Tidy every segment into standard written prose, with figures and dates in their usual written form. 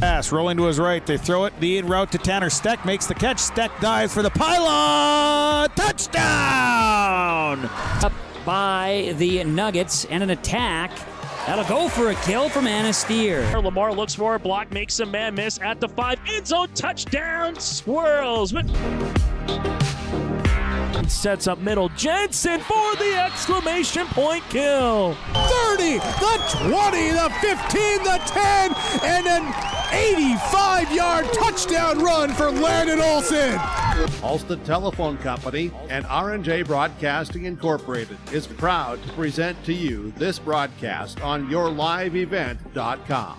Pass rolling to his right. They throw it. The in route to Tanner Steck. Makes the catch. Steck dives for the pylon. Touchdown! Up by the Nuggets and an attack. That'll go for a kill from Anasteer. Lamar looks for a block, makes a man miss at the 5. End zone touchdown. Swirls. Sets up middle. Jensen for the exclamation point kill. 30, the 20, the 15, the 10, and an 85-yard touchdown run for Landon Olsen. Halstead Telephone Company and R&J Broadcasting Incorporated is proud to present to you this broadcast on yourliveevent.com.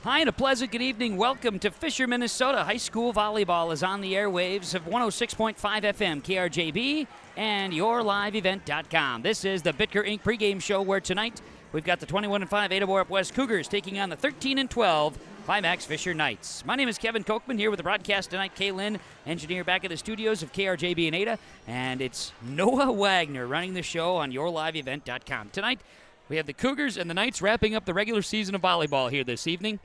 Hi and a pleasant good evening. Welcome to Fisher, Minnesota. High school volleyball is on the airwaves of 106.5 FM KRJB and yourliveevent.com. This is the Bitker Inc. pregame show where tonight we've got the 21-5 Ada-Borup-West Cougars taking on the 13-12 Climax-Fisher Knights. My name is Kevin Kochman here with the broadcast tonight. Kay Lynn, engineer back at the studios of KRJB and Ada. And it's Noah Wagner running the show on yourliveevent.com. Tonight we have the Cougars and the Knights wrapping up the regular season of volleyball here this evening.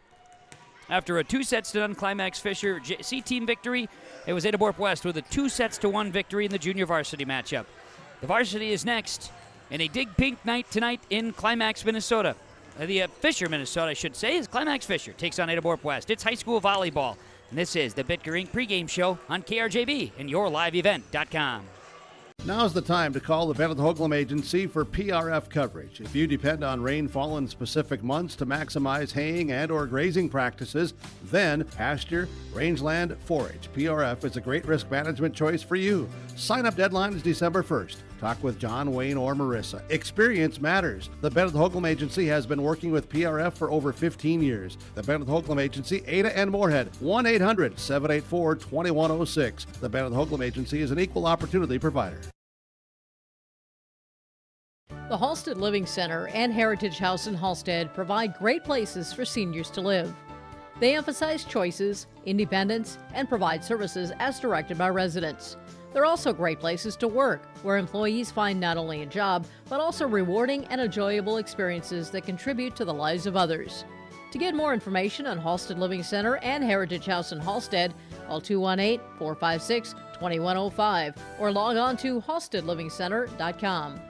After a 2-1 Climax-Fisher C-team victory, it was Ada-Borup-West with a 2-1 victory in the junior varsity matchup. The varsity is next in a Dig Pink night tonight in Climax, Minnesota. Fisher, Minnesota, I should say, is Climax-Fisher. Takes on Ada-Borup-West. It's high school volleyball. And this is the Bitker Inc. pregame show on KRJB and yourliveevent.com. Now's the time to call the Bennett Hoagland Agency for PRF coverage. If you depend on rainfall in specific months to maximize haying and or grazing practices, then pasture, rangeland, forage. PRF is a great risk management choice for you. Sign-up deadline is December 1st. Talk with John, Wayne, or Marissa. Experience matters. The Bennett Hoagland Agency has been working with PRF for over 15 years. The Bennett Hoagland Agency, Ada and Moorhead, 1-800-784-2106. The Bennett Hoagland Agency is an equal opportunity provider. The Halstead Living Center and Heritage House in Halstead provide great places for seniors to live. They emphasize choices, independence, and provide services as directed by residents. They're also great places to work, where employees find not only a job, but also rewarding and enjoyable experiences that contribute to the lives of others. To get more information on Halstead Living Center and Heritage House in Halstead, call 218-456-2105 or log on to halsteadlivingcenter.com.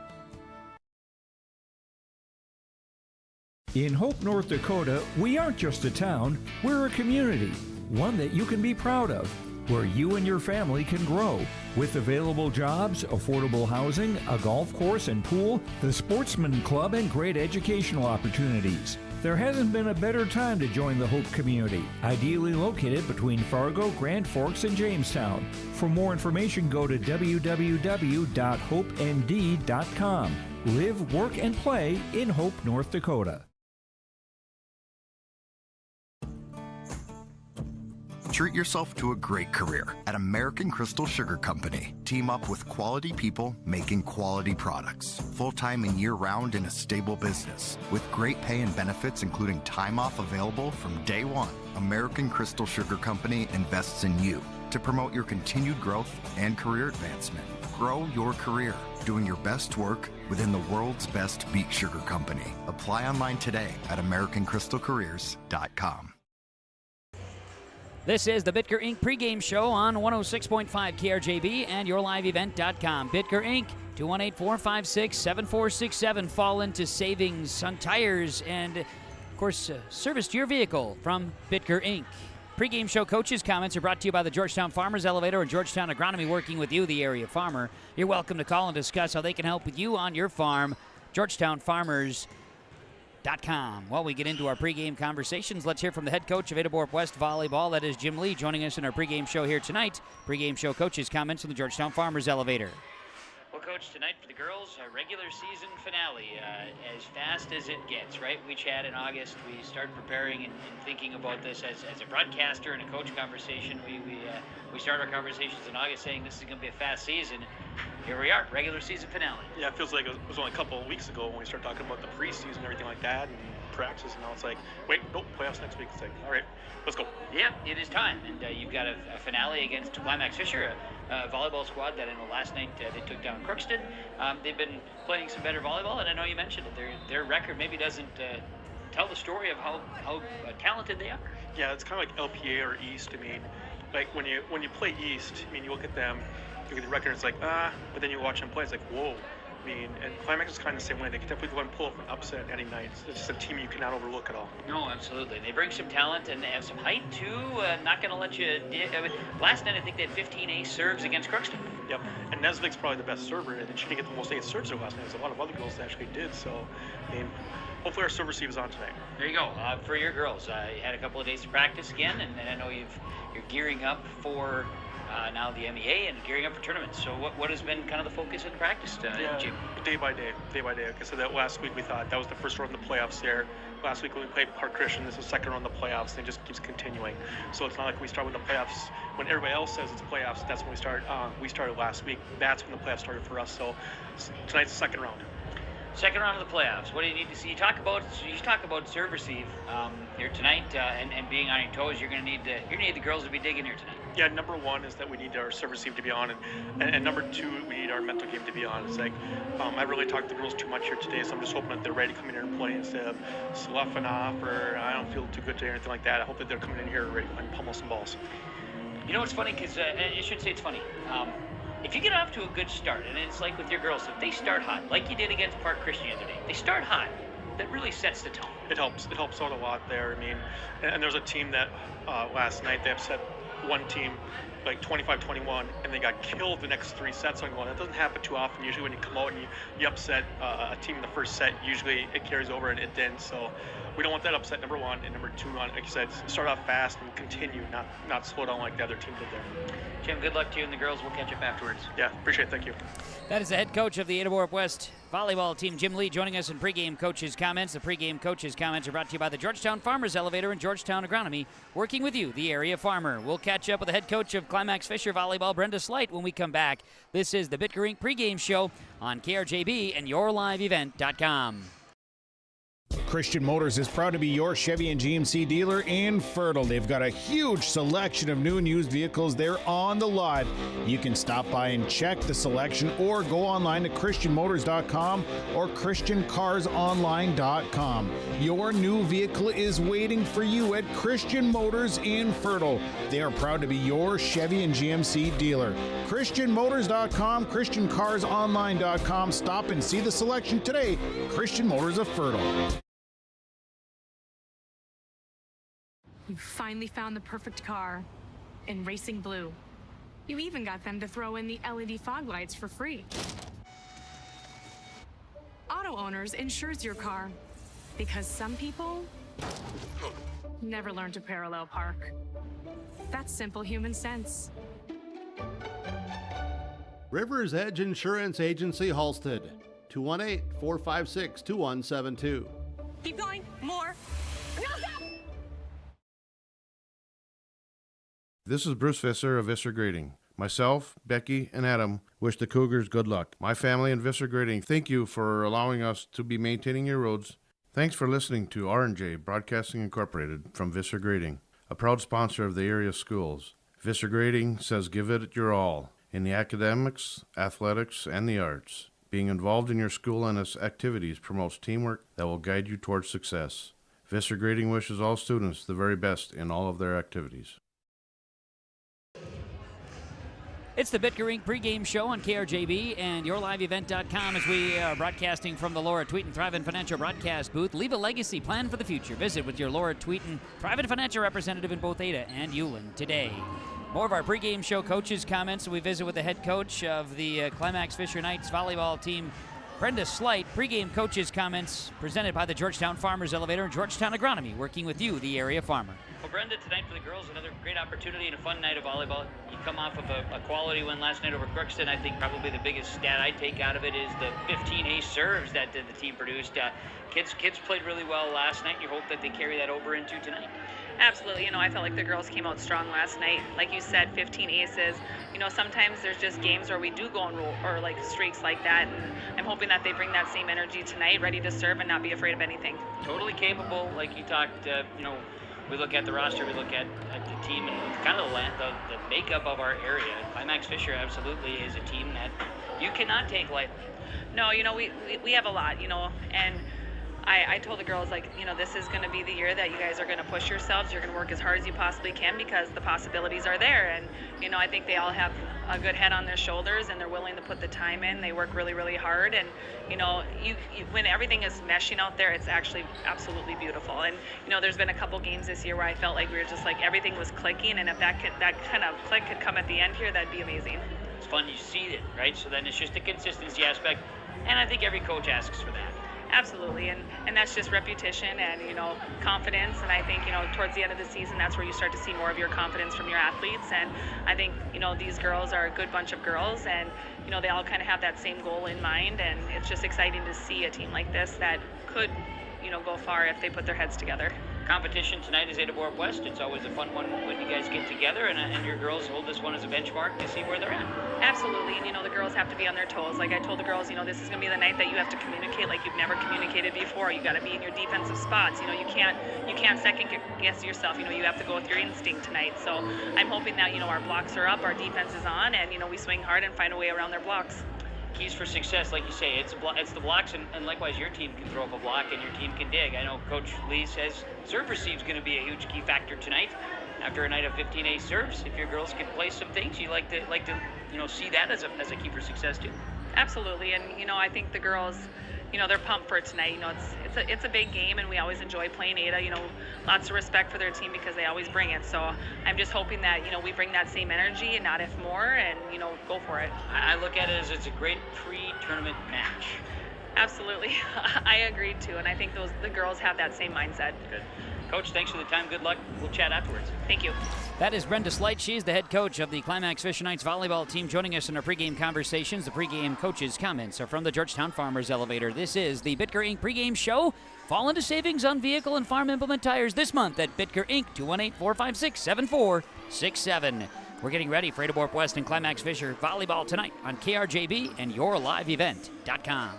In Hope, North Dakota, we aren't just a town, we're a community, one that you can be proud of, where you and your family can grow. With available jobs, affordable housing, a golf course and pool, the Sportsman Club, and great educational opportunities. There hasn't been a better time to join the Hope community, ideally located between Fargo, Grand Forks, and Jamestown. For more information, go to www.hopend.com. Live, work, and play in Hope, North Dakota. Treat yourself to a great career at American Crystal Sugar Company. Team up with quality people making quality products. Full-time and year-round in a stable business. With great pay and benefits including time off available from day one. American Crystal Sugar Company invests in you to promote your continued growth and career advancement. Grow your career doing your best work within the world's best beet sugar company. Apply online today at AmericanCrystalCareers.com. This is the Bitker Inc. pregame show on 106.5 KRJB and yourliveevent.com. Bitker Inc. 218-456-7467. Fall into savings on tires and, of course, service to your vehicle from Bitker Inc. Pregame show coaches' comments are brought to you by the Georgetown Farmers Elevator and Georgetown Agronomy, working with you, the area farmer. You're welcome to call and discuss how they can help with you on your farm. GeorgetownFarmers.com. While we get into our pregame conversations, let's hear from the head coach of Ada-Borup-West Volleyball. That is Jim Lee, joining us in our pregame show here tonight. Pregame show coaches' comments from the Georgetown Farmers Elevator. Well, Coach, tonight for the girls, a regular season finale, as fast as it gets, right? We chat in August. We start preparing and thinking about this as a broadcaster and a coach conversation. We start our conversations in August saying this is going to be a fast season. Here we are, regular season finale. Yeah, it feels like it was only a couple of weeks ago when we started talking about the preseason and everything like that. And practice, and now it's like, wait, nope, playoffs next week. It's like, all right, let's go. Yeah, it is time, and you've got a finale against Climax-Fisher, a volleyball squad that last night they took down Crookston. They've been playing some better volleyball, and I know you mentioned it. Their record maybe doesn't tell the story of how talented they are. Yeah, it's kind of like LPA or East. I mean, like when you play East, I mean, you look at them, you look at the record, it's like, but then you watch them play, it's like, whoa. I mean, and Climax is kind of the same way. They can definitely go and pull off an upset any night. It's just a team you cannot overlook at all. No, absolutely. They bring some talent and they have some height, too. Not going to let you... last night, I think they had 15 ace serves against Crookston. Yep. And Nesvig's probably the best server, and she didn't get the most ace serves last night. There's a lot of other girls that actually did, so, I mean, hopefully our serve receive is on tonight. There you go. For your girls, you had a couple of days to practice again, and I know you're gearing up for... now the MEA and gearing up for tournaments. So what has been kind of the focus of the practice, Jim? Day by day. Like I said, that last week we thought that was the first round of the playoffs there. Last week when we played Park Christian, this is the second round of the playoffs, and it just keeps continuing. So it's not like we start with the playoffs when everybody else says it's playoffs. That's when we start. We started last week. That's when the playoffs started for us. So tonight's the second round. Second round of the playoffs. What do you need to see? You talk about serve receive here tonight, and being on your toes. You're gonna need the girls to be digging here tonight. Yeah, number one is that we need our serve receive to be on, and number two, we need our mental game to be on. It's like I really talked to the girls too much here today, so I'm just hoping that they're ready to come in here and play instead of sloughing off or I don't feel too good today or anything like that. I hope that they're coming in here ready and pummel some balls. You know what's funny? Because I should say it's funny. If you get off to a good start, and it's like with your girls, if they start hot, like you did against Park Christian the other day, they start hot, that really sets the tone. It helps out a lot there. I mean, and there's a team that last night they upset one team like 25-21, and they got killed the next 3 sets. I'm going, that doesn't happen too often. Usually when you come out and you upset a team in the first set, usually it carries over, and it didn't. So we don't want that upset, number one. And number two, like you said, start off fast and continue, not slow down like the other team did there. Jim, good luck to you and the girls. We'll catch up afterwards. Yeah, appreciate it. Thank you. That is the head coach of the Ada-Borup-West volleyball team, Jim Lee, joining us in pregame coaches' comments. The pregame coaches' comments are brought to you by the Georgetown Farmers Elevator and Georgetown Agronomy, working with you, the area farmer. We'll catch up with the head coach of Climax-Fisher volleyball, Brenda Slight, when we come back. This is the Bitker Inc. pregame show on KRJB and YourLiveEvent.com. Christian Motors is proud to be your Chevy and GMC dealer in Fertile. They've got a huge selection of new and used vehicles there on the lot. You can stop by and check the selection or go online to christianmotors.com or christiancarsonline.com. Your new vehicle is waiting for you at Christian Motors in Fertile. They are proud to be your Chevy and GMC dealer. christianmotors.com, christiancarsonline.com. Stop and see the selection today. Christian Motors of Fertile. You finally found the perfect car in racing blue. You even got them to throw in the LED fog lights for free. Auto Owners insures your car because some people never learn to parallel park. That's simple human sense. River's Edge Insurance Agency, Halstead, 218-456-2172. Keep going, more. No, stop! This is Bruce Visser of Visser Grading. Myself, Becky, and Adam wish the Cougars good luck. My family and Visser Grading thank you for allowing us to be maintaining your roads. Thanks for listening to R&J Broadcasting Incorporated from Visser Grading, a proud sponsor of the area schools. Visser Grading says give it your all in the academics, athletics, and the arts. Being involved in your school and its activities promotes teamwork that will guide you towards success. Visser Grading wishes all students the very best in all of their activities. It's the Bitker Inc. pregame show on KRJB and YourLiveEvent.com as we are broadcasting from the Laura Tweeten Thrivent Financial Broadcast booth. Leave a legacy, plan for the future. Visit with your Laura Tweeten Thrivent Financial representative in both Ada and Ulen today. More of our pregame show coaches' comments. We visit with the head coach of the Climax-Fisher Knights volleyball team, Brenda Slight. Pregame coaches' comments presented by the Georgetown Farmers Elevator and Georgetown Agronomy, working with you, the area farmer. Well, Brenda, tonight for the girls, another great opportunity and a fun night of volleyball. You come off of a quality win last night over Crookston. I think probably the biggest stat I take out of it is the 15 ace serves that the team produced. Kids played really well last night. You hope that they carry that over into tonight. Absolutely. I felt like the girls came out strong last night. Like you said, 15 aces. Sometimes there's just games where we do go on roll or like streaks like that. And I'm hoping that they bring that same energy tonight, ready to serve and not be afraid of anything. Totally capable, like you talked, we look at the roster, we look at the team and kind of the makeup of our area. Climax-Fisher absolutely is a team that you cannot take lightly. No, we have a lot, and I told the girls, this is going to be the year that you guys are going to push yourselves. You're going to work as hard as you possibly can because the possibilities are there. And, I think they all have a good head on their shoulders and they're willing to put the time in. They work really, really hard. And, when everything is meshing out there, it's actually absolutely beautiful. And, there's been a couple games this year where I felt like we were just everything was clicking. And if that kind of click could come at the end here, that'd be amazing. It's fun. You see it, right? So then it's just the consistency aspect. And I think every coach asks for that. Absolutely, and that's just repetition and, confidence, and I think, towards the end of the season, that's where you start to see more of your confidence from your athletes, and I think, these girls are a good bunch of girls, and, they all kind of have that same goal in mind, and it's just exciting to see a team like this that could, go far if they put their heads together. Competition tonight is Ada-Borup-West. It's always a fun one when you guys get together, and your girls hold this one as a benchmark to see where they're at. Absolutely, and the girls have to be on their toes. Like I told the girls, this is going to be the night that you have to communicate like you've never communicated before. You got to be in your defensive spots. You can't second guess yourself. You have to go with your instinct tonight. So I'm hoping that our blocks are up, our defense is on, and we swing hard and find a way around their blocks. Keys for success, like you say, it's the blocks, and likewise your team can throw up a block and your team can dig. I know Coach Lee says serve receive is going to be a huge key factor tonight. After a night of 15 ace serves, if your girls can play some things, you like to see that as a key for success too. Absolutely, and I think the girls, they're pumped for tonight. It's a big game, and we always enjoy playing Ada. Lots of respect for their team because they always bring it. So I'm just hoping that we bring that same energy and not if more, and go for it. I look at it as it's a great pre-tournament match. Absolutely, I agree too, and I think the girls have that same mindset. Good. Coach, thanks for the time. Good luck. We'll chat afterwards. Thank you. That is Brenda Slight. She is the head coach of the Climax-Fisher Knights volleyball team, joining us in our pregame conversations. The pregame coaches' comments are from the Georgetown Farmers Elevator. This is the Bitker Inc. pregame show. Fall into savings on vehicle and farm implement tires this month at Bitker Inc. 218-456-7467. We're getting ready for Ada-Borup-West and Climax-Fisher volleyball tonight on KRJB and yourliveevent.com.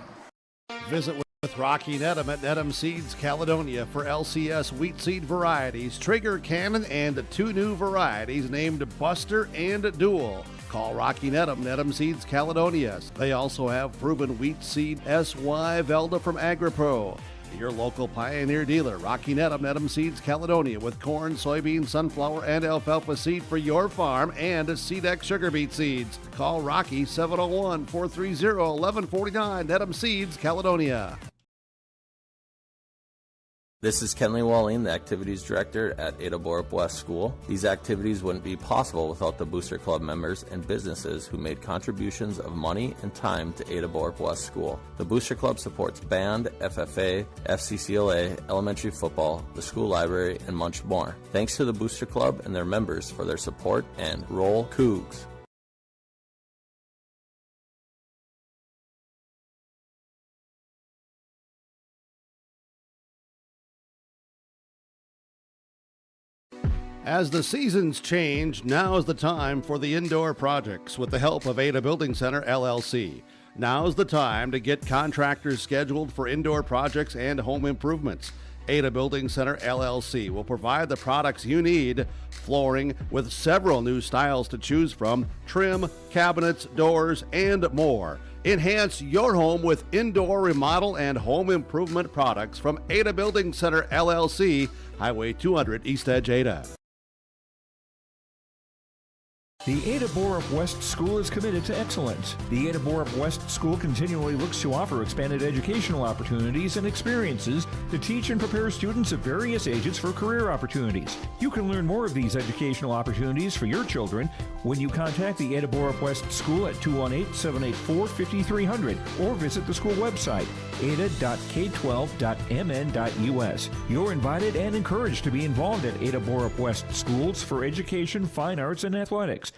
Visit with Rocky Nedham at Nedham Seeds Caledonia for LCS wheat seed varieties, Trigger Cannon, and 2 new varieties named Buster and Dual. Call Rocky Nedham, Nedham Seeds Caledonia. They also have proven wheat seed SY Velda from AgriPro. Your local Pioneer dealer, Rocky Nedham, Nedham Seeds Caledonia, with corn, soybean, sunflower, and alfalfa seed for your farm and Seedex sugar beet seeds. Call Rocky 701-430-1149, Nedham Seeds Caledonia. This is Kenley Walling, the Activities Director at Ada-Borup-West School. These activities wouldn't be possible without the Booster Club members and businesses who made contributions of money and time to Ada-Borup-West School. The Booster Club supports band, FFA, FCCLA, elementary football, the school library, and much more. Thanks to the Booster Club and their members for their support, and roll Cougs. As the seasons change, now's the time for the indoor projects with the help of Ada Building Center, LLC. Now's the time to get contractors scheduled for indoor projects and home improvements. Ada Building Center, LLC will provide the products you need. Flooring with several new styles to choose from, trim, cabinets, doors, and more. Enhance your home with indoor remodel and home improvement products from Ada Building Center, LLC, Highway 200, East Edge, Ada. The Ada-Borup-West School is committed to excellence. The Ada-Borup-West School continually looks to offer expanded educational opportunities and experiences to teach and prepare students of various ages for career opportunities. You can learn more of these educational opportunities for your children when you contact the Ada-Borup-West School at 218-784-5300 or visit the school website, ada.k12.mn.us. You're invited and encouraged to be involved at Ada-Borup-West Schools for education, fine arts, and athletics.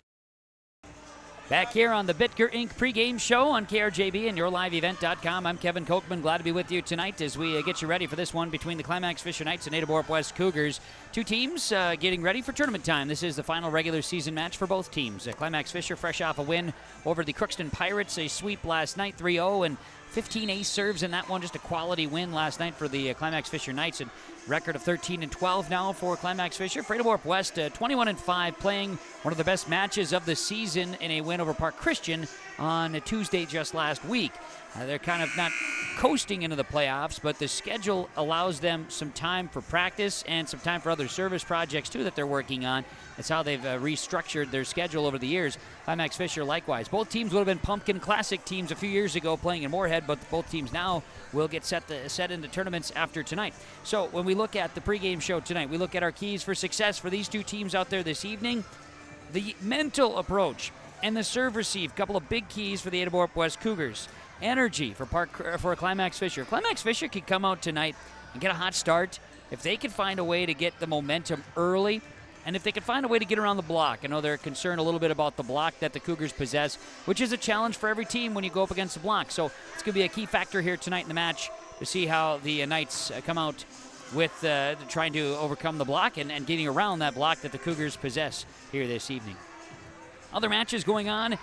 Back here on the Bitker Inc. pregame show on KRJB and YourLiveEvent.com. I'm Kevin Kochman. Glad to be with you tonight as we get you ready for this one between the Climax-Fisher Knights and Ada-Borup-West Cougars. Two teams getting ready for tournament time. This is the final regular season match for both teams. Climax-Fisher fresh off a win over the Crookston Pirates, a sweep last night, 3-0, and 15 ace serves in that one. Just a quality win last night for the Climax-Fisher Knights. And record of 13-12 now for Climax-Fisher. For Ada-Borup-West, 21-5, playing one of the best matches of the season in a win over Park Christian on a Tuesday just last week. They're kind of not coasting into the playoffs, but the schedule allows them some time for practice and some time for other service projects, too, that they're working on. That's how they've restructured their schedule over the years. Climax-Fisher likewise. Both teams would have been Pumpkin Classic teams a few years ago playing in Moorhead, but both teams now will get set into tournaments after tonight. So when we look at the pregame show tonight, we look at our keys for success for these two teams out there this evening. The mental approach and the serve-receive, couple of big keys for the Ada-Borup-West Cougars. Energy for Climax-Fisher. Climax-Fisher could come out tonight and get a hot start if they could find a way to get the momentum early, and if they could find a way to get around the block. I know they're concerned a little bit about the block that the Cougars possess, which is a challenge for every team when you go up against the block. So it's going to be a key factor here tonight in the match to see how the Knights come out with trying to overcome the block and getting around that block that the Cougars possess here this evening. Other matches going on.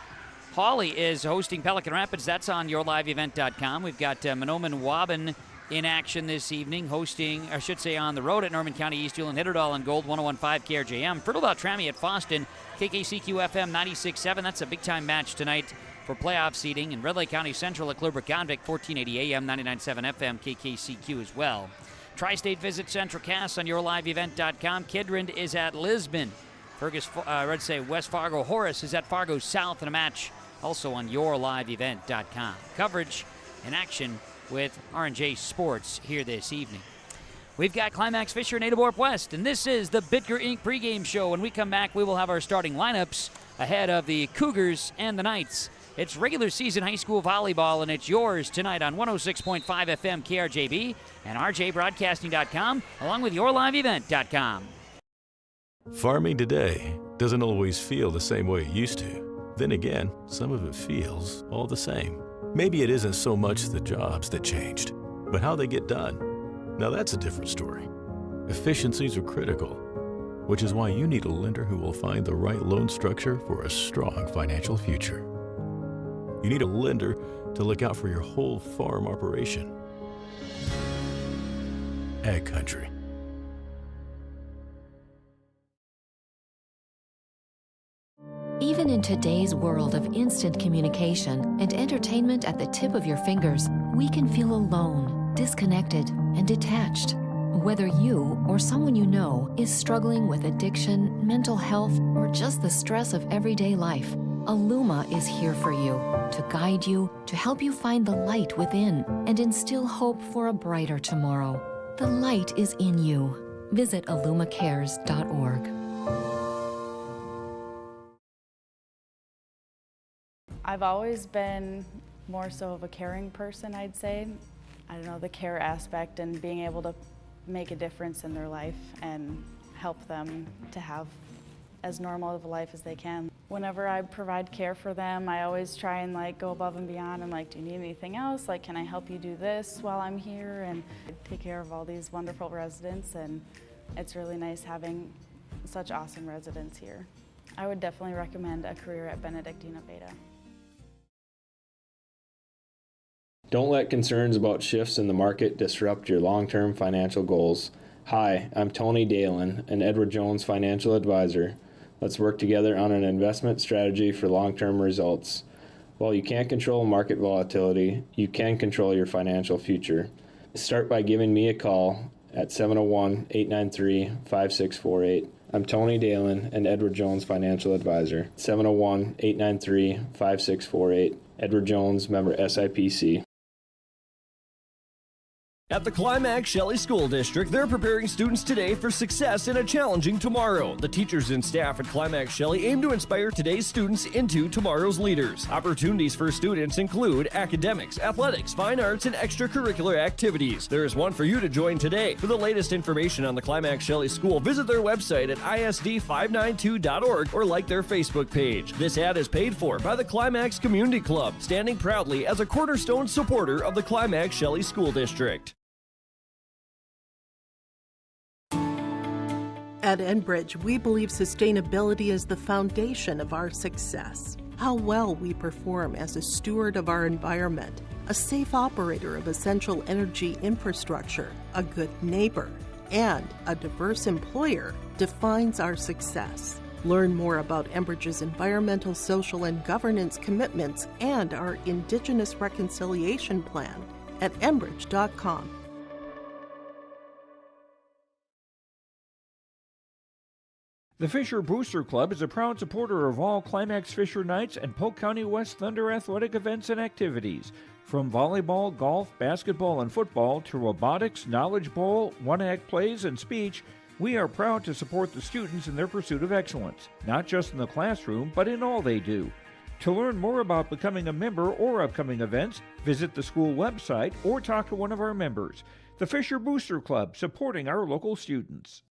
Hawley is hosting Pelican Rapids. That's on YourLiveEvent.com. We've got Monoman Waban in action this evening, hosting, I should say, on the road at Norman County East Hewlin. Hitterdall and Gold, 101.5 KRJM. Fertile Beltrami at Foston, KKCQ-FM 96.7. That's a big-time match tonight for playoff seeding. And Red Lake County Central at Clearbrook-Gonvick, 1480 AM, 99.7 FM, KKCQ as well. Tri-State Visit Central Cass on YourLiveEvent.com. Kidron is at Lisbon. West Fargo Horace is at Fargo South in a match also on YourLiveEvent.com. Coverage and action with R&J Sports here this evening. We've got Climax-Fisher and Ada-Borup-West, and this is the Bitker Inc. pregame show. When we come back, we will have our starting lineups ahead of the Cougars and the Knights. It's regular season high school volleyball, and it's yours tonight on 106.5 FM KRJB and RJBroadcasting.com, along with YourLiveEvent.com. Farming today doesn't always feel the same way it used to. Then again, some of it feels all the same. Maybe it isn't so much the jobs that changed, but how they get done. Now that's a different story. Efficiencies are critical, which is why you need a lender who will find the right loan structure for a strong financial future. You need a lender to look out for your whole farm operation. Ag Country. Even in today's world of instant communication and entertainment at the tip of your fingers, we can feel alone, disconnected, and detached. Whether you or someone you know is struggling with addiction, mental health, or just the stress of everyday life, Illuma is here for you, to guide you, to help you find the light within, and instill hope for a brighter tomorrow. The light is in you. Visit illumacares.org. I've always been more so of a caring person, I'd say. I don't know, the care aspect and being able to make a difference in their life and help them to have as normal of a life as they can. Whenever I provide care for them, I always try and go above and beyond and do you need anything else? Can I help you do this while I'm here? And take care of all these wonderful residents, and it's really nice having such awesome residents here. I would definitely recommend a career at Benedictine Beta. Don't let concerns about shifts in the market disrupt your long-term financial goals. Hi, I'm Tony Dalen, an Edward Jones financial advisor. Let's work together on an investment strategy for long-term results. While you can't control market volatility, you can control your financial future. Start by giving me a call at 701-893-5648. I'm Tony Dalen, an Edward Jones financial advisor. 701-893-5648. Edward Jones, member SIPC. At the Climax-Shelley School District, they're preparing students today for success in a challenging tomorrow. The teachers and staff at Climax-Shelley aim to inspire today's students into tomorrow's leaders. Opportunities for students include academics, athletics, fine arts, and extracurricular activities. There is one for you to join today. For the latest information on the Climax-Shelley School, visit their website at isd592.org or like their Facebook page. This ad is paid for by the Climax Community Club, standing proudly as a cornerstone supporter of the Climax-Shelley School District. At Enbridge, we believe sustainability is the foundation of our success. How well we perform as a steward of our environment, a safe operator of essential energy infrastructure, a good neighbor, and a diverse employer defines our success. Learn more about Enbridge's environmental, social, and governance commitments and our Indigenous Reconciliation Plan at enbridge.com. The Fisher Booster Club is a proud supporter of all Climax-Fisher Nights and Polk County West Thunder athletic events and activities. From volleyball, golf, basketball, and football to robotics, knowledge bowl, one-act plays, and speech, we are proud to support the students in their pursuit of excellence, not just in the classroom, but in all they do. To learn more about becoming a member or upcoming events, visit the school website or talk to one of our members. The Fisher Booster Club, supporting our local students.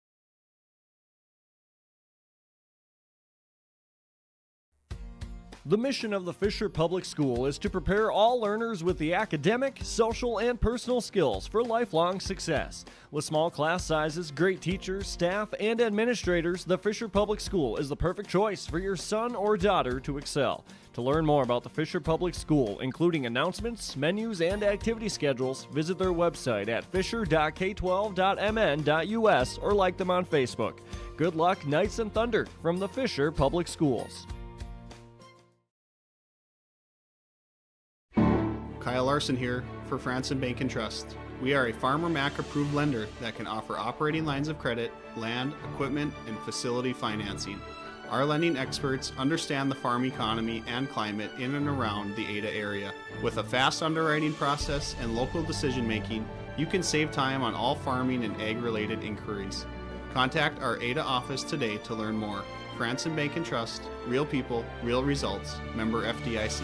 The mission of the Fisher Public School is to prepare all learners with the academic, social, and personal skills for lifelong success. With small class sizes, great teachers, staff, and administrators, the Fisher Public School is the perfect choice for your son or daughter to excel. To learn more about the Fisher Public School, including announcements, menus, and activity schedules, visit their website at fisher.k12.mn.us or like them on Facebook. Good luck, Knights and Thunder, from the Fisher Public Schools. Kyle Larson here for Franson Bank and Trust. We are a Farmer Mac approved lender that can offer operating lines of credit, land, equipment, and facility financing. Our lending experts understand the farm economy and climate in and around the Ada area. With a fast underwriting process and local decision making, you can save time on all farming and ag-related inquiries. Contact our Ada office today to learn more. Franson Bank and Trust, real people, real results. Member FDIC.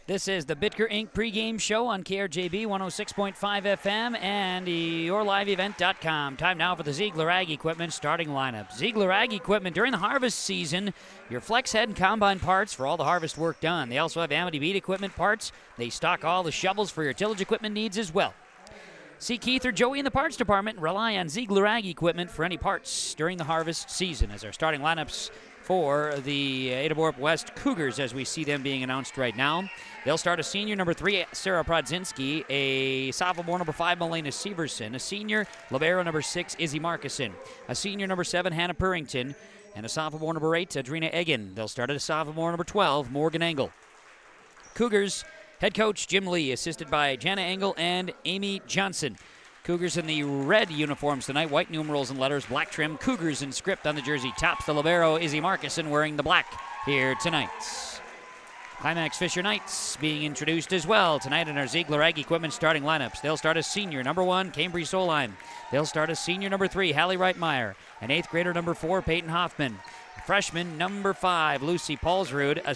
This is the Bitker Inc. pregame show on KRJB 106.5 FM and yourliveevent.com. Time now for the Ziegler Ag Equipment starting lineup. Ziegler Ag Equipment during the harvest season, your flex head and combine parts for all the harvest work done. They also have Amity Beat equipment parts. They stock all the shovels for your tillage equipment needs as well. See Keith or Joey in the parts department and rely on Ziegler Ag Equipment for any parts during the harvest season as our starting lineups for the Ada-Borup-West Cougars as we see them being announced right now. They'll start a senior number 3, Sarah Prodzinski, a sophomore number 5, Melena Severson, a senior libero number 6, Izzy Markison, a senior number 7, Hannah Purrington, and a sophomore number 8, Adrina Egan. They'll start at a sophomore number 12, Morgan Engel. Cougars head coach Jim Lee, assisted by Jana Engel and Amy Johnson. Cougars in the red uniforms tonight, white numerals and letters, black trim. Cougars in script on the jersey. Tops the libero, Izzy Markison, wearing the black here tonight. Climax-Fisher Knights being introduced as well tonight in our Ziegler Ag Equipment starting lineups. They'll start as senior number 1, Cambry Solheim. They'll start as senior number 3, Hallie Reitmeyer. An 8th grader number 4, Peyton Hoffman. Freshman number 5, Lucy Paulsrud. A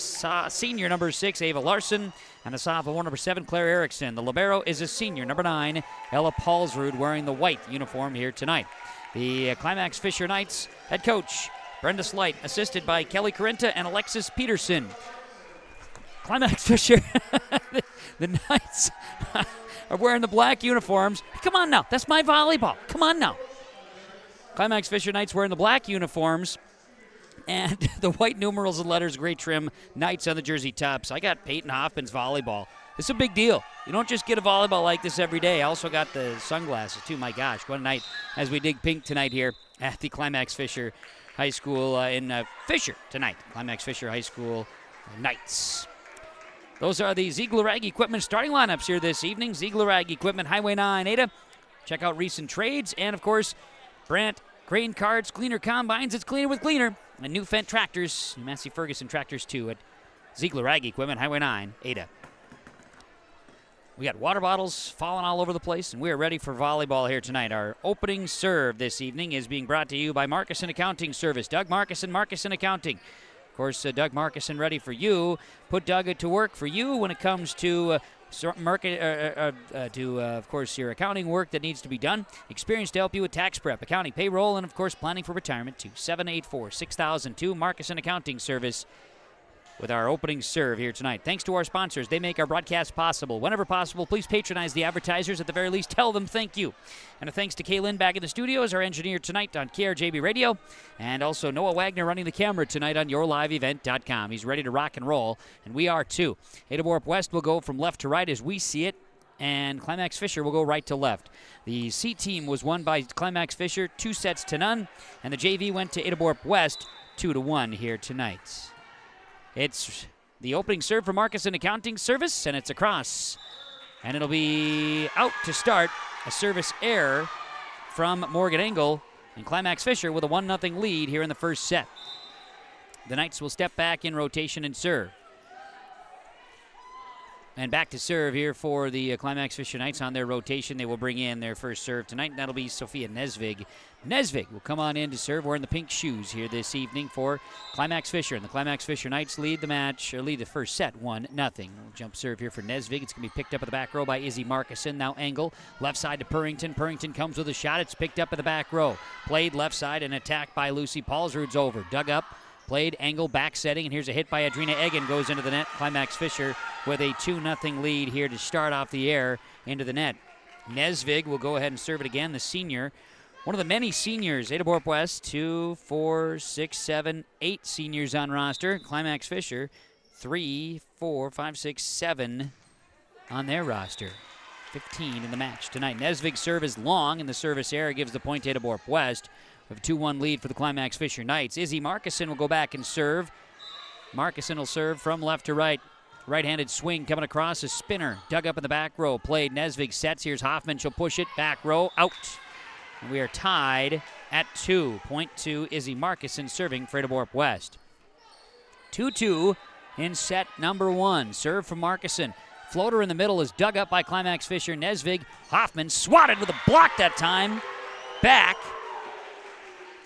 senior number 6, Ava Larson. And a sophomore number 7, Claire Erickson. The libero is a senior number 9, Ella Paulsrud, wearing the white uniform here tonight. The Climax-Fisher Knights head coach Brenda Slight, assisted by Kelly Corinta and Alexis Peterson. Climax-Fisher, the Knights are wearing the black uniforms. Come on now, that's my volleyball. Come on now. Climax-Fisher Knights wearing the black uniforms and the white numerals and letters, great trim, Knights on the jersey tops. I got Peyton Hoffman's volleyball. It's a big deal. You don't just get a volleyball like this every day. I also got the sunglasses, too. My gosh, what a night as we dig pink tonight here at the Climax-Fisher High School in Fisher tonight. Climax-Fisher High School Knights. Those are the Ziegler Ag Equipment starting lineups here this evening. Ziegler Ag Equipment, Highway 9, Ada. Check out recent trades. And, of course, Brandt Grain Carts, Gleaner Combines. It's cleaner with Gleaner. And New Fent Tractors, New Massey Ferguson Tractors, too, at Ziegler Ag Equipment, Highway 9, Ada. We got water bottles falling all over the place, and we are ready for volleyball here tonight. Our opening serve this evening is being brought to you by Markison Accounting Service. Doug Markison, Markison Accounting. Of course, Doug Markison ready for you. Put Doug to work for you when it comes to of course, your accounting work that needs to be done. Experience to help you with tax prep, accounting, payroll, and, of course, planning for retirement. 784-6002, Markison Accounting Service, with our opening serve here tonight. Thanks to our sponsors. They make our broadcast possible. Whenever possible, please patronize the advertisers. At the very least, tell them thank you. And a thanks to Kaylin back in the studios, our engineer tonight on KRJB Radio, and also Noah Wagner running the camera tonight on YourLiveEvent.com. He's ready to rock and roll, and we are too. Ada-Borup-West will go from left to right as we see it, and Climax-Fisher will go right to left. The C team was won by Climax-Fisher 2-0, and the JV went to Ada-Borup-West 2-1 here tonight. It's the opening serve for Markison Accounting Service, and it's across. And it'll be out to start. A service error from Morgan Engel, and Climax-Fisher with a 1-0 lead here in the first set. The Knights will step back in rotation and serve. And back to serve here for the Climax-Fisher Knights on their rotation. They will bring in their first serve tonight, and that'll be Sophia Nesvig. Nesvig will come on in to serve, wearing the pink shoes here this evening for Climax-Fisher. And the Climax-Fisher Knights lead the first set 1-0. Jump serve here for Nesvig. It's going to be picked up at the back row by Izzy Markison. Now Engel, left side to Purrington. Purrington comes with a shot. It's picked up at the back row. Played left side, and attacked by Lucy Paulsrud's over. Dug up. Played, Engel back setting, and here's a hit by Adrina Egan, goes into the net. Climax-Fisher with a 2-0 lead here to start off the air into the net. Nesvig will go ahead and serve it again, the senior. One of the many seniors, Ada-Borup-West, 2, 4, 6, 7, 8 seniors on roster. Climax-Fisher, 3, 4, 5, 6, 7 on their roster. 15 in the match tonight. Nesvig's serve is long, and the service error gives the point to Ada-Borup-West. We have a 2-1 lead for the Climax-Fisher Knights. Izzy Markison will go back and serve. Markison will serve from left to right. Right-handed swing coming across, a spinner. Dug up in the back row. Played. Nesvig sets. Here's Hoffman. She'll push it. Back row. Out. And we are tied at 2. Point to Izzy Markison serving for Ada-Borup-West. 2-2 in set number 1. Serve from Markison. Floater in the middle is dug up by Climax-Fisher. Nesvig. Hoffman swatted with a block that time. Back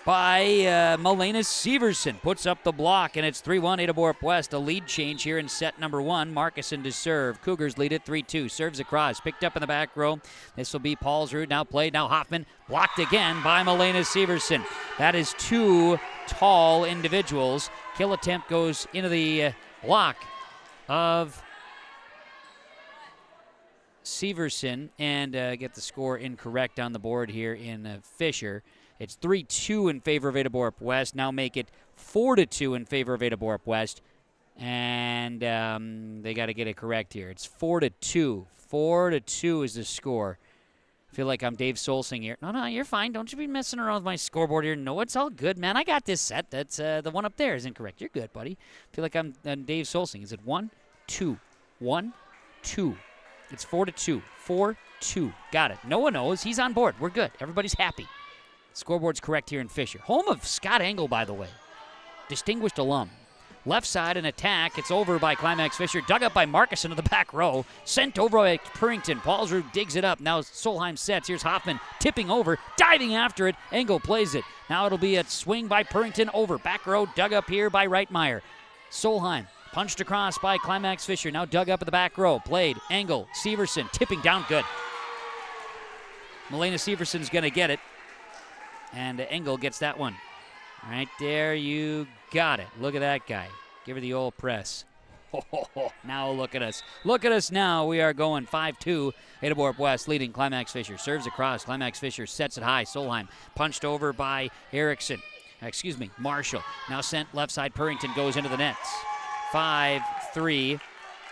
by Malena Severson. Puts up the block, and it's 3-1 Ada-Borup-West. A lead change here in set number 1. Markison to serve. Cougars lead it 3-2. Serves across. Picked up in the back row. This will be Paulsrud. Now played. Now Hoffman. Blocked again by Malena Severson. That is 2 tall individuals. Kill attempt goes into the block of Severson, and get the score incorrect on the board here in Fisher. It's 3-2 in favor of Ada-Borup-West. Now make it 4-2 in favor of Ada-Borup-West. And they got to get it correct here. It's 4-2. 4-2 is the score. I feel like I'm Dave Solsing here. No, you're fine. Don't you be messing around with my scoreboard here. No, it's all good, man. I got this set. That's the one up there is incorrect. You're good, buddy. I feel like I'm Dave Solsing. Is it 1, 2, 1, 2? It's 4-2. 4-2. Got it. Noah knows. He's on board. We're good. Everybody's happy. Scoreboard's correct here in Fisher. Home of Scott Engel, by the way. Distinguished alum. Left side, an attack. It's over by Climax-Fisher. Dug up by Markison to the back row. Sent over by Purrington. Paulsrud digs it up. Now Solheim sets. Here's Hoffman tipping over. Diving after it. Engel plays it. Now it'll be a swing by Purrington over. Back row dug up here by Reitmeyer. Solheim punched across by Climax-Fisher. Now dug up at the back row. Played. Engel. Severson tipping down good. Malena Severson's going to get it. And Engel gets that one. Right there, you got it. Look at that guy. Give her the old press. Now look at us. Look at us now. We are going 5-2. Ada-Borup-West leading Climax-Fisher. Serves across. Climax-Fisher sets it high. Solheim punched over by Marshall. Now sent left side. Purrington goes into the nets. 5-3.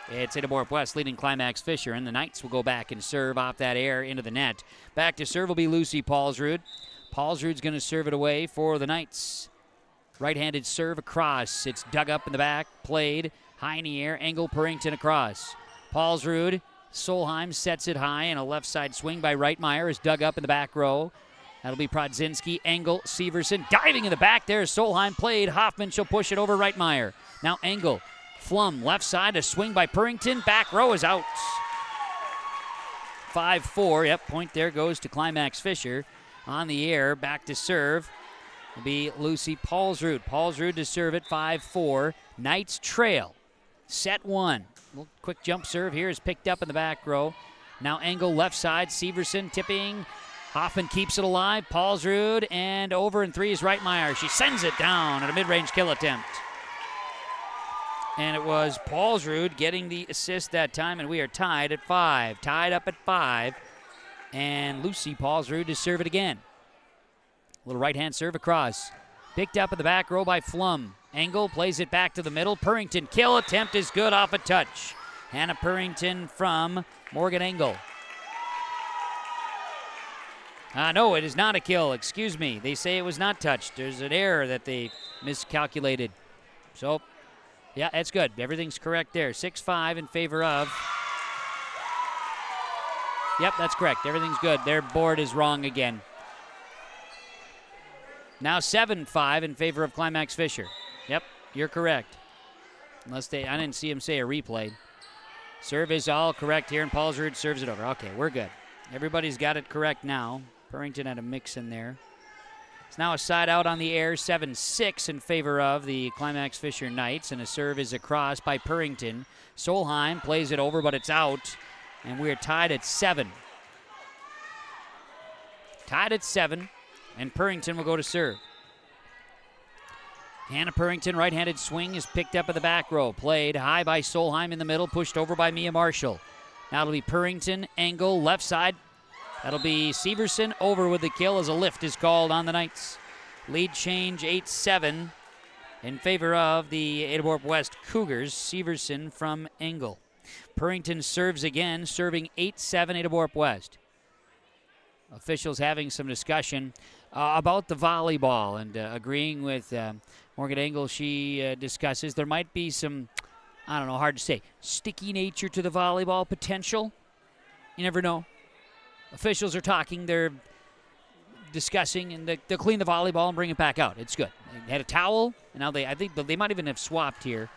It's Ada-Borup-West leading Climax-Fisher, and the Knights will go back and serve off that air into the net. Back to serve will be Lucy Paulsrud. Paulsrud's going to serve it away for the Knights. Right-handed serve across. It's dug up in the back, played high in the air. Engel, Purrington across. Paulsrud, Solheim sets it high, and a left side swing by Reitmeyer is dug up in the back row. That'll be Prodzinski, Engel, Severson. Diving in the back there. Solheim played. Hoffman, she'll push it over Reitmeyer. Now Engel, Flum, left side, a swing by Purrington. Back row is out. 5-4. Yep, point there goes to Climax-Fisher. On the air, back to serve will be Lucy Paulsrud. Paulsrud to serve at 5-4. Knights trail. Set 1. Little quick jump serve here is picked up in the back row. Now Engel left side. Severson tipping. Hoffman keeps it alive. Paulsrud, and over and 3 is Reitmeyer. She sends it down at a mid-range kill attempt. And it was Paulsrud getting the assist that time, and we are tied at 5. Tied up at 5. And Lucy Paulsrud to serve it again. Little right-hand serve across. Picked up in the back row by Flum. Engel plays it back to the middle. Purrington, kill attempt is good off a touch. Hannah Purrington from Morgan Engel. No, it is not a kill. Excuse me. They say it was not touched. There's an error that they miscalculated. So, yeah, that's good. Everything's correct there. 6-5 in favor of. Yep, that's correct. Everything's good. Their board is wrong again. Now 7-5 in favor of Climax-Fisher. Yep, you're correct. I didn't see him say a replay. Serve is all correct here, and Paulsrud serves it over. Okay, we're good. Everybody's got it correct now. Purrington had a mix in there. It's now a side out on the air, 7-6 in favor of the Climax-Fisher Knights, and a serve is across by Purrington. Solheim plays it over, but it's out, and we're tied at 7. Tied at 7, and Purrington will go to serve. Hannah Purrington, right-handed swing, is picked up at the back row. Played high by Solheim in the middle, pushed over by Mia Marshall. Now it'll be Purrington, Engel, left side. That'll be Severson over with the kill as a lift is called on the Knights. Lead change 8-7 in favor of the Ada-Borup-West Cougars. Severson from Engel. Purrington serves again, serving 8-7 Ada-Borup-West. Officials having some discussion about the volleyball and agreeing with Morgan Engel. She discusses there might be some, I don't know, hard to say, sticky nature to the volleyball potential. You never know. Officials are talking, they're discussing, and they'll clean the volleyball and bring it back out. It's good. They had a towel, and now I think they might even have swapped here.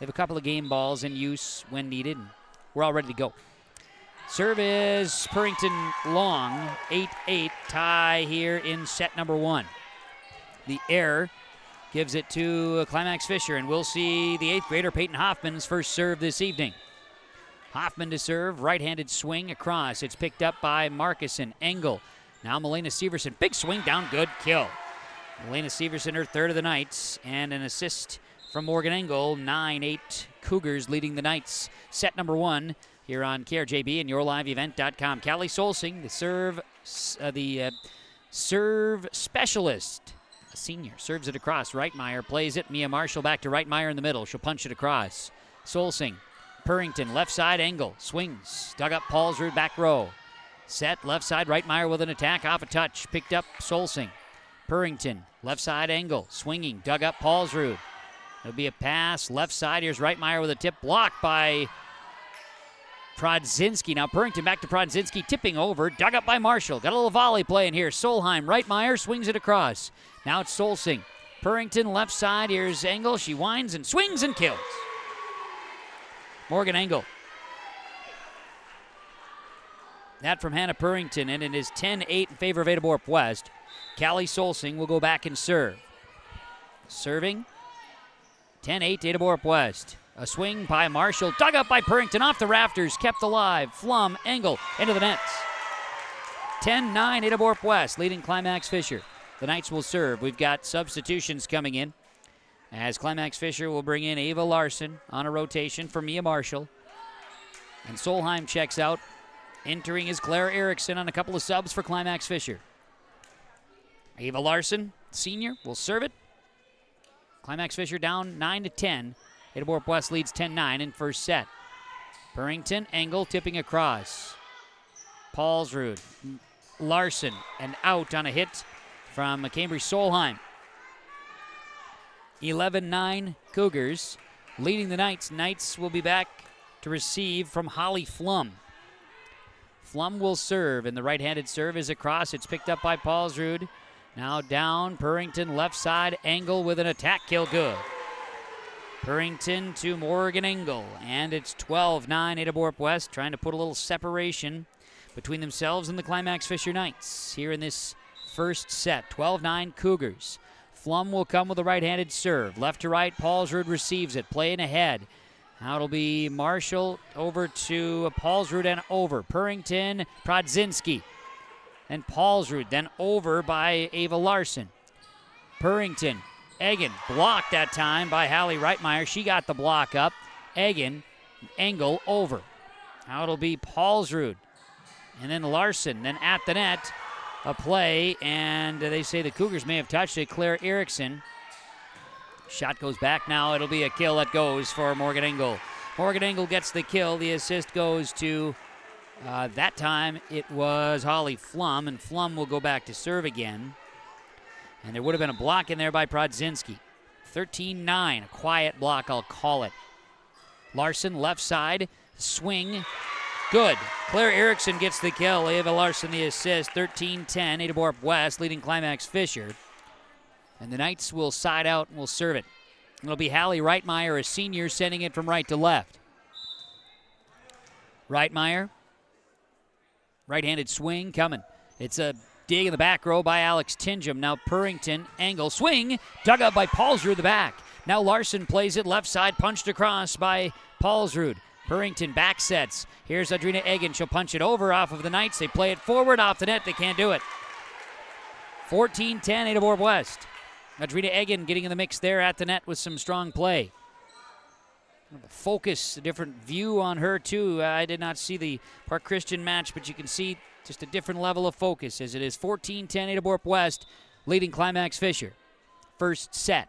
They have a couple of game balls in use when needed, and we're all ready to go. Serve is Purrington long, 8-8, tie here in set number 1. The error gives it to Climax-Fisher, and we'll see the 8th grader Peyton Hoffman's first serve this evening. Hoffman to serve, right-handed swing across. It's picked up by Markuson. Engel. Now Melena Severson. Big swing down, good kill. Melena Severson, her third of the Knights, and an assist from Morgan Engel. 9-8 Cougars leading the Knights. Set number 1 here on KRJB and YourLiveEvent.com. Callie Solsing, the serve specialist. A senior serves it across. Reitmeyer plays it. Mia Marshall back to Reitmeyer in the middle. She'll punch it across. Solsing. Purrington, left side, Engel, swings, dug up Paulsrud, back row. Set, left side, Reitmeyer with an attack, off a touch, picked up Solsing. Purrington, left side, Engel, swinging, dug up Paulsrud. It'll be a pass, left side, here's Reitmeyer with a tip, blocked by Prodzinski. Now Purrington back to Prodzinski, tipping over, dug up by Marshall. Got a little volley play in here, Solheim, Reitmeyer swings it across. Now it's Solsing. Purrington, left side, here's Engel, she winds and swings and kills. Morgan Engel. That from Hannah Purrington, and it is 10-8 in favor of Ada-Borup-West. Callie Solsing will go back and serve. Serving, 10-8 Ada-Borup-West. A swing by Marshall, dug up by Purrington, off the rafters, kept alive. Flum, Engel, into the nets. 10-9 Ada-Borup-West, leading Climax-Fisher. The Knights will serve. We've got substitutions coming in, as Climax-Fisher will bring in Ava Larson on a rotation for Mia Marshall. And Solheim checks out. Entering is Claire Erickson on a couple of subs for Climax-Fisher. Ava Larson, senior, will serve it. Climax-Fisher down 9-10. Ada-Borup-West leads 10-9 in first set. Purrington, Engel tipping across. Paulsrud, Larson, and out on a hit from Cambridge Solheim. 11-9 Cougars leading the Knights. Knights will be back to receive from Holly Flum. Flum will serve, and the right-handed serve is across. It's picked up by Paulsrud. Now down, Purrington left side, Engel with an attack kill, good. Purrington to Morgan Engel, and it's 12-9 Ada-Borup-West, trying to put a little separation between themselves and the Climax-Fisher Knights here in this first set. 12-9 Cougars. Flum will come with a right-handed serve. Left to right, Paulsrud receives it. Playing ahead. Now it'll be Marshall over to Paulsrud and over. Purrington, Prodzinski. And Paulsrud then over by Ava Larson. Purrington, Egan blocked that time by Hallie Reitmeyer. She got the block up. Egan, Engel over. Now it'll be Paulsrud. And then Larson. Then at the net, a play. And they say the Cougars may have touched it. Claire Erickson. Shot goes back now. It'll be a kill that goes for Morgan Engel. Morgan Engel gets the kill. The assist goes to, that time it was Holly Flum. And Flum will go back to serve again. And there would have been a block in there by Prodzinski. 13-9, a quiet block, I'll call it. Larson, left side, swing, good. Claire Erickson gets the kill. Ava Larson the assist. 13-10, Ada-Borup-West leading Climax-Fisher. And the Knights will side out and will serve it. It'll be Hallie Reitmeyer, a senior, sending it from right to left. Reitmeyer, right-handed swing coming. It's a dig in the back row by Alex Tingham. Now Purrington, Engel, swing, dug up by Paulsrud the back. Now Larson plays it left side, punched across by Paulsrud. Purrington back sets. Here's Adrina Egan. She'll punch it over off of the Knights. They play it forward off the net. They can't do it. 14-10, Ada-Borup-West. Adrina Egan getting in the mix there at the net with some strong play. Focus, a different view on her too. I did not see the Park Christian match, but you can see just a different level of focus as it is 14-10 Ada-Borup-West leading Climax-Fisher. First set.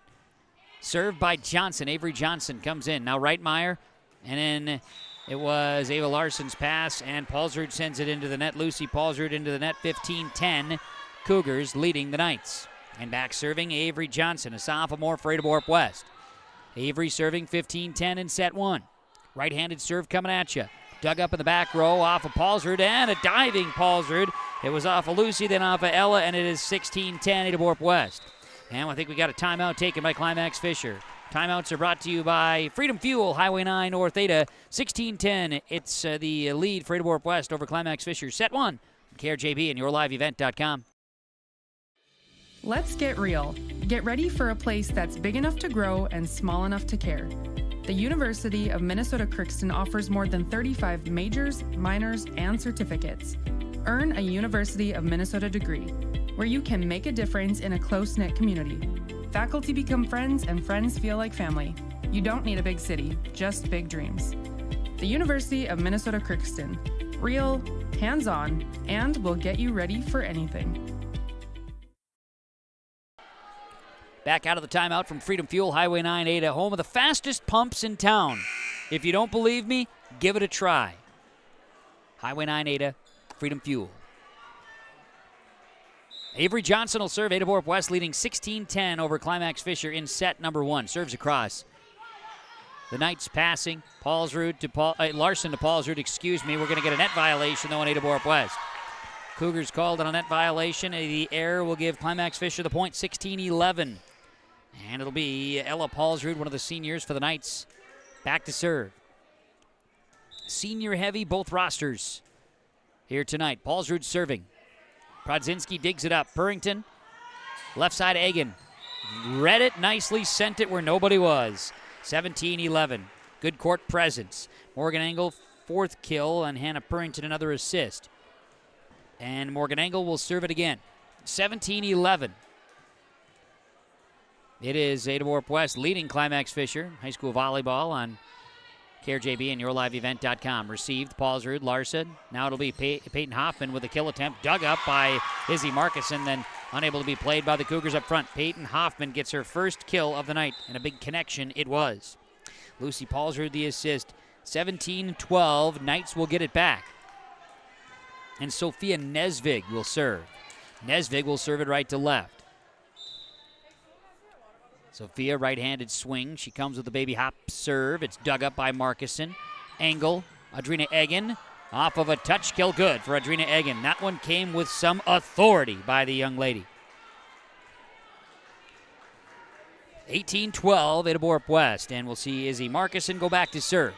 Served by Johnson. Avery Johnson comes in. Now Reitmeyer, and then it was Ava Larson's pass, and Paulsrud sends it into the net. Lucy Paulsrud into the net. 15-10 Cougars leading the Knights. And back serving Avery Johnson, a sophomore for Ada-Borup-West. Avery serving 15-10 in set one. Right-handed serve coming at you. Dug up in the back row off of Paulsrud, and a diving Paulsrud. It was off of Lucy, then off of Ella, and it is 16-10 Ada-Borup-West. And I think we got a timeout taken by Climax-Fisher. Timeouts are brought to you by Freedom Fuel, Highway 9 North Ada. 16-10, it's the lead for Ada-Borup-West over Climax-Fisher. Set one, KRJB and YourLiveEvent.com. Let's get real. Get ready for a place that's big enough to grow and small enough to care. The University of Minnesota Crookston offers more than 35 majors, minors, and certificates. Earn a University of Minnesota degree, where you can make a difference in a close-knit community. Faculty become friends, and friends feel like family. You don't need a big city, just big dreams. The University of Minnesota Crookston. Real, hands-on, and will get you ready for anything. Back out of the timeout from Freedom Fuel, Highway 9 Ada, home of the fastest pumps in town. If you don't believe me, give it a try. Highway 9 Ada, Freedom Fuel. Avery Johnson will serve. Ada-Borup-West leading 16-10 over Climax-Fisher in set number one. Serves across. The Knights passing. Larson to Paulsrud, excuse me. We're going to get a net violation, though, on Ada-Borup-West. Cougars called on a net violation. The error will give Climax-Fisher the point, 16-11. And it'll be Ella Paulsrud, one of the seniors for the Knights, back to serve. Senior heavy, both rosters here tonight. Paulsrud serving. Prodzinski digs it up. Purrington, left side Egan. Read it nicely, sent it where nobody was. 17-11. Good court presence. Morgan Engel, fourth kill, and Hannah Purrington another assist. And Morgan Engel will serve it again. 17-11. It is Ada-Borup-West leading Climax-Fisher. High school volleyball on KRJB and YourLiveEvent.com. Received, Paulsrud, Larson. Now it'll be Peyton Hoffman with a kill attempt. Dug up by Izzy Markison, then unable to be played by the Cougars up front. Peyton Hoffman gets her first kill of the night, and a big connection it was. Lucy Paulsrud the assist. 17-12. Knights will get it back. And Sophia Nesvig will serve. Nesvig will serve it right to left. Sophia, right-handed swing. She comes with a baby hop serve. It's dug up by Markison. Engel, Adrina Egan, off of a touch kill. Good for Adrina Egan. That one came with some authority by the young lady. 18-12, Ada-Borup-West. And we'll see Izzy Markison go back to serve.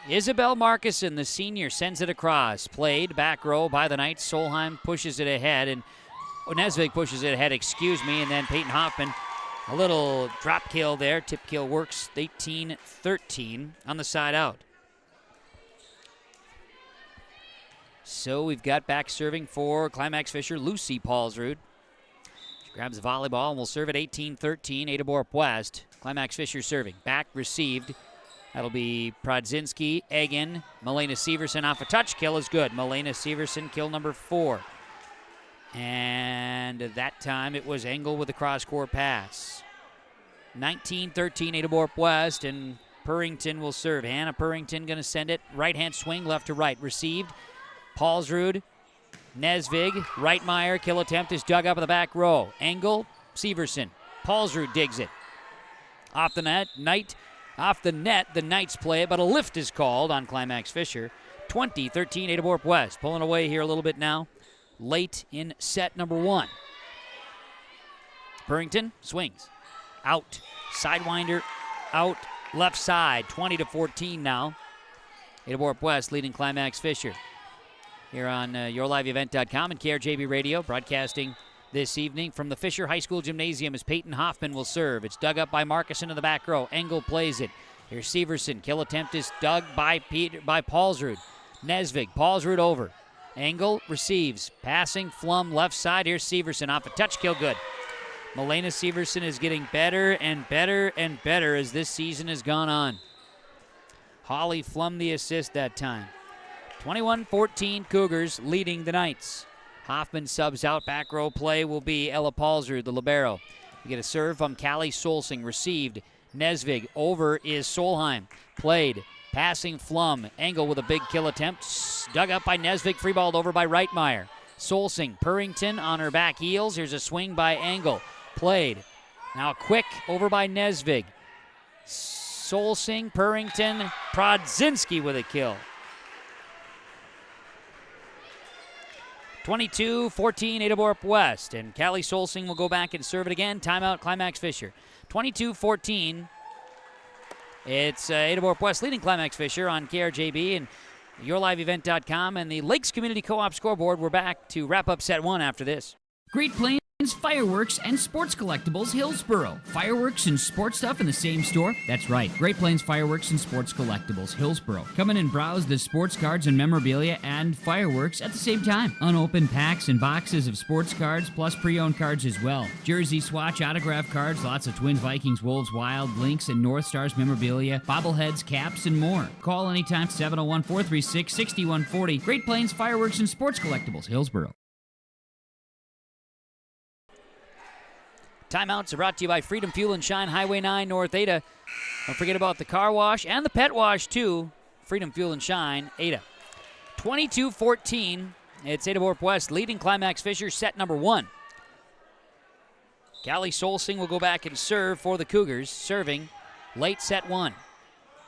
Isabel Marcuson, the senior, sends it across. Played back row by the Knights. Solheim pushes it ahead, and Nesvig pushes it ahead, and then Peyton Hoffman, a little drop kill there. Tip kill works, 18-13 on the side out. So we've got back serving for Climax-Fisher, Lucy Paulsrud. She grabs the volleyball and will serve at 18-13, Ada-Borup-West. Climax-Fisher serving. Back received. That'll be Prodzinski, Egan, Milena Severson off a touch. Kill is good. Milena Severson, kill number 4. And that time it was Engel with the cross-court pass. 19-13, Ada-Borup-West, and Purrington will serve. Hannah Purrington going to send it. Right-hand swing, left to right. Received. Paulsrud, Nesvig, Reitmeyer. Kill attempt is dug up in the back row. Engel, Severson. Paulsrud digs it. Off the net, the Knights play it, but a lift is called on Climax-Fisher. 20-13, Ada-Borup-West. Pulling away here a little bit now. Late in set number 1. Purrington swings. Out. Sidewinder out. Left side. 20-14 now. Ada-Borup-West leading Climax-Fisher. Here on YourLiveEvent.com and KRJB Radio, broadcasting this evening from the Fisher High School Gymnasium as Peyton Hoffman will serve. It's dug up by Marcuson in the back row. Engel plays it. Here's Severson. Kill attempt is dug by Paulsrud. Nesvig. Paulsrud over. Engel receives. Passing Flum left side. Here's Severson off a touch kill. Good. Milena Severson is getting better and better and better as this season has gone on. Holly Flum the assist that time. 21-14 Cougars leading the Knights. Hoffman subs out. Back row play will be Ella Paulsrud, the libero. You get a serve from Callie Solsing. Received. Nesvig. Over is Solheim. Played. Passing Flum. Engel with a big kill attempt. Dug up by Nesvig. Freeballed over by Reitmeyer. Solsing. Purrington on her back heels. Here's a swing by Engel. Played. Now quick over by Nesvig. Solsing. Purrington. Prodzinski with a kill. 22-14 Ada-Borup-West, and Callie Solsing will go back and serve it again. Timeout, Climax-Fisher. 22-14. It's Ada-Borup-West leading Climax-Fisher on KRJB and YourLiveEvent.com and the Lakes Community Co-op scoreboard. We're back to wrap up set 1 after this. Great Plains Fireworks and Sports Collectibles, Hillsboro. Fireworks and sports stuff in the same store? That's right. Great Plains Fireworks and Sports Collectibles, Hillsboro. Come in and browse the sports cards and memorabilia and fireworks at the same time. Unopened packs and boxes of sports cards, plus pre-owned cards as well. Jersey swatch, autograph cards, lots of Twins, Vikings, Wolves, Wild, Lynx, and North Stars memorabilia, bobbleheads, caps, and more. Call anytime, 701-436-6140. Great Plains Fireworks and Sports Collectibles, Hillsboro. Timeouts are brought to you by Freedom Fuel and Shine, Highway 9, North Ada. Don't forget about the car wash and the pet wash, too. Freedom Fuel and Shine, Ada. 22-14. It's Ada-Borup-West leading Climax-Fisher, set number 1. Callie Solsing will go back and serve for the Cougars, serving late set 1.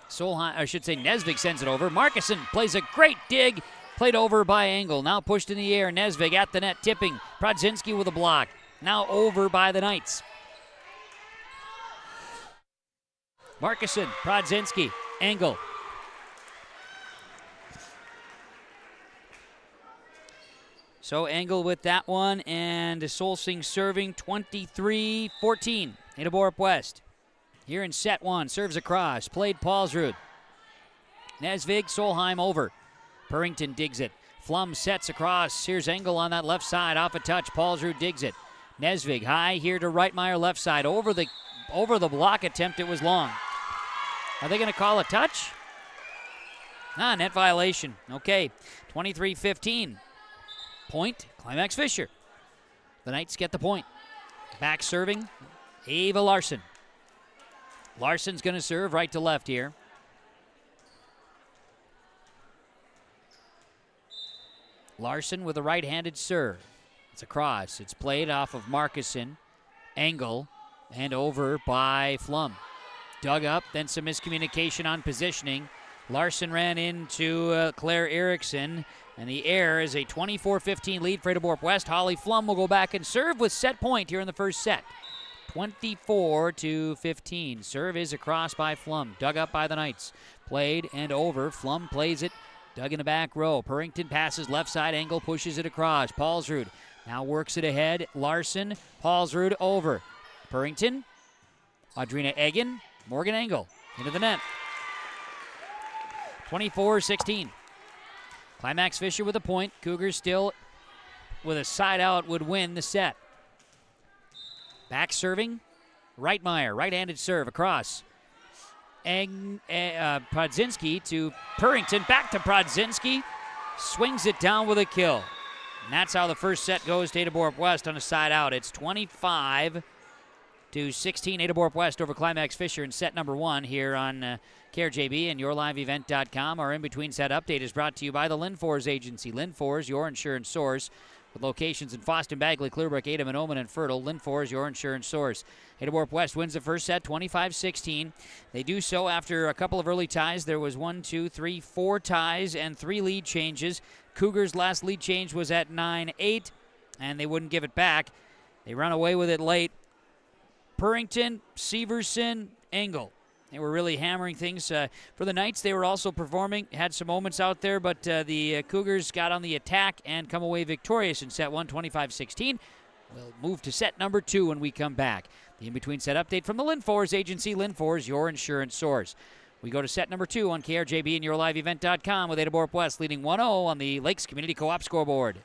Nesvig sends it over. Marcuson plays a great dig. Played over by Engel. Now pushed in the air. Nesvig at the net, tipping. Prodzinski with a block. Now over by the Knights. Marcuson, Prodzinski, Engel. So Engel with that one, and Solsing serving 23-14. Ada-Borup-West. Here in set 1, serves across. Played Paulsrud. Nesvig, Solheim over. Purrington digs it. Flum sets across. Here's Engel on that left side. Off a touch. Paulsrud digs it. Nesvig high here to Reitmeyer left side. Over the block attempt, it was long. Are they going to call a touch? Net violation. Okay, 23-15. Point, Climax-Fisher. The Knights get the point. Back serving, Ava Larson. Larson's going to serve right to left here. Larson with a right-handed serve. It's a cross. It's played off of Marcuson, Engel, and over by Flum. Dug up, then some miscommunication on positioning. Larson ran into Claire Erickson, and the air is a 24-15 lead for Ada-Borup-West. Holly Flum will go back and serve with set point here in the first set. 24-15. Serve is across by Flum. Dug up by the Knights. Played and over. Flum plays it. Dug in the back row. Purrington passes left side angle, pushes it across. Paulsrud now works it ahead. Larson, Paulsrud over. Purrington, Audrina Egan, Morgan Engel into the net. 24-16. Climax-Fisher with a point. Cougars still with a side out would win the set. Back serving. Reitmeyer, right-handed serve across. Prodzinski to Purrington. Back to Prodzinski. Swings it down with a kill. And that's how the first set goes to Ada-Borup-West on a side out. It's 25-16 Ada-Borup-West over Climax-Fisher in set number 1 here on KRJB and YourLiveEvent.com. Our in-between set update is brought to you by the Linfors Agency. Linfors, your insurance source. With locations in Foston, Bagley, Clearbrook, Ada, Monoman, and Fertile, Linfors, your insurance source. Ada-Borup-West wins the first set, 25-16. They do so after a couple of early ties. There was 4 ties and 3 lead changes. Cougars' last lead change was at 9-8, and they wouldn't give it back. They run away with it late. Purrington, Severson, Engel. They were really hammering things. For the Knights, they were also performing, had some moments out there, but the Cougars got on the attack and come away victorious in set 1, 25-16. We'll move to set number 2 when we come back. The in-between set update from the Linfors Agency. Linfors, your insurance source. We go to set number 2 on KRJB and YourLiveEvent.com with Ada-Borup-West leading 1-0 on the Lakes Community Co-op scoreboard.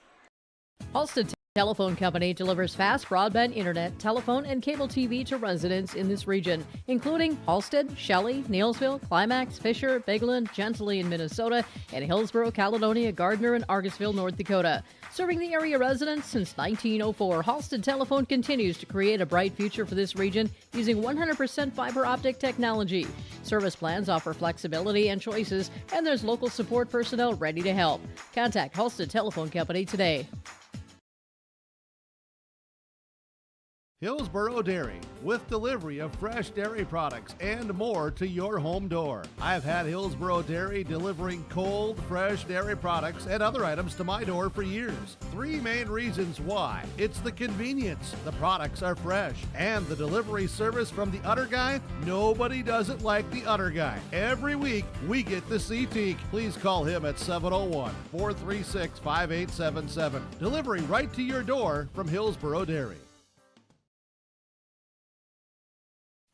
Halstead Telephone Company delivers fast broadband internet, telephone, and cable TV to residents in this region, including Halstead, Shelley, Neilsville, Climax, Fisher, Bigland, Gentilly in Minnesota, and Hillsborough, Caledonia, Gardner, and Argosville, North Dakota. Serving the area residents since 1904, Halstead Telephone continues to create a bright future for this region using 100% fiber optic technology. Service plans offer flexibility and choices, and there's local support personnel ready to help. Contact Halstead Telephone Company today. Hillsborough Dairy, with delivery of fresh dairy products and more to your home door. I've had Hillsborough Dairy delivering cold, fresh dairy products and other items to my door for years. 3 main reasons why. It's the convenience, the products are fresh, and the delivery service from the Udder Guy. Nobody does it like the Udder Guy. Every week, we get the CT. Please call him at 701-436-5877. Delivery right to your door from Hillsborough Dairy.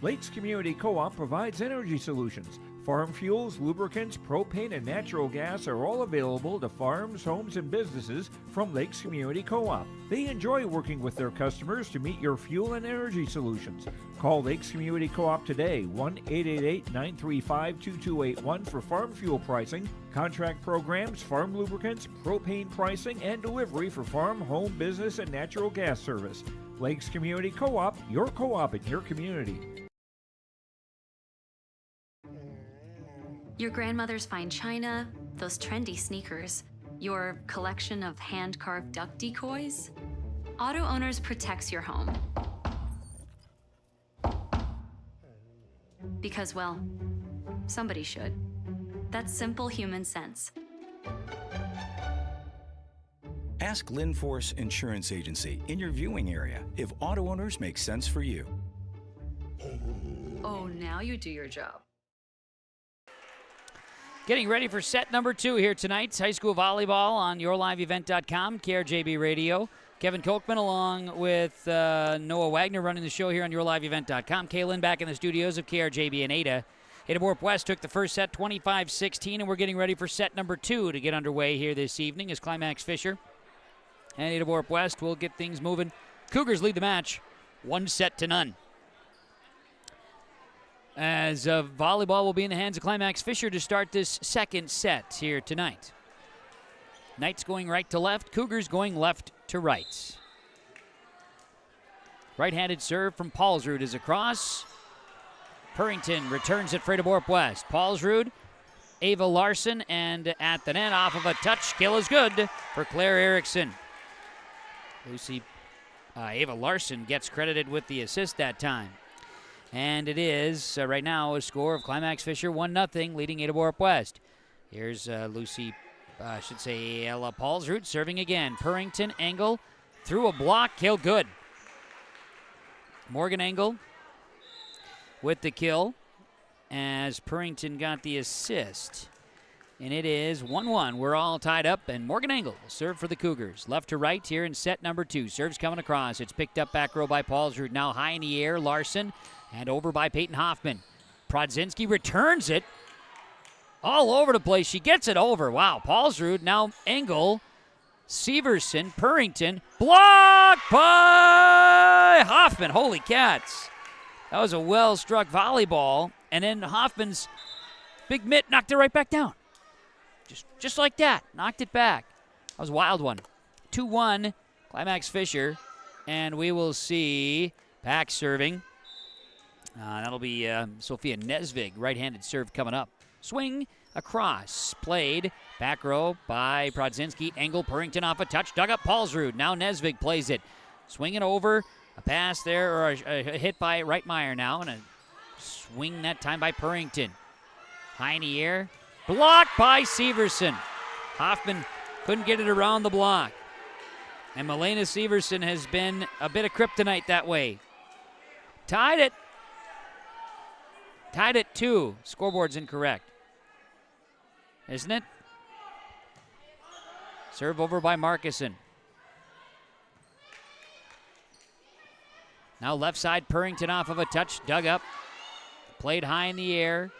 Lakes Community Co-op provides energy solutions. Farm fuels, lubricants, propane, and natural gas are all available to farms, homes, and businesses from Lakes Community Co-op. They enjoy working with their customers to meet your fuel and energy solutions. Call Lakes Community Co-op today, 1-888-935-2281 for farm fuel pricing, contract programs, farm lubricants, propane pricing, and delivery for farm, home, business, and natural gas service. Lakes Community Co-op, your co-op in your community. Your grandmother's fine china, those trendy sneakers, your collection of hand-carved duck decoys. Auto Owners protects your home. Because, well, somebody should. That's simple human sense. Ask Linforce Insurance Agency in your viewing area if Auto Owners makes sense for you. Oh, now you do your job. Getting ready for set number 2 here tonight. High school volleyball on YourLiveEvent.com, KRJB Radio. Kevin Kolkman along with Noah Wagner running the show here on YourLiveEvent.com. Kaylin back in the studios of KRJB and Ada. Ada-Borup-West took the first set 25-16, and we're getting ready for set number 2 to get underway here this evening as Climax-Fisher and Ada-Borup-West will get things moving. Cougars lead the match 1-0. As volleyball will be in the hands of Climax-Fisher to start this second set here tonight. Knights going right to left, Cougars going left to right. Right-handed serve from Paulsrud is across. Purrington returns it for Ada-Borup-West. Paulsrud, Ava Larson, and at the net off of a touch, kill is good for Claire Erickson. Ava Larson gets credited with the assist that time. And it is, right now, a score of Climax-Fisher 1-0, leading Ada-Borup-West. Here's Ella Paulsrud serving again. Purrington, Engel, through a block, kill good. Morgan Engel with the kill as Purrington got the assist. And it is 1-1. We're all tied up, and Morgan Engel will serve for the Cougars. Left to right here in set number 2. Serves coming across. It's picked up back row by Paulsrud. Now high in the air, Larson, and over by Peyton Hoffman. Prodzinski returns it all over the place. She gets it over. Wow, Paulsrud, now Engel, Severson, Purrington, blocked by Hoffman. Holy cats. That was a well-struck volleyball, and then Hoffman's big mitt knocked it right back down. Just like that, knocked it back. That was a wild one. 2-1, Climax-Fisher, and we will see Pack serving. That'll be Sophia Nesvig, right-handed serve coming up. Swing across, played back row by Prodzinski. Engel, Purrington off a touch, dug up Paulsrud. Now Nesvig plays it. Swinging over, a pass there, or a hit by Reitmeyer now, and a swing that time by Purrington. High in the air, blocked by Severson. Hoffman couldn't get it around the block. And Milena Severson has been a bit of kryptonite that way. Tied it. Tied at 2. Scoreboard's incorrect. Isn't it? Serve over by Markison. Now left side, Purrington off of a touch, dug up. Played high in the air.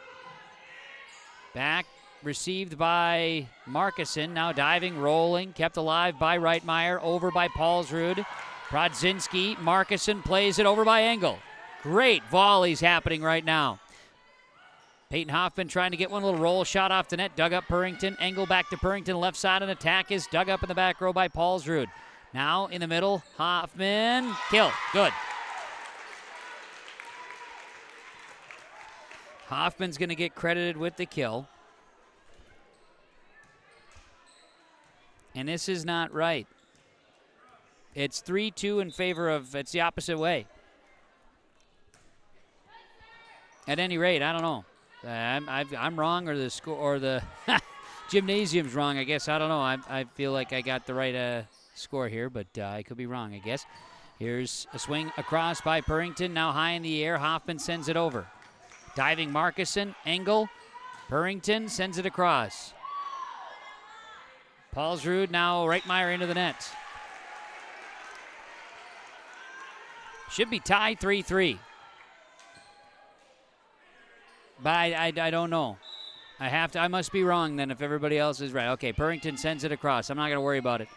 Back, received by Markison. Now diving, rolling, kept alive by Reitmeyer. Over by Paulsrud. Prodzinski, Markison plays it over by Engel. Great volleys happening right now. Peyton Hoffman trying to get one little roll shot off the net. Dug up Purrington. Engel back to Purrington. Left side, an attack is dug up in the back row by Paulsrud. Now in the middle, Hoffman. Kill. Good. Hoffman's going to get credited with the kill. And this is not right. It's 3-2 in favor of, it's the opposite way. At any rate, I don't know. I'm wrong, or the score, or the gymnasium's wrong, I guess. I don't know. I feel like I got the right score here, but I could be wrong, I guess. Here's a swing across by Purrington. Now high in the air. Hoffman sends it over. Diving Markison. Engel. Purrington sends it across. Paulsrud now Reitmeyer into the net. Should be tied 3-3. But I don't know. I must be wrong then if everybody else is right. Okay, Purrington sends it across. I'm not going to worry about it.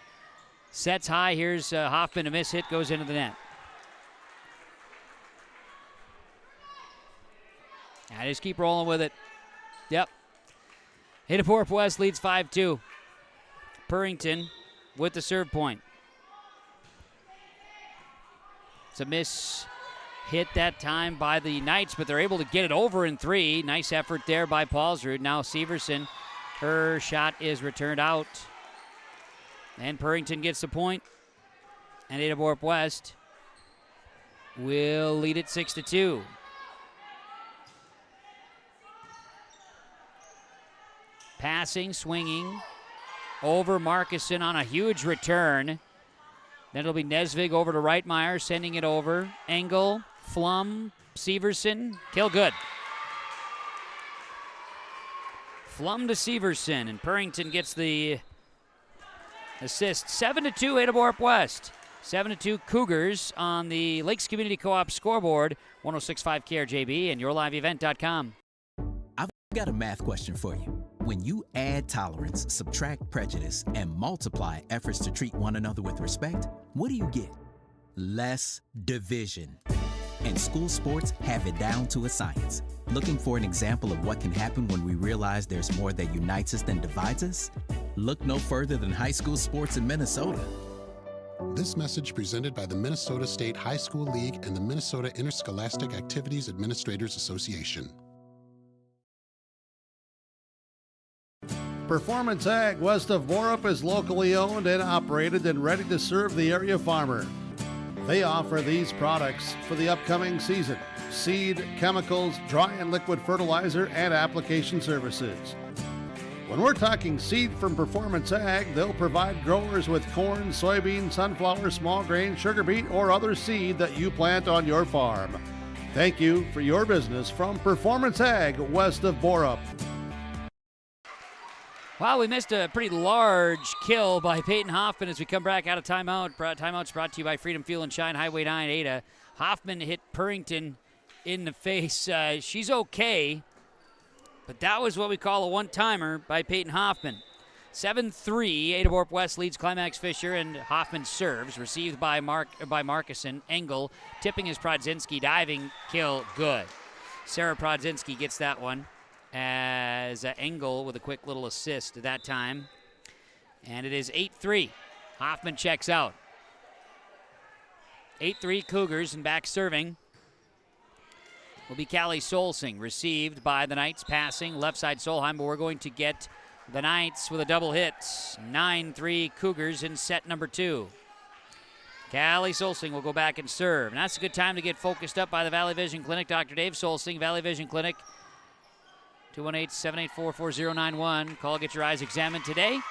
Sets high. Here's Hoffman. A miss hit goes into the net. I just keep rolling with it. Yep. Ada-Borup-West leads 5-2. Purrington with the serve point. It's a miss hit that time by the Knights, but they're able to get it over in 3. Nice effort there by Paulsrud. Now Severson, her shot is returned out. And Purrington gets the point. And Ada-Borup-West will lead it 6-2. Passing, swinging, over Markison on a huge return. Then it'll be Nesvig over to Reitmeyer, sending it over. Engel, Flum, Severson, kill good. Flum to Severson, and Purrington gets the assist. 7-2 Ada-Borup-West. 7-2 Cougars on the Lakes Community Co-op scoreboard. 106.5 KRJB and yourliveevent.com. I've got a math question for you. When you add tolerance, subtract prejudice, and multiply efforts to treat one another with respect, what do you get? Less division. And school sports have it down to a science. Looking for an example of what can happen when we realize there's more that unites us than divides us? Look no further than high school sports in Minnesota. This message presented by the Minnesota State High School League and the Minnesota Interscholastic Activities Administrators Association. Performance Ag west of Borup is locally owned and operated and ready to serve the area farmer. They offer these products for the upcoming season: seed, chemicals, dry and liquid fertilizer, and application services. When we're talking seed from Performance Ag, they'll provide growers with corn, soybean, sunflower, small grain, sugar beet, or other seed that you plant on your farm. Thank you for your business from Performance Ag west of Borup. Wow, we missed a pretty large kill by Peyton Hoffman as we come back out of timeout. Timeout's brought to you by Freedom Fuel and Shine Highway 9 Ada. Hoffman hit Purrington in the face. She's okay, but that was what we call a one-timer by Peyton Hoffman. 7-3, Ada-Borup-West leads Climax-Fisher, and Hoffman serves. Received by Markuson. Engel tipping his Prodzinski. Diving kill, good. Sarah Prodzinski gets that one as Engel with a quick little assist at that time. And it is 8-3. Hoffman checks out. 8-3 Cougars, and back serving will be Callie Solsing. Received by the Knights, passing left side Solheim, but we're going to get the Knights with a double hit. 9-3 Cougars in set number 2. Callie Solsing will go back and serve. And that's a good time to get focused up by the Valley Vision Clinic. Dr. Dave Solsing, Valley Vision Clinic, 218-784-4091. Call, get your eyes examined today.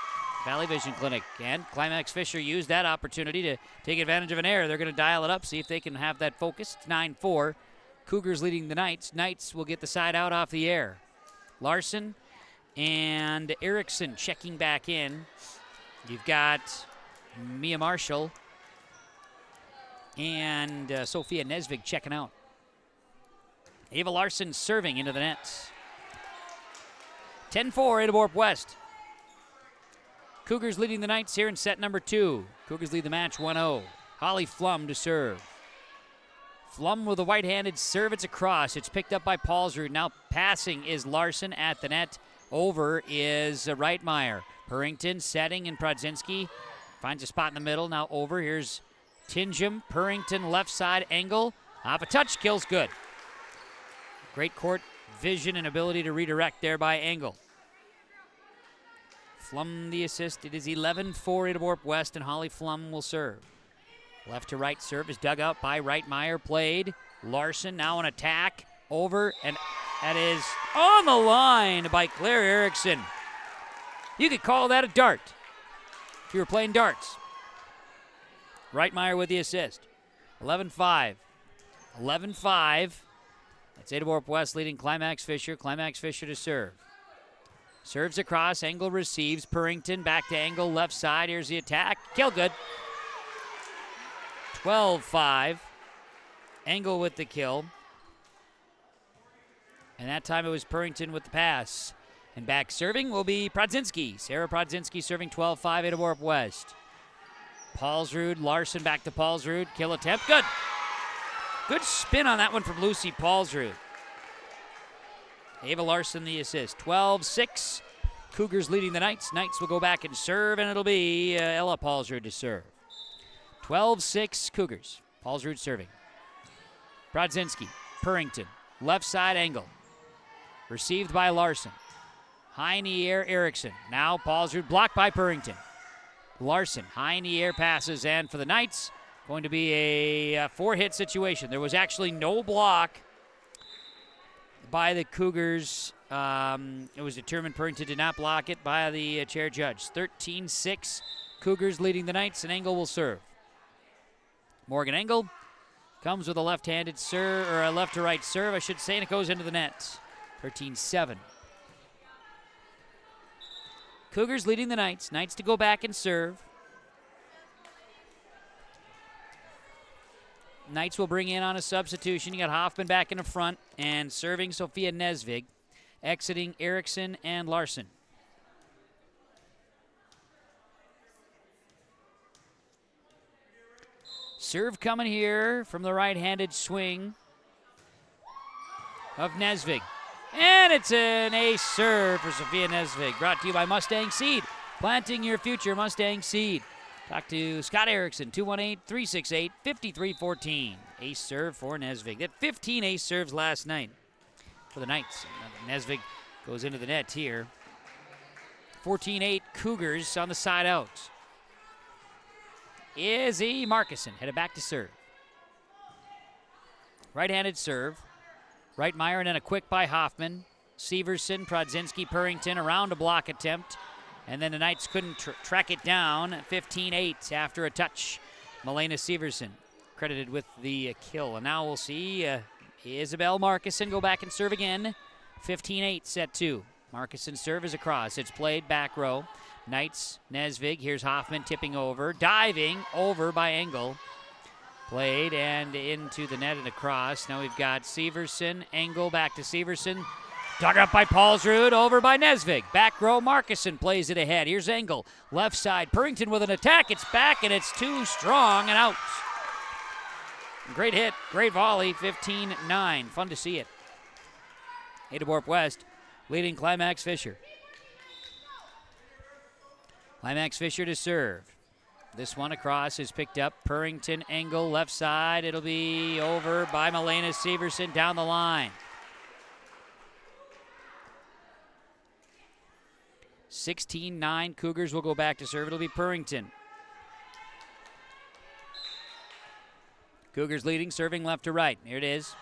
Valley Vision Clinic. And Climax-Fisher used that opportunity to take advantage of an error. They're going to dial it up, see if they can have that focus. It's 9-4. Cougars leading the Knights. Knights will get the side out off the air. Larson and Erickson checking back in. You've got Mia Marshall and Sophia Nesvig checking out. Ava Larson serving into the net. 10-4, Ada-Borup-West. Cougars leading the Knights here in set number 2. Cougars lead the match 1-0. Holly Flum to serve. Flum with a right-handed serve. It's across. It's picked up by Paulsrud. Now passing is Larson at the net. Over is Reitmeyer. Purrington setting, and Prodzinski finds a spot in the middle. Now over. Here's Tingham. Purrington left side. Engel off a touch. Kills good. Great court vision and ability to redirect there by Engel. Flum the assist. It is 11-4 Ada-Borup-West, and Holly Flum will serve. Left to right serve is dug out by Reitmeyer. Played. Larson now on attack. Over, and that is on the line by Claire Erickson. You could call that a dart if you were playing darts. Reitmeyer with the assist. 11-5. 11-5. That's Ada-Borup-West leading Climax-Fisher. Climax-Fisher to serve. Serves across. Engel receives. Purrington back to Engel. Left side. Here's the attack. Kill good. 12-5. Engel with the kill. And that time it was Purrington with the pass. And back serving will be Prodzinski. Sarah Prodzinski serving 12-5 Ada-Borup-West. Paulsrud. Larson back to Paulsrud. Kill attempt. Good. Good spin on that one from Lucy Paulsrud. Ava Larson the assist. 12-6. Cougars leading the Knights. Knights will go back and serve, and it'll be Ella Paulsrud to serve. 12-6 Cougars. Paulsrud serving. Prodzinski. Purrington. Left side Engel. Received by Larson. High in the air, Erickson. Now Paulsrud blocked by Purrington. Larson. High in the air passes, and for the Knights, going to be a 4-hit situation. There was actually no block by the Cougars. It was determined Purrington did not block it by the chair judge. 13-6, Cougars leading the Knights, and Engel will serve. Morgan Engel comes with a left-handed serve, or a left to right serve, I should say, and it goes into the net. 13-7. Cougars leading the Knights. Knights to go back and serve. Knights will bring in on a substitution. You got Hoffman back in the front, and serving Sophia Nesvig. Exiting Erickson and Larson. Serve coming here from the right-handed swing of Nesvig. And it's an ace serve for Sophia Nesvig. Brought to you by Mustang Seed. Planting your future, Mustang Seed. Talk to Scott Erickson, 218-368-5314. Ace serve for Nesvig. They had 15 ace serves last night for the Knights. Nesvig goes into the net here. 14-8 Cougars on the side out. Izzy Markuson headed back to serve. Right-handed serve. Reitmeyer, and then a quick by Hoffman. Severson, Prodzinski, Purrington around a block attempt. And then the Knights couldn't track it down. 15-8 after a touch. Milena Severson credited with the kill. And now we'll see Isabel Markison go back and serve again. 15-8 set 2. Markison serve is across. It's played back row. Knights, Nesvig. Here's Hoffman tipping over. Diving over by Engel. Played and into the net and across. Now we've got Severson. Engel back to Severson. Dug up by Paulsrud, over by Nesvig. Back row, Markison plays it ahead. Here's Engel. Left side, Purrington with an attack. It's back, and it's too strong and out. Great hit, great volley, 15-9. Fun to see it. Ada-Borup-West leading Climax-Fisher. Climax-Fisher to serve. This one across is picked up. Purrington, Engel, left side. It'll be over by Milena Severson down the line. 16-9, Cougars will go back to serve. It'll be Purrington. Cougars leading, serving left to right. Here it is.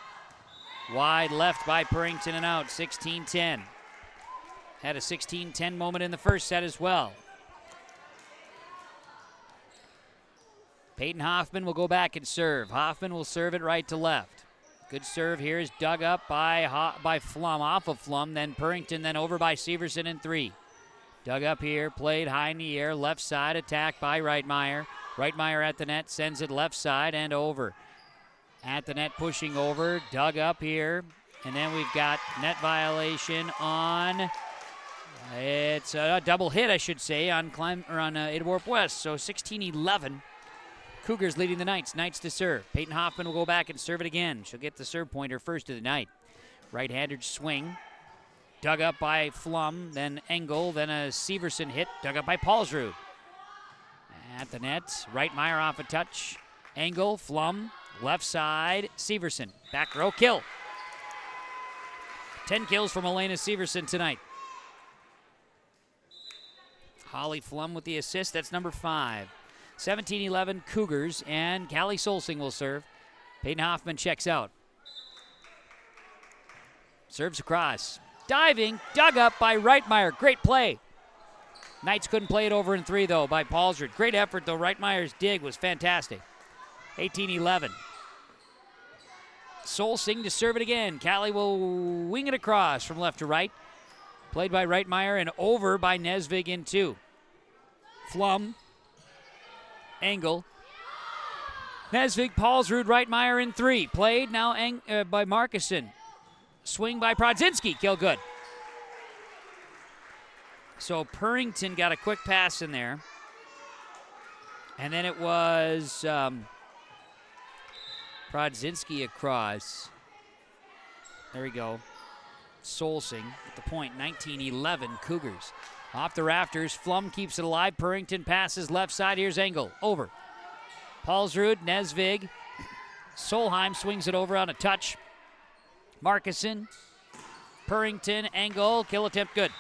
Wide left by Purrington and out, 16-10. Had a 16-10 moment in the first set as well. Peyton Hoffman will go back and serve. Hoffman will serve it right to left. Good serve here is dug up by Flum, off of Flum, then Purrington, then over by Severson in 3. Dug up here, played high in the air, left side, attack by Reitmeyer. Reitmeyer at the net, sends it left side and over. At the net, pushing over, dug up here. And then we've got net violation on, it's a double hit, I should say, on Ada-Borup-West. So 16-11. Cougars leading the Knights. Knights to serve. Peyton Hoffman will go back and serve it again. She'll get the serve pointer first of the night. Right-handed swing. Dug up by Flum, then Engel, then a Severson hit. Dug up by Paulsrud. At the net, Reitmeyer off a touch. Engel, Flum, left side, Severson. Back row kill. 10 kills from Milena Severson tonight. Holly Flum with the assist. That's number 5. 17-11 Cougars, and Callie Solsing will serve. Peyton Hoffman checks out. Serves across. Diving, dug up by Reitmeyer. Great play. Knights couldn't play it over in 3, though, by Paulsrud. Great effort, though. Reitmeyer's dig was fantastic. 18-11. Solsing to serve it again. Callie will wing it across from left to right. Played by Reitmeyer and over by Nesvig in 2. Flum. Engel. Nesvig, Paulsrud, Reitmeyer in 3. Played now by Markison. Swing by Prodzinski. Kill good. So Purrington got a quick pass in there. And then it was Prodzinski across. There we go. Solsing at the point. 19-11 Cougars. Off the rafters. Flum keeps it alive. Purrington passes left side. Here's Engel. Over. Paulsrud, Nesvig. Solheim swings it over on a touch. Markison, Purrington, Engel, kill attempt good.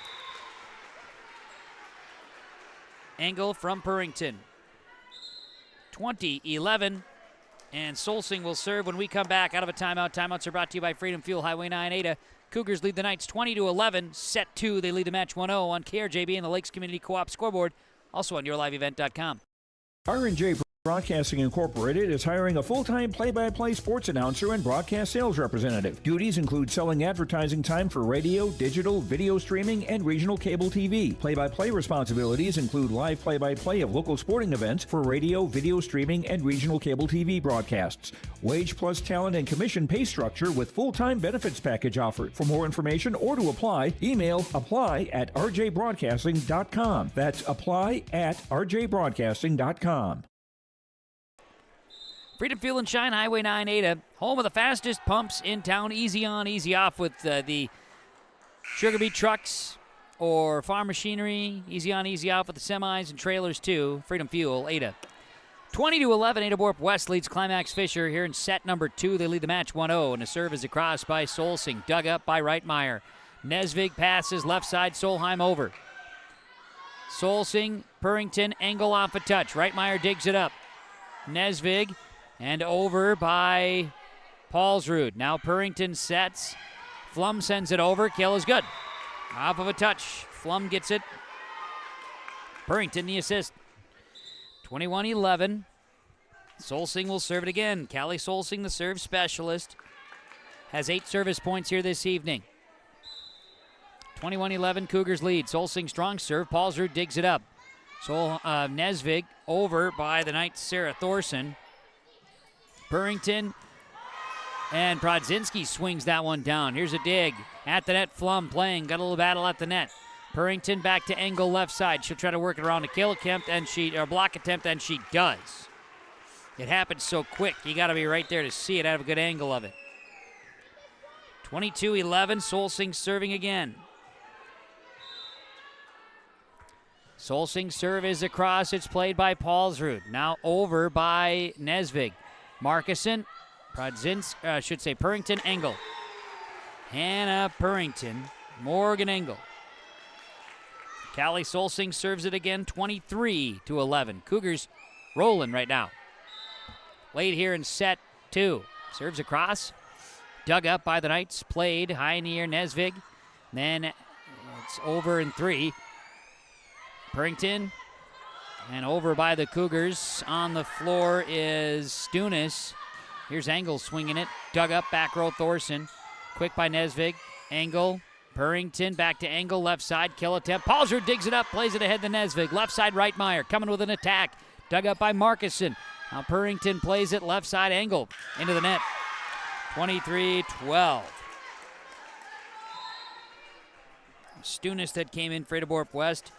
Engel from Purrington. 20-11, and Solsing will serve when we come back out of a timeout. Timeouts are brought to you by Freedom Fuel, Highway 9 Ada. Cougars lead the Knights 20-11. Set 2, they lead the match 1-0 on KRJB and the Lakes Community Co-op scoreboard. Also on yourliveevent.com. R&J Broadcasting Incorporated is hiring a full-time play-by-play sports announcer and broadcast sales representative. Duties include selling advertising time for radio, digital, video streaming, and regional cable TV. Play-by-play responsibilities include live play-by-play of local sporting events for radio, video streaming, and regional cable TV broadcasts. Wage plus talent and commission pay structure with full-time benefits package offered. For more information or to apply, email apply@rjbroadcasting.com. That's apply@rjbroadcasting.com. Freedom Fuel and Shine, Highway 9 Ada, home of the fastest pumps in town. Easy on, easy off with the Sugar Beet trucks or farm machinery. Easy on, easy off with the semis and trailers too. Freedom Fuel, Ada. 20-11, Ada-Borup-West leads Climax-Fisher here in set number 2. They lead the match 1-0, and the serve is across by Solsing. Dug up by Reitmeyer. Nesvig passes left side, Solheim over. Solsing, Purrington, Engel off a touch. Reitmeyer digs it up. Nesvig. And over by Paulsrud. Now Purrington sets. Flum sends it over. Kill is good. Off of a touch. Flum gets it. Purrington the assist. 21-11. Solsing will serve it again. Callie Solsing, the serve specialist, has 8 service points here this evening. 21-11, Cougars lead. Solsing strong serve. Paulsrud digs it up. Nesvig over by the Knights' Sarah Thorson. Purrington and Prodzinski swings that one down. Here's a dig. At the net, Flum playing. Got a little battle at the net. Purrington back to Engel left side. She'll try to work it around a kill attempt or block attempt, and she does. It happens so quick. You got to be right there to see it. Have a good angle of it. 22-11, Solsing serving again. Solsing serve is across. It's played by Paulsrud. Now over by Nesvig. Markusen, Purrington, Engel. Hannah Purrington, Morgan Engel. Callie Solsing serves it again, 23-11. Cougars rolling right now. Late here in set 2. Serves across. Dug up by the Knights. Played high near Nesvig. Then it's over in 3. Purrington. And over by the Cougars. On the floor is Stunis. Here's Engel swinging it. Dug up, back row Thorson. Quick by Nesvig. Engel. Purrington back to Engel. Left side. Kill attempt. Paulsrud digs it up. Plays it ahead to Nesvig. Left side, Reitmeyer. Coming with an attack. Dug up by Markusen. Now Purrington plays it. Left side, Engel. Into the net. 23-12. Stunis that came in for Ada-Borup-West.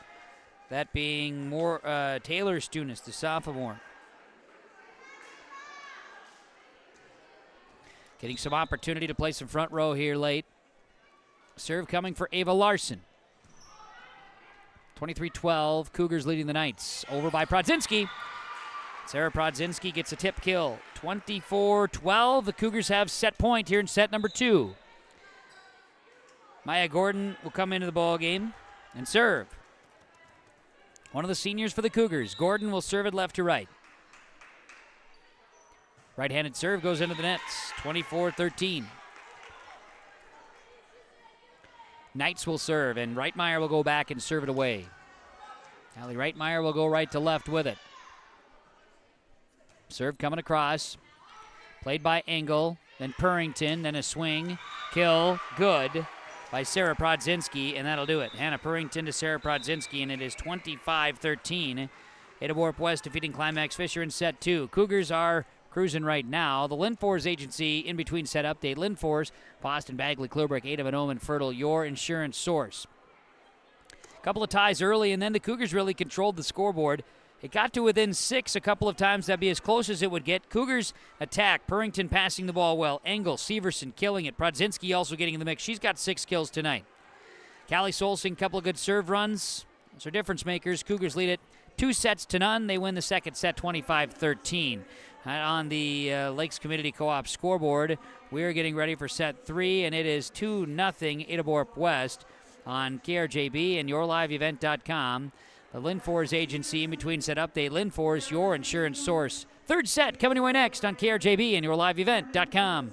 That being Taylor Stunis, the sophomore. Getting some opportunity to play some front row here late. Serve coming for Ava Larson. 23-12, Cougars leading the Knights. Over by Prodzinski. Sarah Prodzinski gets a tip kill. 24-12, the Cougars have set point here in set number 2. Maya Gordon will come into the ball game and serve. One of the seniors for the Cougars. Gordon will serve it left to right. Right-handed serve goes into the nets. 24-13. Knights will serve, and Reitmeyer will go back and serve it away. Allie Reitmeyer will go right to left with it. Serve coming across. Played by Engel, then Purrington, then a swing. Kill, good by Sarah Prodzinski, and that'll do it. Hannah Purrington to Sarah Prodzinski, and it is 25-13. Ada-Borup-West defeating Climax-Fisher in set 2. Cougars are cruising right now. The Linfors Agency in between set update. Linfors, Boston, Bagley, Clearbrook, Ada Van Omen, Fertile, your insurance source. A couple of ties early, and then the Cougars really controlled the scoreboard. It got to within 6 a couple of times. That'd be as close as it would get. Cougars attack. Purrington passing the ball well. Engel, Severson killing it. Prodzinski also getting in the mix. She's got 6 kills tonight. Callie Solsing, couple of good serve runs. Those are difference makers. Cougars lead it 2-0. They win the second set 25-13. On the Lakes Community Co-op scoreboard, we're getting ready for set 3, and it is 2-0 Ada-Borup-West on KRJB and YourLiveEvent.com. The Linfors Agency in between set update. Linfors, your insurance source. Third set coming your way next on KRJB and YourLiveEvent.com.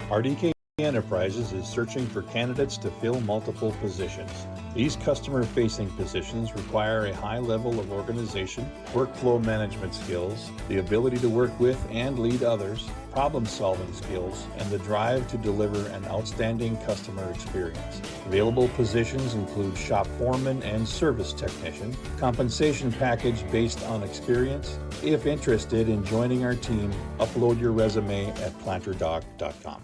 RDK Enterprises is searching for candidates to fill multiple positions. These customer-facing positions require a high level of organization, workflow management skills, the ability to work with and lead others, problem-solving skills, and the drive to deliver an outstanding customer experience. Available positions include shop foreman and service technician. Compensation package based on experience. If interested in joining our team, upload your resume at planterdoc.com.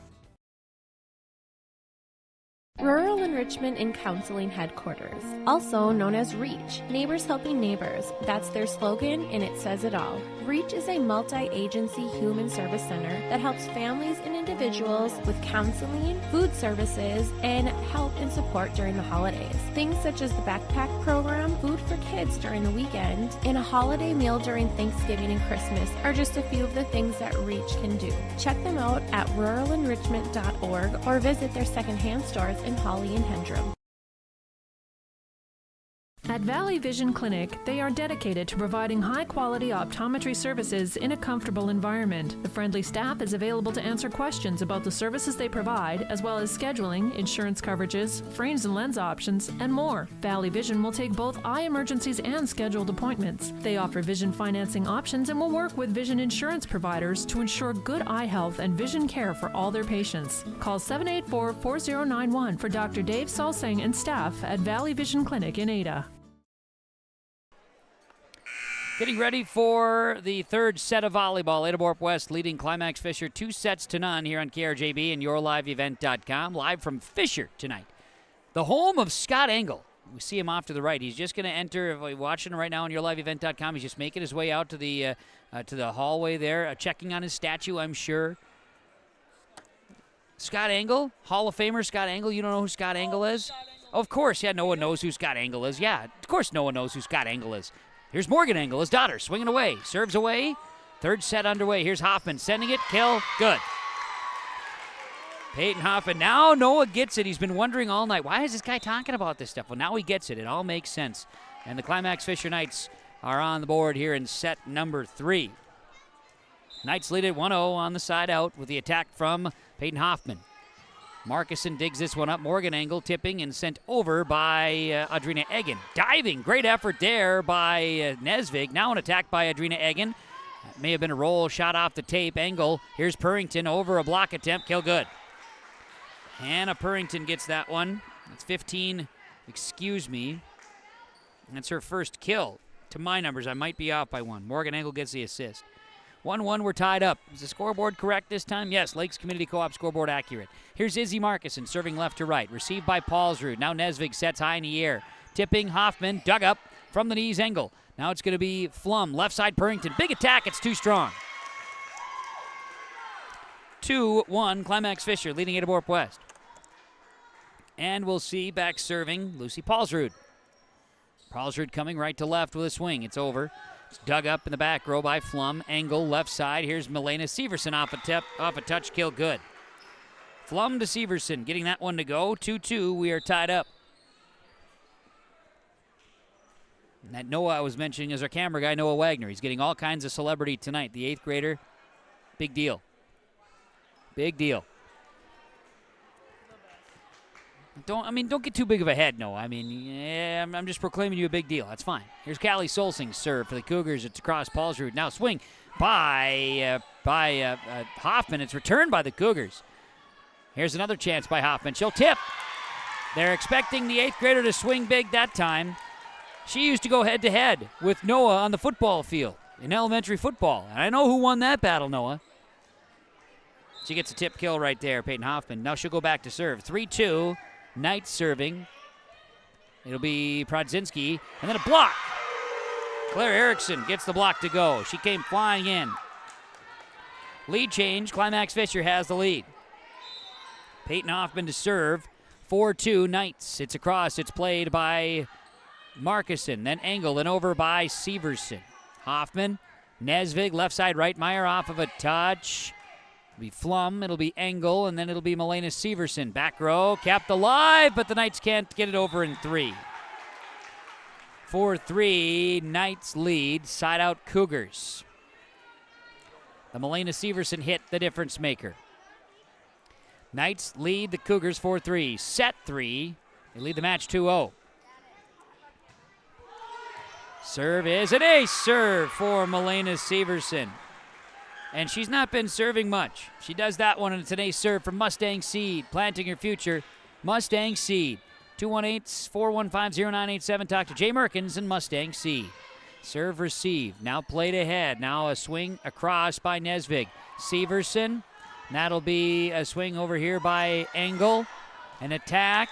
Rural Enrichment and Counseling Headquarters, also known as REACH, Neighbors Helping Neighbors. That's their slogan, and it says it all. REACH is a multi-agency human service center that helps families and individuals with counseling, food services, and help and support during the holidays. Things such as the backpack program, food for kids during the weekend, and a holiday meal during Thanksgiving and Christmas are just a few of the things that REACH can do. Check them out at ruralenrichment.org or visit their secondhand stores in Holly and Hendrum. At Valley Vision Clinic, they are dedicated to providing high-quality optometry services in a comfortable environment. The friendly staff is available to answer questions about the services they provide, as well as scheduling, insurance coverages, frames and lens options, and more. Valley Vision will take both eye emergencies and scheduled appointments. They offer vision financing options and will work with vision insurance providers to ensure good eye health and vision care for all their patients. Call 784-4091 for Dr. Dave Salsing and staff at Valley Vision Clinic in Ada. Getting ready for the third set of volleyball. Ada-Borup-West leading Climax-Fisher 2-0 here on KRJB and YourLiveEvent.com. Live from Fisher tonight. The home of Scott Engel. We see him off to the right. He's just going to enter. If you're watching right now on YourLiveEvent.com, he's just making his way out to the hallway there, checking on his statue, I'm sure. Scott Engel, Hall of Famer Scott Engel. You don't know who Scott Engel is? Of course, yeah, no one knows who Scott Engel is. Yeah, of course no one knows who Scott Engel is. Here's Morgan Engel, his daughter, swinging away. Serves away. Third set underway. Here's Hoffman sending it. Kill. Good. Peyton Hoffman. Now Noah gets it. He's been wondering all night, why is this guy talking about this stuff? Well, now he gets it. It all makes sense. And the Climax-Fisher Knights are on the board here in set number 3. Knights lead at 1-0 on the side out with the attack from Peyton Hoffman. Markuson digs this one up. Morgan Engel tipping and sent over by Adrina Egan. Diving. Great effort there by Nesvig. Now an attack by Adrina Egan. May have been a roll shot off the tape. Engel. Here's Purrington over a block attempt. Kill good. Hannah Purrington gets that one. That's 15. Excuse me. That's her first kill. To my numbers, I might be off by one. Morgan Engel gets the assist. 1-1, we're tied up. Is the scoreboard correct this time? Yes, Lakes Community Co-op scoreboard accurate. Here's Izzy Markuson serving left to right. Received by Paulsrud. Now Nesvig sets high in the air. Tipping Hoffman, dug up from the knees, Engel. Now it's going to be Flum, left side Purrington. Big attack, it's too strong. 2-1, Climax-Fisher leading Ada-Borup-West. And we'll see back serving Lucy Paulsrud. Paulsrud coming right to left with a swing. It's over. It's dug up in the back row by Flum. Engel, left side. Here's Milena Severson off a touch. Kill good. Flum to Severson, getting that one to go. 2-2, we are tied up. And that Noah I was mentioning is our camera guy, Noah Wagner. He's getting all kinds of celebrity tonight. The 8th grader, big deal. Big deal. Don't get too big of a head, Noah. I'm just proclaiming you a big deal. That's fine. Here's Callie Solsing's serve for the Cougars. It's across Paulsrud. Now swing by Hoffman. It's returned by the Cougars. Here's another chance by Hoffman. She'll tip. They're expecting the 8th grader to swing big that time. She used to go head-to-head with Noah on the football field in elementary football. And I know who won that battle, Noah. She gets a tip kill right there, Peyton Hoffman. Now she'll go back to serve. 3-2. Knight serving. It'll be Prodzinski. And then a block. Claire Erickson gets the block to go. She came flying in. Lead change. Climax-Fisher has the lead. Peyton Hoffman to serve. 4-2 Knights. It's across. It's played by Markuson. Then Engel. Then over by Severson. Hoffman. Nesvig. Left side right. Meyer off of a touch. It'll be Flum, it'll be Engel, and then it'll be Milena Severson. Back row, kept alive, but the Knights can't get it over in 3. 4-3, Knights lead, side out Cougars. The Milena Severson hit the difference maker. Knights lead the Cougars 4-3. Set 3, they lead the match 2-0. Serve is an ace serve for Milena Severson. And she's not been serving much. She does that one, and it's an ace serve from Mustang Seed, planting her future. Mustang Seed, 218-415-0987. Talk to Jay Merkins and Mustang Seed. Serve received, now played ahead. Now a swing across by Nesvig. Severson, that'll be a swing over here by Engel. An attack,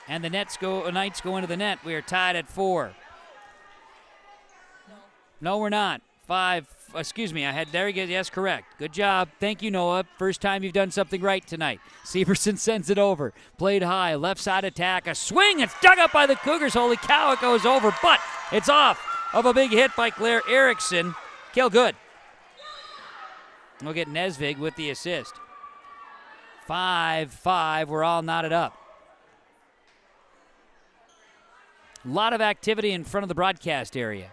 and the Knights go into the net. We are tied at 4. No, we're not. 5. Excuse me, there he goes. Yes, correct. Good job. Thank you, Noah. First time you've done something right tonight. Severson sends it over. Played high. Left side attack. A swing. It's dug up by the Cougars. Holy cow, it goes over, but it's off of a big hit by Claire Erickson. Kill good. We'll get Nesvig with the assist. 5-5. We're all knotted up. A lot of activity in front of the broadcast area.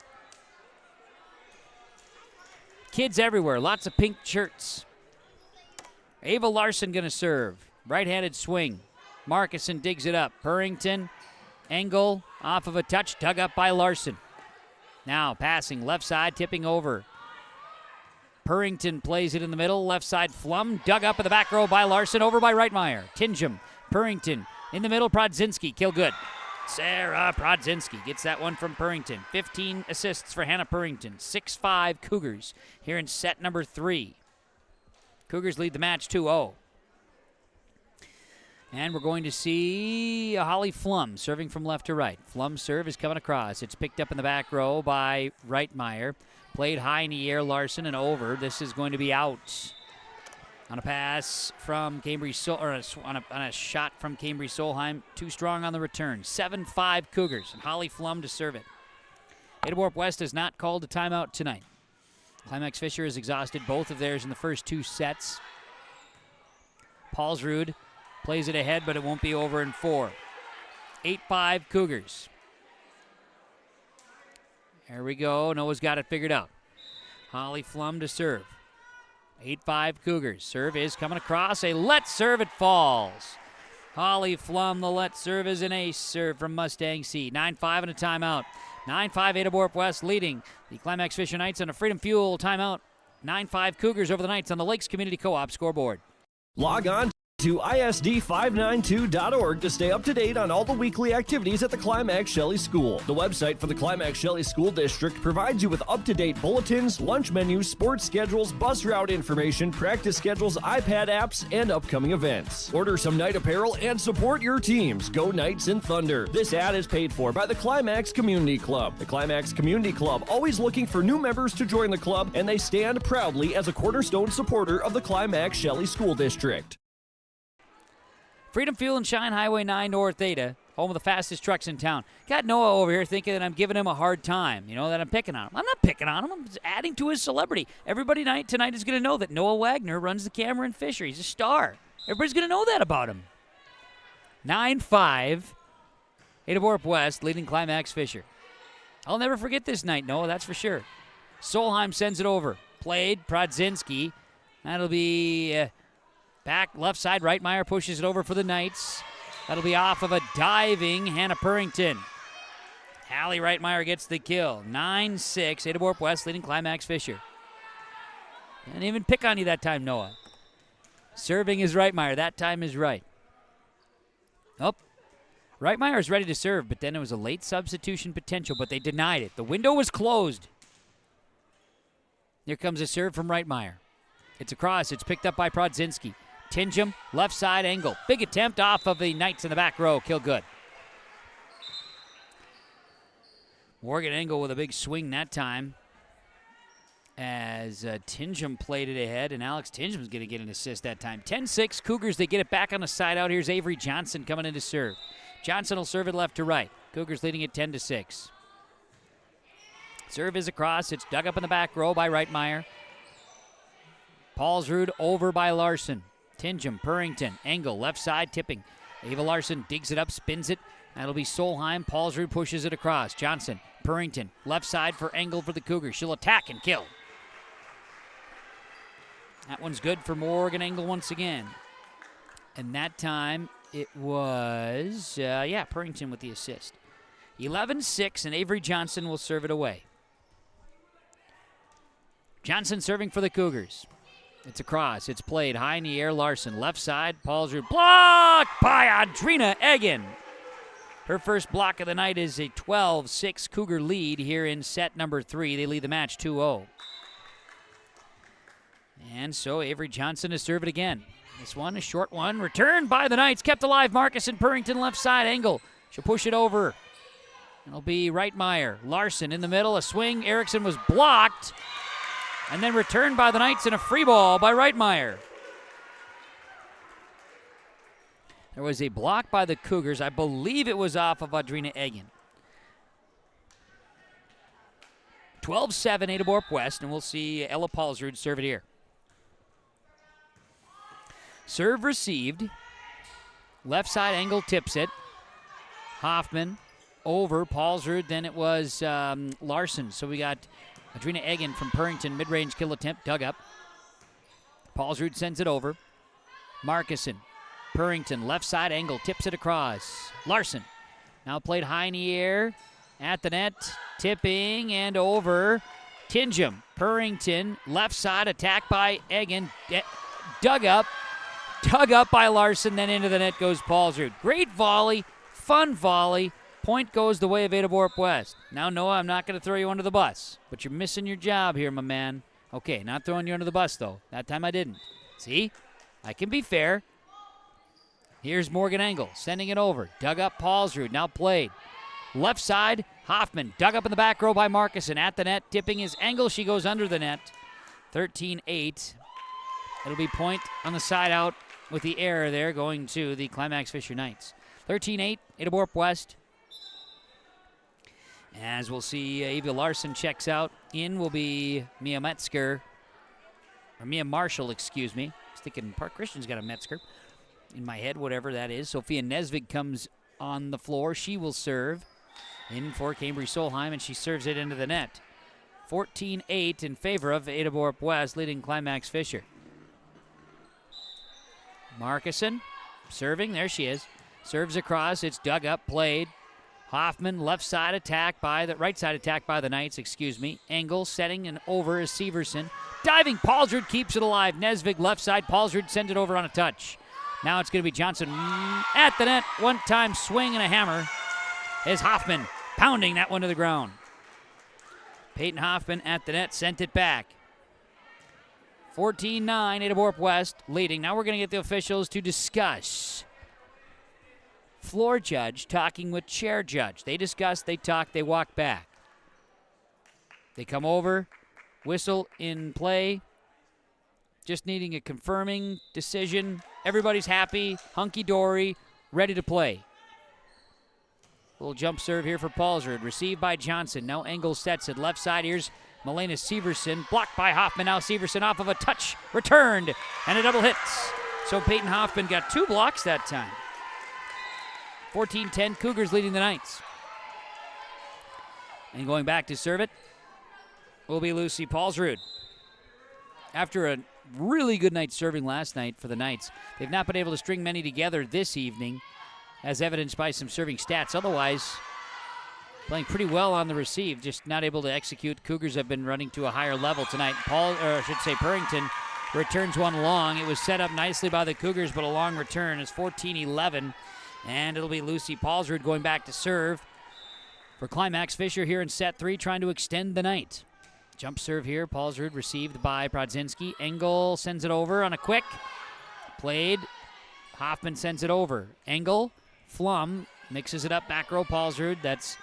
Kids everywhere, lots of pink shirts. Ava Larson going to serve. Right-handed swing. Markison digs it up. Purrington, Engel off of a touch, dug up by Larson. Now passing left side, tipping over. Purrington plays it in the middle. Left side Flum, dug up in the back row by Larson, over by Reitmeyer. Tingham, Purrington in the middle. Prodzinski, kill good. Sarah Prodzinski gets that one from Purrington. 15 assists for Hannah Purrington. 6-5 Cougars here in set number 3. Cougars lead the match 2-0. And we're going to see Holly Flum serving from left to right. Flum's serve is coming across. It's picked up in the back row by Reitmeyer. Played high in the air, Larson, and over. This is going to be out. On a pass from Cambridge, or on a shot from Cambridge Solheim. Too strong on the return. 7-5 Cougars, and Holly Flum to serve it. Ada-Borup-West has not called a timeout tonight. Climax-Fisher has exhausted both of theirs in the first 2 sets. Paulsrud plays it ahead, but it won't be over in 4. 8-5 Cougars. There we go. Noah's got it figured out. Holly Flum to serve. 8-5 Cougars. Serve is coming across. A let serve, it falls. Holly Flum, the let serve is an ace serve from Mustang C. 9-5 and a timeout. 9-5 Ada-Borup-West leading the Climax-Fisher Knights on a Freedom Fuel timeout. 9-5 Cougars over the Knights on the Lakes Community Co-op scoreboard. Log on to isd592.org to stay up to date on all the weekly activities at the Climax-Shelley School. The website for the Climax-Shelley School District provides you with up-to-date bulletins, lunch menus, sports schedules, bus route information, practice schedules, iPad apps, and upcoming events. Order some Knight apparel and support your teams. Go Knights and Thunder. This ad is paid for by the Climax Community Club. The Climax Community Club, always looking for new members to join the club, and they stand proudly as a cornerstone supporter of the Climax-Shelley School District. Freedom Fuel and Shine Highway 9 North Ada, home of the fastest trucks in town. Got Noah over here thinking that I'm giving him a hard time, that I'm picking on him. I'm not picking on him. I'm just adding to his celebrity. Everybody tonight is going to know that Noah Wagner runs the camera in Fisher. He's a star. Everybody's going to know that about him. 9-5, Ada-Borup-West leading Climax-Fisher. I'll never forget this night, Noah, that's for sure. Solheim sends it over. Played, Prodzinski. That'll be... back left side, Reitmeyer pushes it over for the Knights. That'll be off of a diving Hannah Purrington. Hallie Reitmeyer gets the kill. 9-6, Ada-Borup-West leading Climax-Fisher. Didn't even pick on you that time, Noah. Serving is Reitmeyer. That time is right. Oh, Reitmeyer is ready to serve, but then it was a late substitution potential, but they denied it. The window was closed. Here comes a serve from Reitmeyer. It's across. It's picked up by Prodzinski. Tingham, left side angle. Big attempt off of the Knights in the back row. Kill good. Morgan Engel with a big swing that time as Tingham played it ahead, and Alex Tingham's going to get an assist that time. 10-6 Cougars. They get it back on the side out. Here's Avery Johnson coming in to serve. Johnson will serve it left to right. Cougars leading it 10-6. Serve is across. It's dug up in the back row by Reitmeyer. Paulsrud over by Larson. Tingham, Purrington, Engel, left side tipping. Ava Larson digs it up, spins it. That'll be Solheim. Paulsrud pushes it across. Johnson, Purrington, left side for Engel for the Cougars. She'll attack and kill. That one's good for Morgan Engel once again. And that time it was, Purrington with the assist. 11-6, and Avery Johnson will serve it away. Johnson serving for the Cougars. It's across. It's played high in the air. Larson, left side. Paulsrud blocked by Audrina Egan. Her first block of the night is a 12-6 Cougar lead here in set number 3. They lead the match 2-0. And so Avery Johnson has served it again. This one, a short one. Returned by the Knights. Kept alive. Marcus and Purrington left side. Engel. She'll push it over. It'll be Reitmeyer. Larson in the middle. A swing. Erickson was blocked. And then returned by the Knights in a free ball by Reitmeyer. There was a block by the Cougars. I believe it was off of Audrina Egan. 12-7 Ada-Borup-West, and we'll see Ella Paulsrud serve it here. Serve received. Left side angle tips it. Hoffman over Paulsrud. Then it was Larson. So we got Adrina Egan from Purrington, mid-range kill attempt, dug up. Paulsrud sends it over. Markison, Purrington, left side angle, tips it across. Larson, now played high in the air, at the net, tipping and over. Tingham, Purrington, left side, attack by Egan, dug up by Larson, then into the net goes Paulsrud. Great volley, fun volley. Point goes the way of Ada-Borup-West. Now, Noah, I'm not going to throw you under the bus, but you're missing your job here, my man. Okay, not throwing you under the bus, though. That time I didn't. See? I can be fair. Here's Morgan Engel sending it over. Dug up Paulsrud, now played. Left side, Hoffman, dug up in the back row by Markison. At the net, tipping his Engel. She goes under the net. 13-8. It'll be point on the side out with the error there going to the Climax-Fisher Knights. 13-8, Ada-Borup-West. As we'll see, Eva Larson checks out. In will be Mia Metzger. Or Mia Marshall, excuse me. I was thinking Park Christian's got a Metzger in my head, whatever that is. Sophia Nesvig comes on the floor. She will serve in for Cambry Solheim, and she serves it into the net. 14-8 in favor of Ada-Borup-West, leading Climax-Fisher. Markison serving. There she is. Serves across. It's dug up, played. Hoffman, left side attack by the right side attack by the Knights, excuse me. Engel setting and over is Severson. Diving, Paulsrud keeps it alive. Nesvig left side, Paulsrud sends it over on a touch. Now it's going to be Johnson at the net. One-time swing and a hammer is Hoffman pounding that one to the ground. Peyton Hoffman at the net, sent it back. 14-9, Ada-Borup-West leading. Now we're going to get the officials to discuss. Floor judge talking with chair judge. They discuss, they talk, they walk back. They come over, whistle in play, just needing a confirming decision. Everybody's happy, hunky-dory, ready to play. Little jump serve here for Paulsrud. Received by Johnson. Now Engel sets it. Left side, here's Malena Severson. Blocked by Hoffman. Now Severson off of a touch. Returned. And a double hits. So Peyton Hoffman got 2 blocks that time. 14-10, Cougars leading the Knights. And going back to serve it will be Lucy Paulsrud. After a really good night serving last night for the Knights, they've not been able to string many together this evening, as evidenced by some serving stats. Otherwise, playing pretty well on the receive, just not able to execute. Cougars have been running to a higher level tonight. Purrington returns one long. It was set up nicely by the Cougars, but a long return is 14-11. And it'll be Lucy Paulsrud going back to serve for Climax-Fisher here in set 3, trying to extend the night. Jump serve here. Paulsrud received by Brodzinski. Engel sends it over on a quick. Played. Hoffman sends it over. Engel, Flum, mixes it up. Back row Paulsrud. That's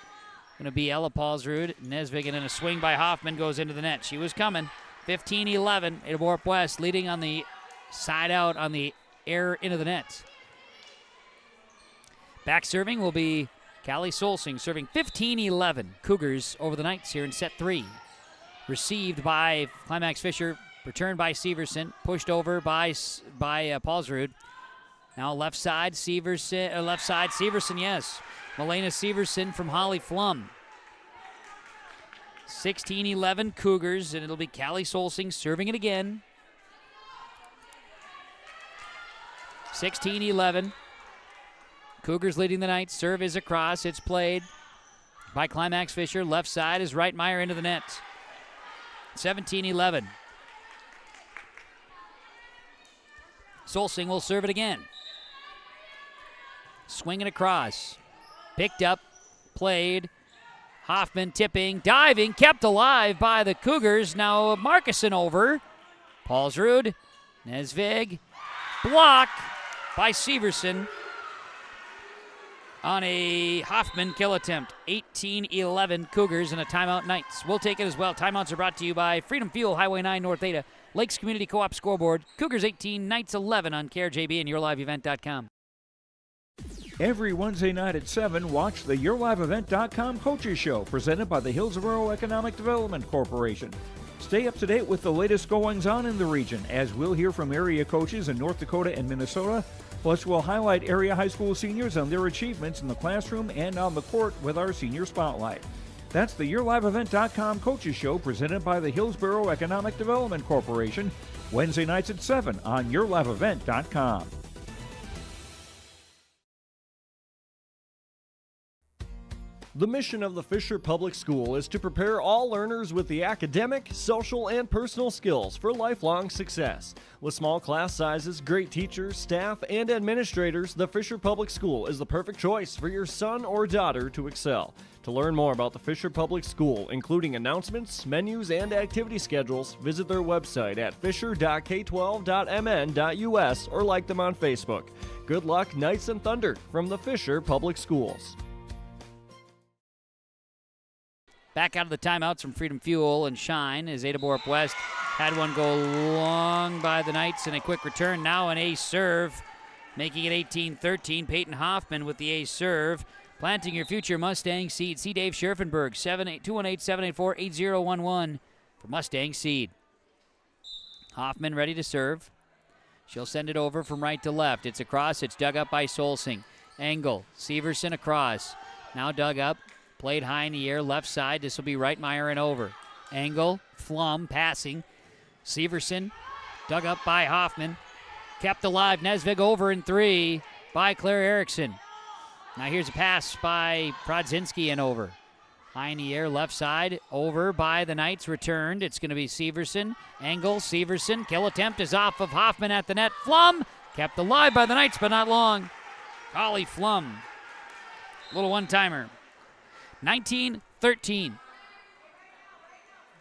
going to be Ella Paulsrud. Nesvig, and then a swing by Hoffman goes into the net. She was coming. 15-11. Ada-Borup-West leading on the side out on the air into the net. Back serving will be Callie Solsing, serving 15-11. Cougars over the Knights here in set 3. Received by Climax-Fisher, returned by Severson, pushed over by Paulsrud. Now left side, Severson, yes. Malena Severson from Holly Flum. 16-11 Cougars, and it'll be Callie Solsing serving it again. 16-11. Cougars leading the Knights. Serve is across. It's played by Climax-Fisher. Left side is Reitmeyer into the net. 17-11. Solsing will serve it again. Swinging across. Picked up. Played. Hoffman tipping. Diving. Kept alive by the Cougars. Now Markison over. Paulsrud. Nesvig. Block by Severson on a Hoffman kill attempt. 18-11 Cougars and a timeout Knights. We'll take it as well. Timeouts are brought to you by Freedom Fuel, Highway 9 North Ada, Lakes Community Co-op scoreboard. Cougars 18, Knights 11 on KRJB and YourLiveEvent.com. Every Wednesday night at 7, watch the YourLiveEvent.com Coaches Show, presented by the Hillsborough Economic Development Corporation. Stay up to date with the latest goings-on in the region, as we'll hear from area coaches in North Dakota and Minnesota, Plus, we'll highlight area high school seniors and their achievements in the classroom and on the court with our Senior Spotlight. That's the YourLiveEvent.com Coaches Show presented by the Hillsborough Economic Development Corporation, Wednesday nights at 7 on YourLiveEvent.com. The mission of the Fisher Public School is to prepare all learners with the academic, social, and personal skills for lifelong success. With small class sizes, great teachers, staff, and administrators, the Fisher Public School is the perfect choice for your son or daughter to excel. To learn more about the Fisher Public School, including announcements, menus, and activity schedules, visit their website at fisher.k12.mn.us or like them on Facebook. Good luck, Knights and Thunder, from the Fisher Public Schools. Back out of the timeouts from Freedom Fuel and Shine as Ada-Borup-West had one go long by the Knights and a quick return. Now an ace serve, making it 18-13. Peyton Hoffman with the ace serve. Planting your future Mustang seed. See Dave Scherfenberg, 218-784-8011 for Mustang seed. Hoffman ready to serve. She'll send it over from right to left. It's across. It's dug up by Solsing. Engel. Severson across. Now dug up. Played high in the air, left side. This will be Reitmeyer and over. Engel, Flum, passing. Severson, dug up by Hoffman. Kept alive, Nesvig over in 3 by Claire Erickson. Now here's a pass by Prodzinski and over. High in the air, left side, over by the Knights, returned. It's going to be Severson. Engel, Severson. Kill attempt is off of Hoffman at the net. Flum, kept alive by the Knights, but not long. Holly Flum. Little one-timer. 19-13.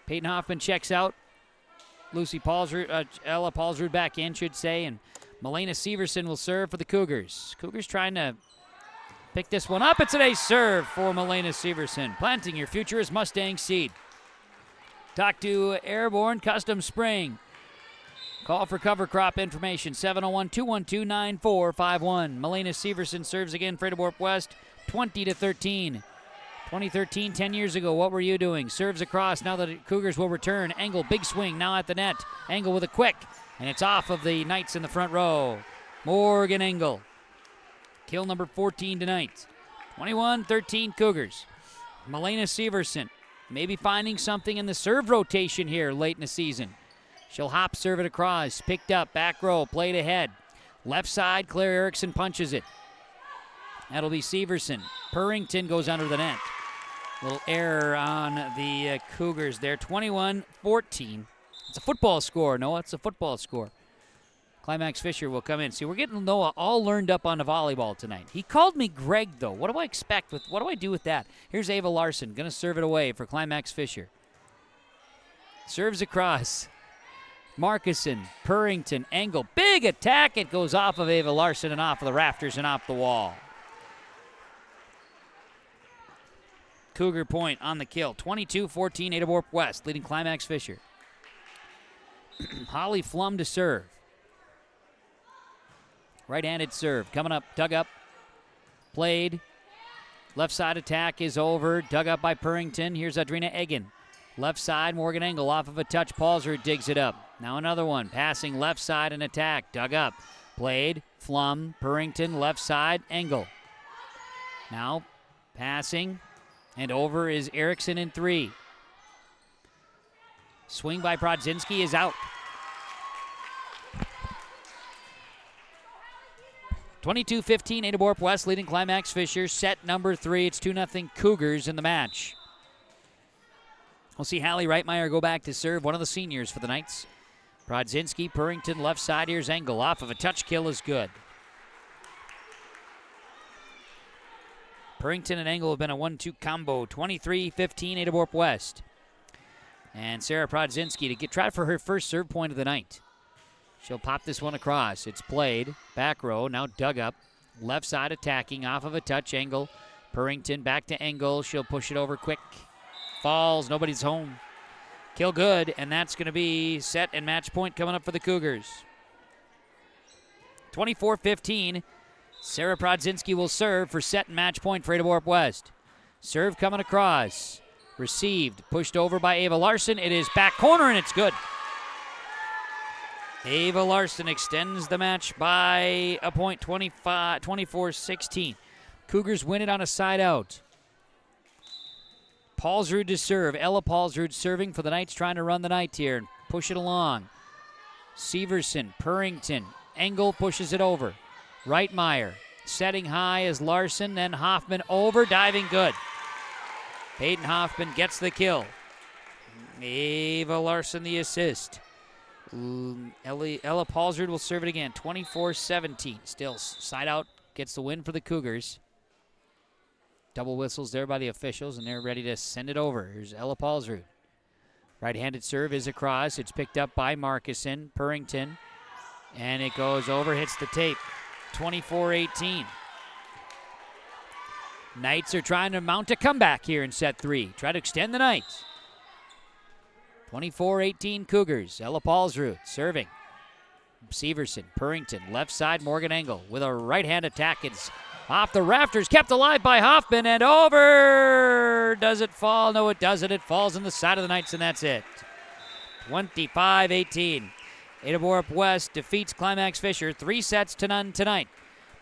Peyton Hoffman checks out. Ella Paulsrud back in, should say, and Milena Severson will serve for the Cougars. Cougars trying to pick this one up. It's an ace serve for Milena Severson. Planting your future is Mustang seed. Talk to Airborne Custom Spring. Call for cover crop information, 701-212-9451. Milena Severson serves again for Ada-Borup-West, 20-13. 2013, 10 years ago, what were you doing? Serves across, now the Cougars will return. Engel, big swing, now at the net. Engel with a quick, and it's off of the Knights in the front row. Morgan Engel. Kill number 14 tonight. 21-13 Cougars. Milena Severson, maybe finding something in the serve rotation here late in the season. She'll hop, serve it across, picked up, back row, played ahead. Left side, Claire Erickson punches it. That'll be Severson. Purrington goes under the net. Little error on the Cougars there. 21-14. It's a football score, Noah. It's a football score. Climax-Fisher will come in. See, we're getting Noah all learned up on the volleyball tonight. He called me Greg, though. What do I expect? What do I do with that? Here's Ava Larson. Going to serve it away for Climax-Fisher. Serves across. Markuson, Purrington, Engel. Big attack. It goes off of Ava Larson and off of the rafters and off the wall. Cougar point on the kill. 22-14, Ada-Borup-West, leading Climax-Fisher. Holly Flum to serve. Right-handed serve. Coming up, dug up. Played. Left side attack is over. Dug up by Purrington. Here's Adrina Egan. Left side, Morgan Engel off of a touch. Paulsrud digs it up. Now another one. Passing left side and attack. Dug up. Played. Flum. Purrington. Left side. Engel. Now passing. And over is Erickson in 3. Swing by Prodzinski is out. 22-15, Ada-Borup-West leading Climax-Fisher. Set number 3. It's 2-0 Cougars in the match. We'll see Hallie Reitmeyer go back to serve, one of the seniors for the Knights. Prodzinski, Purrington, left side. Here's Engel. Off of a touch kill is good. Purrington and Engel have been a 1-2 combo. 23-15, Ada-Borup-West. And Sarah Prodzinski to try for her first serve point of the night. She'll pop this one across. It's played. Back row, now dug up. Left side attacking off of a touch. Engel. Purrington back to Engel. She'll push it over quick. Falls. Nobody's home. Kill good, and that's going to be set and match point coming up for the Cougars. 24-15. Sarah Prodzinski will serve for set and match point for Ada-Borup-West. Serve coming across. Received. Pushed over by Ava Larson. It is back corner, and it's good. Ava Larson extends the match by a point, 24-16. Cougars win it on a side out. Paulsrud to serve. Ella Paulsrud serving for the Knights, trying to run the night here and push it along. Severson, Purrington, Engel pushes it over. Reitmeyer setting high as Larson, then Hoffman over, diving good. Hayden Hoffman gets the kill. Ava Larson the assist. Ella Paulsrud will serve it again, 24-17. Still side out, gets the win for the Cougars. Double whistles there by the officials, and they're ready to send it over. Here's Ella Paulsrud. Right-handed serve is across. It's picked up by Markison, Purrington, and it goes over, hits the tape. 24-18. Knights are trying to mount a comeback here in set 3. Try to extend the Knights. 24-18 Cougars. Ella Paulsrud serving. Severson, Purrington, left side, Morgan Engel with a right-hand attack. It's off the rafters, kept alive by Hoffman, and over. Does it fall? No, it doesn't. It falls on the side of the Knights, and that's it. 25-18. Ada-Borup-West defeats Climax-Fisher 3-0 tonight.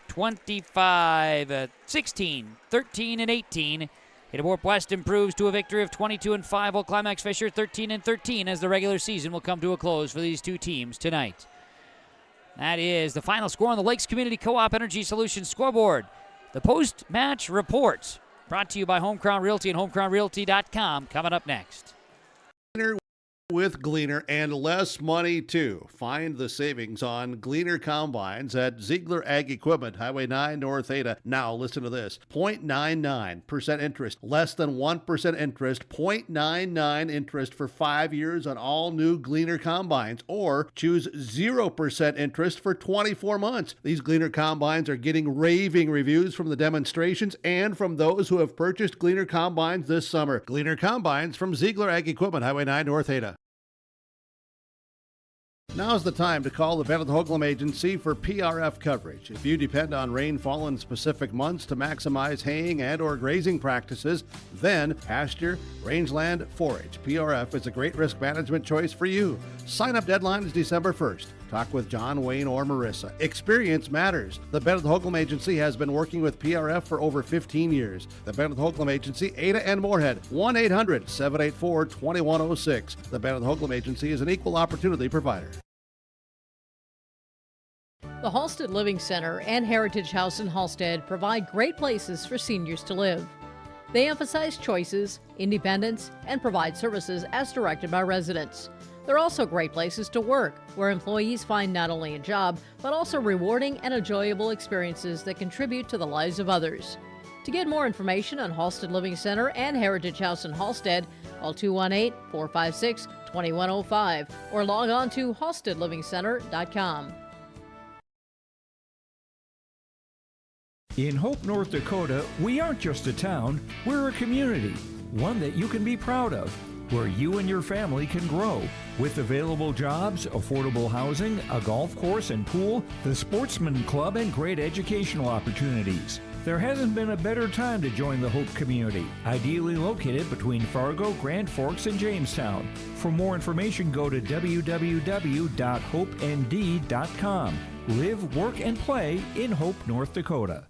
25-16, 13-18. Ada-Borup-West improves to a victory of 22-5, while Climax-Fisher 13-13 as the regular season will come to a close for these two teams tonight. That is the final score on the Lakes Community Co-op Energy Solutions scoreboard. The post-match reports brought to you by Home Crown Realty and homecrownrealty.com coming up next. With Gleaner and less money too. Find the savings on Gleaner combines at Ziegler Ag Equipment, Highway 9 North Ada. Now listen to this. 0.99% interest, less than 1% interest, 0.99 interest for 5 years on all new Gleaner combines, or choose 0% interest for 24 months. These Gleaner combines are getting raving reviews from the demonstrations and from those who have purchased Gleaner combines this summer. Gleaner combines from Ziegler Ag Equipment, Highway 9 North Ada. Now's the time to call the Bennett Hoagland Agency for PRF coverage. If you depend on rainfall in specific months to maximize haying and or grazing practices, then pasture, rangeland, forage. PRF is a great risk management choice for you. Sign-up deadline is December 1st. Talk with John, Wayne, or Marissa. Experience matters. The Bennett Hoagland Agency has been working with PRF for over 15 years. The Bennett Hoagland Agency, Ada and Moorhead, 1-800-784-2106. The Bennett Hoagland Agency is an equal opportunity provider. The Halstead Living Center and Heritage House in Halstead provide great places for seniors to live. They emphasize choices, independence, and provide services as directed by residents. They're also great places to work, where employees find not only a job, but also rewarding and enjoyable experiences that contribute to the lives of others. To get more information on Halstead Living Center and Heritage House in Halstead, call 218-456-2105 or log on to halsteadlivingcenter.com. In Hope, North Dakota, we aren't just a town, we're a community, one that you can be proud of, where you and your family can grow. With available jobs, affordable housing, a golf course and pool, the Sportsman Club, and great educational opportunities. There hasn't been a better time to join the Hope community, ideally located between Fargo, Grand Forks, and Jamestown. For more information, go to www.hopend.com. Live, work, and play in Hope, North Dakota.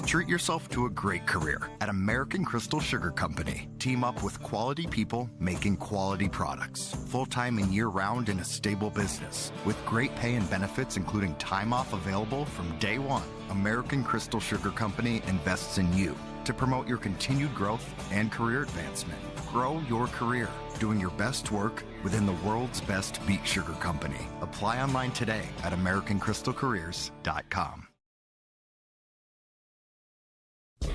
Treat yourself to a great career at American Crystal Sugar Company. Team up with quality people making quality products. Full-time and year-round in a stable business. With great pay and benefits including time off available from day one. American Crystal Sugar Company invests in you to promote your continued growth and career advancement. Grow your career, doing your best work within the world's best beet sugar company. Apply online today at AmericanCrystalCareers.com.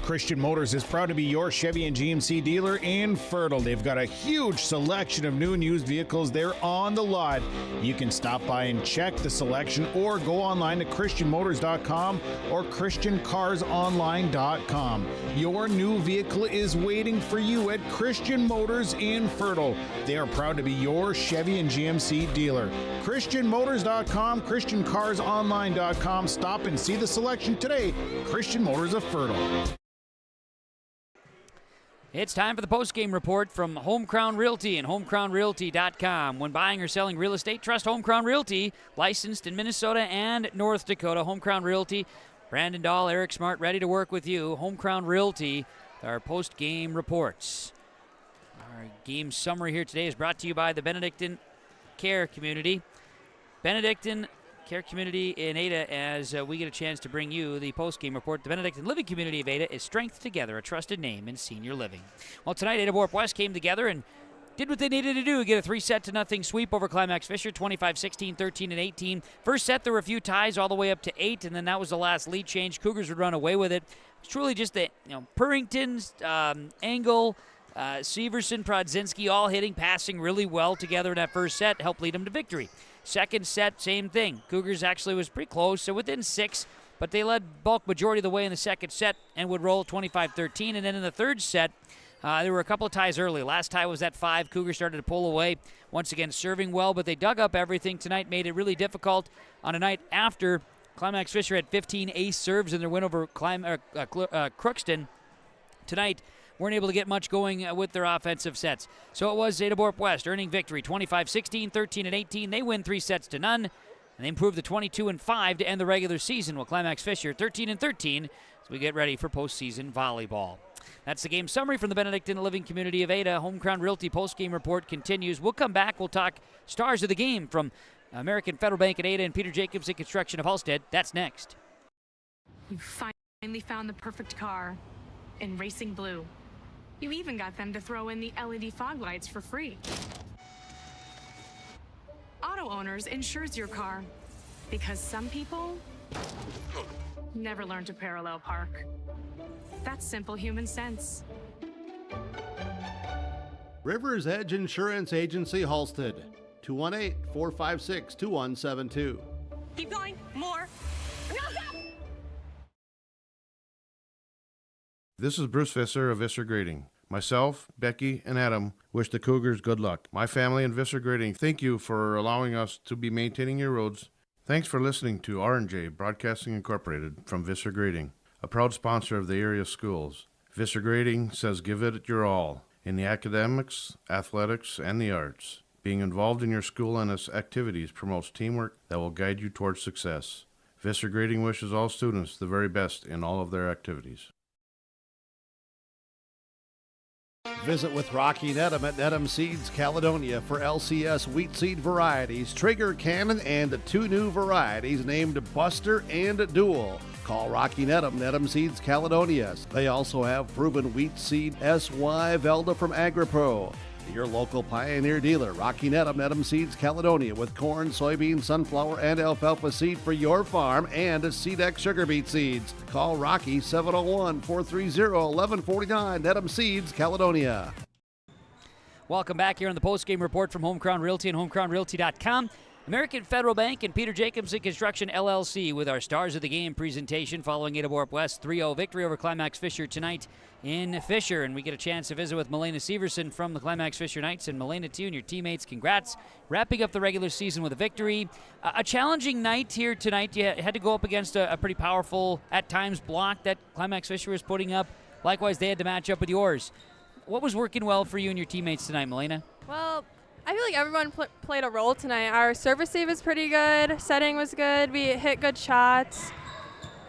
Christian Motors is proud to be your Chevy and GMC dealer in Fertile. They've got a huge selection of new and used vehicles there on the lot. You can stop by and check the selection or go online to christianmotors.com or christiancarsonline.com. Your new vehicle is waiting for you at Christian Motors in Fertile. They are proud to be your Chevy and GMC dealer. christianmotors.com, christiancarsonline.com. Stop and see the selection today. Christian Motors of Fertile. It's time for the postgame report from Home Crown Realty and homecrownrealty.com. When buying or selling real estate, trust Home Crown Realty, licensed in Minnesota and North Dakota. Home Crown Realty, Brandon Dahl, Eric Smart, ready to work with you. Home Crown Realty, our postgame reports. Our game summary here today is brought to you by the Benedictine Care Community. Benedictine Care Community in Ada, as we get a chance to bring you the post-game report. The Benedictine Living Community of Ada is strength together, a trusted name in senior living. Well, tonight Ada-Borup-West came together and did what they needed to do, get a 3-0 sweep over Climax-Fisher, 25-16, 13, and 18. First set, there were a few ties all the way up to 8, and then that was the last lead change. Cougars would run away with it. It's truly just the, Purrington's, Engel, Severson, Prodzinski all hitting, passing really well together in that first set, helped lead them to victory. Second set, same thing. Cougars actually was pretty close, so within 6, but they led bulk majority of the way in the second set and would roll 25-13. And then in the third set, there were a couple of ties early. Last tie was at 5. Cougars started to pull away. Once again, serving well, but they dug up everything tonight, made it really difficult on a night after Climax-Fisher had 15 ace serves in their win over Crookston. Tonight, weren't able to get much going with their offensive sets. So it was Ada-Borup-West earning victory, 25-16, 13, and 18. They win 3-0, and they improve to 22-5 to end the regular season, while Climax-Fisher 13-13 as we get ready for postseason volleyball. That's the game summary from the Benedictine Living Community of Ada. Home Crown Realty postgame report continues. We'll come back. We'll talk stars of the game from American Federal Bank at Ada and Peter Jacobson Construction of Halstead. That's next. You finally found the perfect car in racing blue. You even got them to throw in the LED fog lights for free. Auto Owners insures your car because some people never learn to parallel park. That's simple human sense. River's Edge Insurance Agency, Halstead, 218-456-2172. Keep going. More. This is Bruce Visser of Visser Grading. Myself, Becky, and Adam wish the Cougars good luck. My family and Visser Grading thank you for allowing us to be maintaining your roads. Thanks for listening to R&J Broadcasting Incorporated from Visser Grading, a proud sponsor of the area schools. Visser Grading says give it your all in the academics, athletics, and the arts. Being involved in your school and its activities promotes teamwork that will guide you towards success. Visser Grading wishes all students the very best in all of their activities. Visit with Rocky Nedham at Nedham Seeds Caledonia for LCS wheat seed varieties, Trigger Cannon, and 2 new varieties named Buster and Dual. Call Rocky Nedham, Nedham Seeds Caledonia. They also have proven wheat seed SY Velda from AgriPro. Your local Pioneer dealer, Rocky Nedham, Nedham Seeds Caledonia, with corn, soybean, sunflower, and alfalfa seed for your farm and Seedex sugar beet seeds. Call Rocky 701-430-1149, Nedham Seeds Caledonia. Welcome back here on the postgame report from Home Crown Realty and homecrownrealty.com. American Federal Bank and Peter Jacobson Construction LLC with our Stars of the Game presentation following Ada-Borup-West 3-0 victory over Climax-Fisher tonight in Fisher. And we get a chance to visit with Milena Severson from the Climax-Fisher Knights. And Milena, to you and your teammates, congrats. Wrapping up the regular season with a victory. A challenging night here tonight. You had to go up against a pretty powerful, at times, block that Climax-Fisher was putting up. Likewise, they had to match up with yours. What was working well for you and your teammates tonight, Milena? Well, I feel like everyone played a role tonight. Our service save was pretty good. Setting was good. We hit good shots.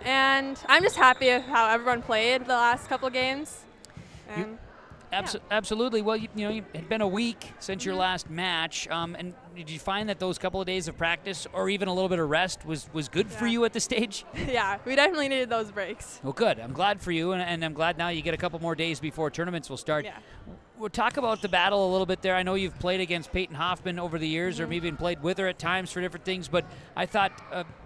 And I'm just happy with how everyone played the last couple games. Absolutely. Well, it had been a week since your last match. And did you find that those couple of days of practice or even a little bit of rest was good for you at this stage? Yeah, we definitely needed those breaks. Well, good. I'm glad for you, and I'm glad now you get a couple more days before tournaments will start. Yeah. We'll talk about the battle a little bit there. I know you've played against Peyton Hoffman over the years, or maybe even played with her at times for different things, but I thought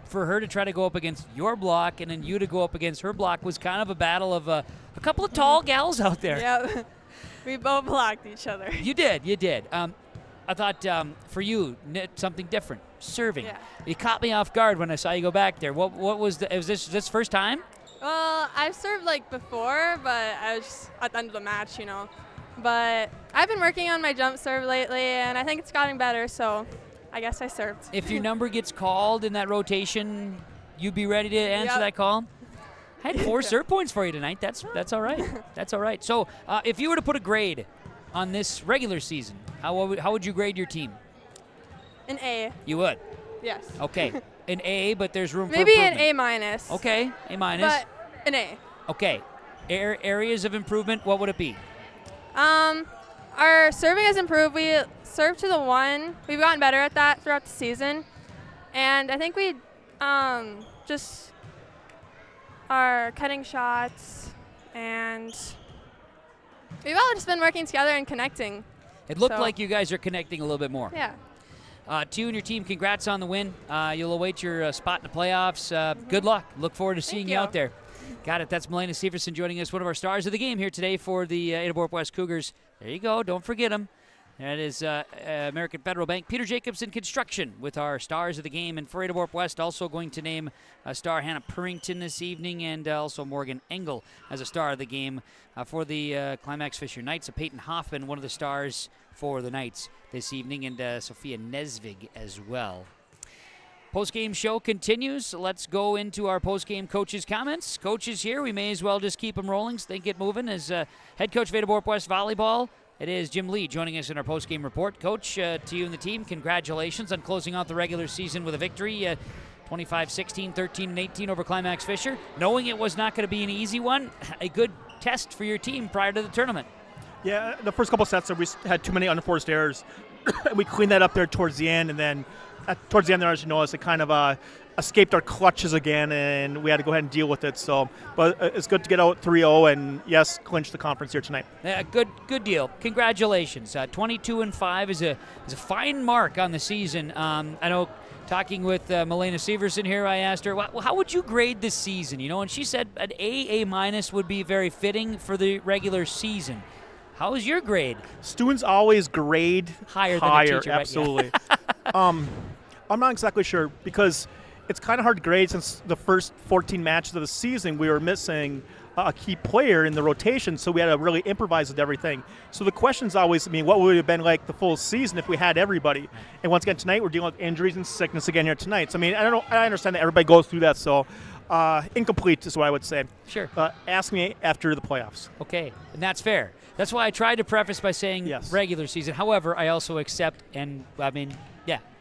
for her to try to go up against your block and then you to go up against her block was kind of a battle of a couple of tall gals out there. Yeah, we both blocked each other. You did. I thought for you, something different, serving. Yeah. You caught me off guard when I saw you go back there. What was was this first time? Well, I've served before, but I was just at the end of the match, But I've been working on my jump serve lately, and I think it's gotten better, so I guess I served. If your number gets called in that rotation, you'd be ready to answer that call? I had 4 serve points for you tonight. That's all right. That's all right. So if you were to put a grade on this regular season, how would you grade your team? An A. You would? Yes. Okay. An A, but there's room Maybe for improvement. an A minus. Okay, A minus. But an A. Okay. Areas of improvement, what would it be? Our serving has improved. We serve to the 1. We've gotten better at that throughout the season. And I think we just are cutting shots, and we've all just been working together and connecting. It looked like you guys are connecting a little bit more. Yeah. To you and your team, congrats on the win. You'll await your spot in the playoffs. Good luck. Look forward to seeing you out there. Got it. That's Milena Severson joining us, one of our stars of the game here today for the Ada-Borup-West Cougars. There you go. Don't forget them. That is American Federal Bank. Peter Jacobs in construction with our stars of the game. And for Ada-Borup-West, also going to name star Hannah Purrington this evening, and also Morgan Engel as a star of the game for the Climax-Fisher Knights. Peyton Hoffman, one of the stars for the Knights this evening, and Sophia Nesvig as well. Postgame show continues. Let's go into our postgame coaches' comments. Coaches here, we may as well just keep them rolling so they get moving. As head coach of Ada-Borup-West Volleyball, it is Jim Lee joining us in our postgame report. Coach, to you and the team, congratulations on closing out the regular season with a victory, 25-16, 13-18 over Climax-Fisher. Knowing it was not going to be an easy one, a good test for your team prior to the tournament. Yeah, the first couple sets we had too many unforced errors. We cleaned that up there towards the end, and then towards the end there, as you noticed, it kind of escaped our clutches again, and we had to go ahead and deal with it. So, but it's good to get out 3-0 and, yes, clinch the conference here tonight. Yeah, good deal. Congratulations. 22-5 is a fine mark on the season. I know, talking with Milena Severson here, I asked her, well, how would you grade this season? You know, and she said an A minus would be very fitting for the regular season. How is your grade? Students always grade higher than a teacher, absolutely. Right? Yeah. I'm not exactly sure, because it's kind of hard to grade since the first 14 matches of the season we were missing a key player in the rotation, so we had to really improvise with everything. So the question's always, what would it have been like the full season if we had everybody? And once again, tonight we're dealing with injuries and sickness again here tonight. So, I understand that everybody goes through that, so incomplete is what I would say. Sure. Ask me after the playoffs. Okay, and that's fair. That's why I tried to preface by saying regular season. However, I also accept, and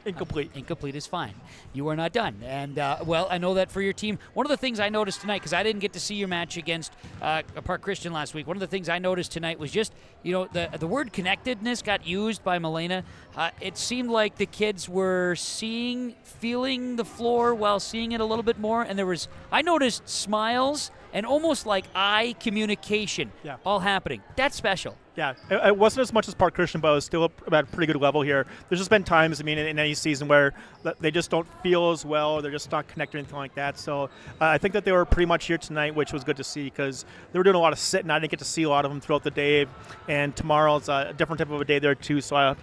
incomplete. Incomplete is fine. You are not done. And, I know that for your team, one of the things I noticed tonight, because I didn't get to see your match against Park Christian last week, one of the things I noticed tonight was just, the word connectedness got used by Milena. It seemed like the kids were feeling the floor while seeing it a little bit more, and I noticed smiles and almost like eye communication all happening. That's special. Yeah, it wasn't as much as Park Christian, but it was still at a pretty good level here. There's just been times, in any season where they just don't feel as well, or they're just not connected or anything like that. So I think that they were pretty much here tonight, which was good to see, because they were doing a lot of sitting. I didn't get to see a lot of them throughout the day, and tomorrow's a different type of a day there too. So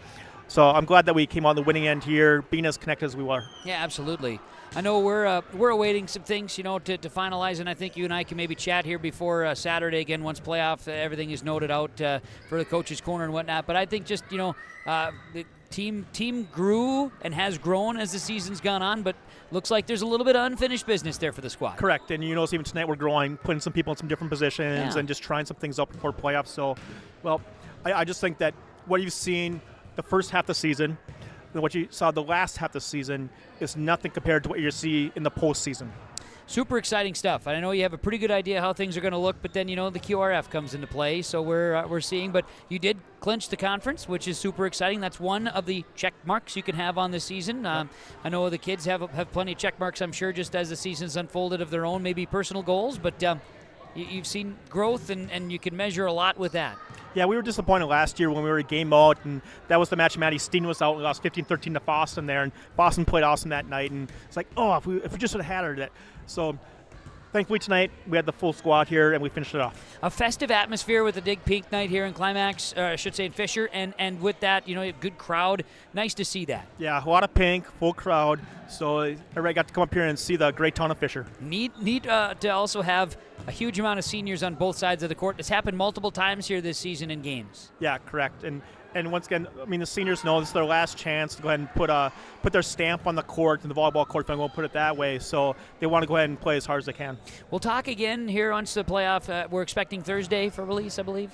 I'm glad that we came on the winning end here, being as connected as we were. Yeah, absolutely. I know we're awaiting some things, to finalize, and I think you and I can maybe chat here before Saturday again once playoff everything is noted out for the coach's corner and whatnot. But I think just the team grew and has grown as the season's gone on, but looks like there's a little bit of unfinished business there for the squad. Correct, and even tonight we're growing, putting some people in some different positions and just trying some things out before playoffs. So, I just think that what you've seen the first half of the season and what you saw the last half of the season is nothing compared to what you see in the postseason. Super exciting stuff. I know you have a pretty good idea how things are going to look, but then the QRF comes into play, so we're seeing. But you did clinch the conference, which is super exciting. That's one of the check marks you can have on the season. I know the kids have plenty of check marks, I'm sure, just as the season's unfolded of their own, maybe personal goals. But you've seen growth, and you can measure a lot with that. Yeah, we were disappointed last year when we were a game out, and that was the match Maddie Steen was out. We lost 15-13 to Boston there, and Boston played awesome that night. And it's like, if we just would have had her. So thankfully tonight we had the full squad here, and we finished it off. A festive atmosphere with a Dig Pink night here in Climax, I should say in Fisher, and with that, a good crowd. Nice to see that. Yeah, a lot of pink, full crowd. So everybody got to come up here and see the great town of Fisher. Neat to also have a huge amount of seniors on both sides of the court. It's happened multiple times here this season in games. Yeah, correct. And And once again, I mean, the seniors know this is their last chance to go ahead and put their stamp on the court, and the volleyball court, if I'm going to put it that way. So they want to go ahead and play as hard as they can. We'll talk again here once the playoff. We're expecting Thursday for release, I believe.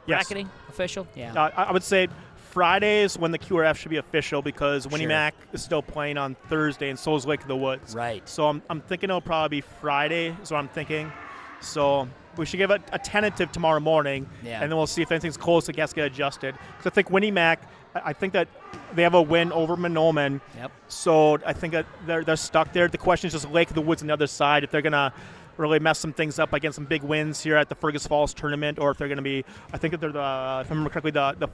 Yes. Bracketing official. Yeah. I would say Friday is when the QRF should be official, because Winnie Sure. Mac is still playing on Thursday, and so is Lake of the Woods. Right. So I'm thinking it'll probably be Friday is what I'm thinking. So we should give it a tentative tomorrow morning, Yeah. and then we'll see if anything's close. It gets get adjusted. Because I think Winnie Mac, I think that they have a win over Monoman. Yep. So I think that they're stuck there. The question is just Lake of the Woods on the other side, if they're going to really mess some things up by getting some big wins here at the Fergus Falls tournament, or if they're going to be, I think that they're, if I remember correctly, the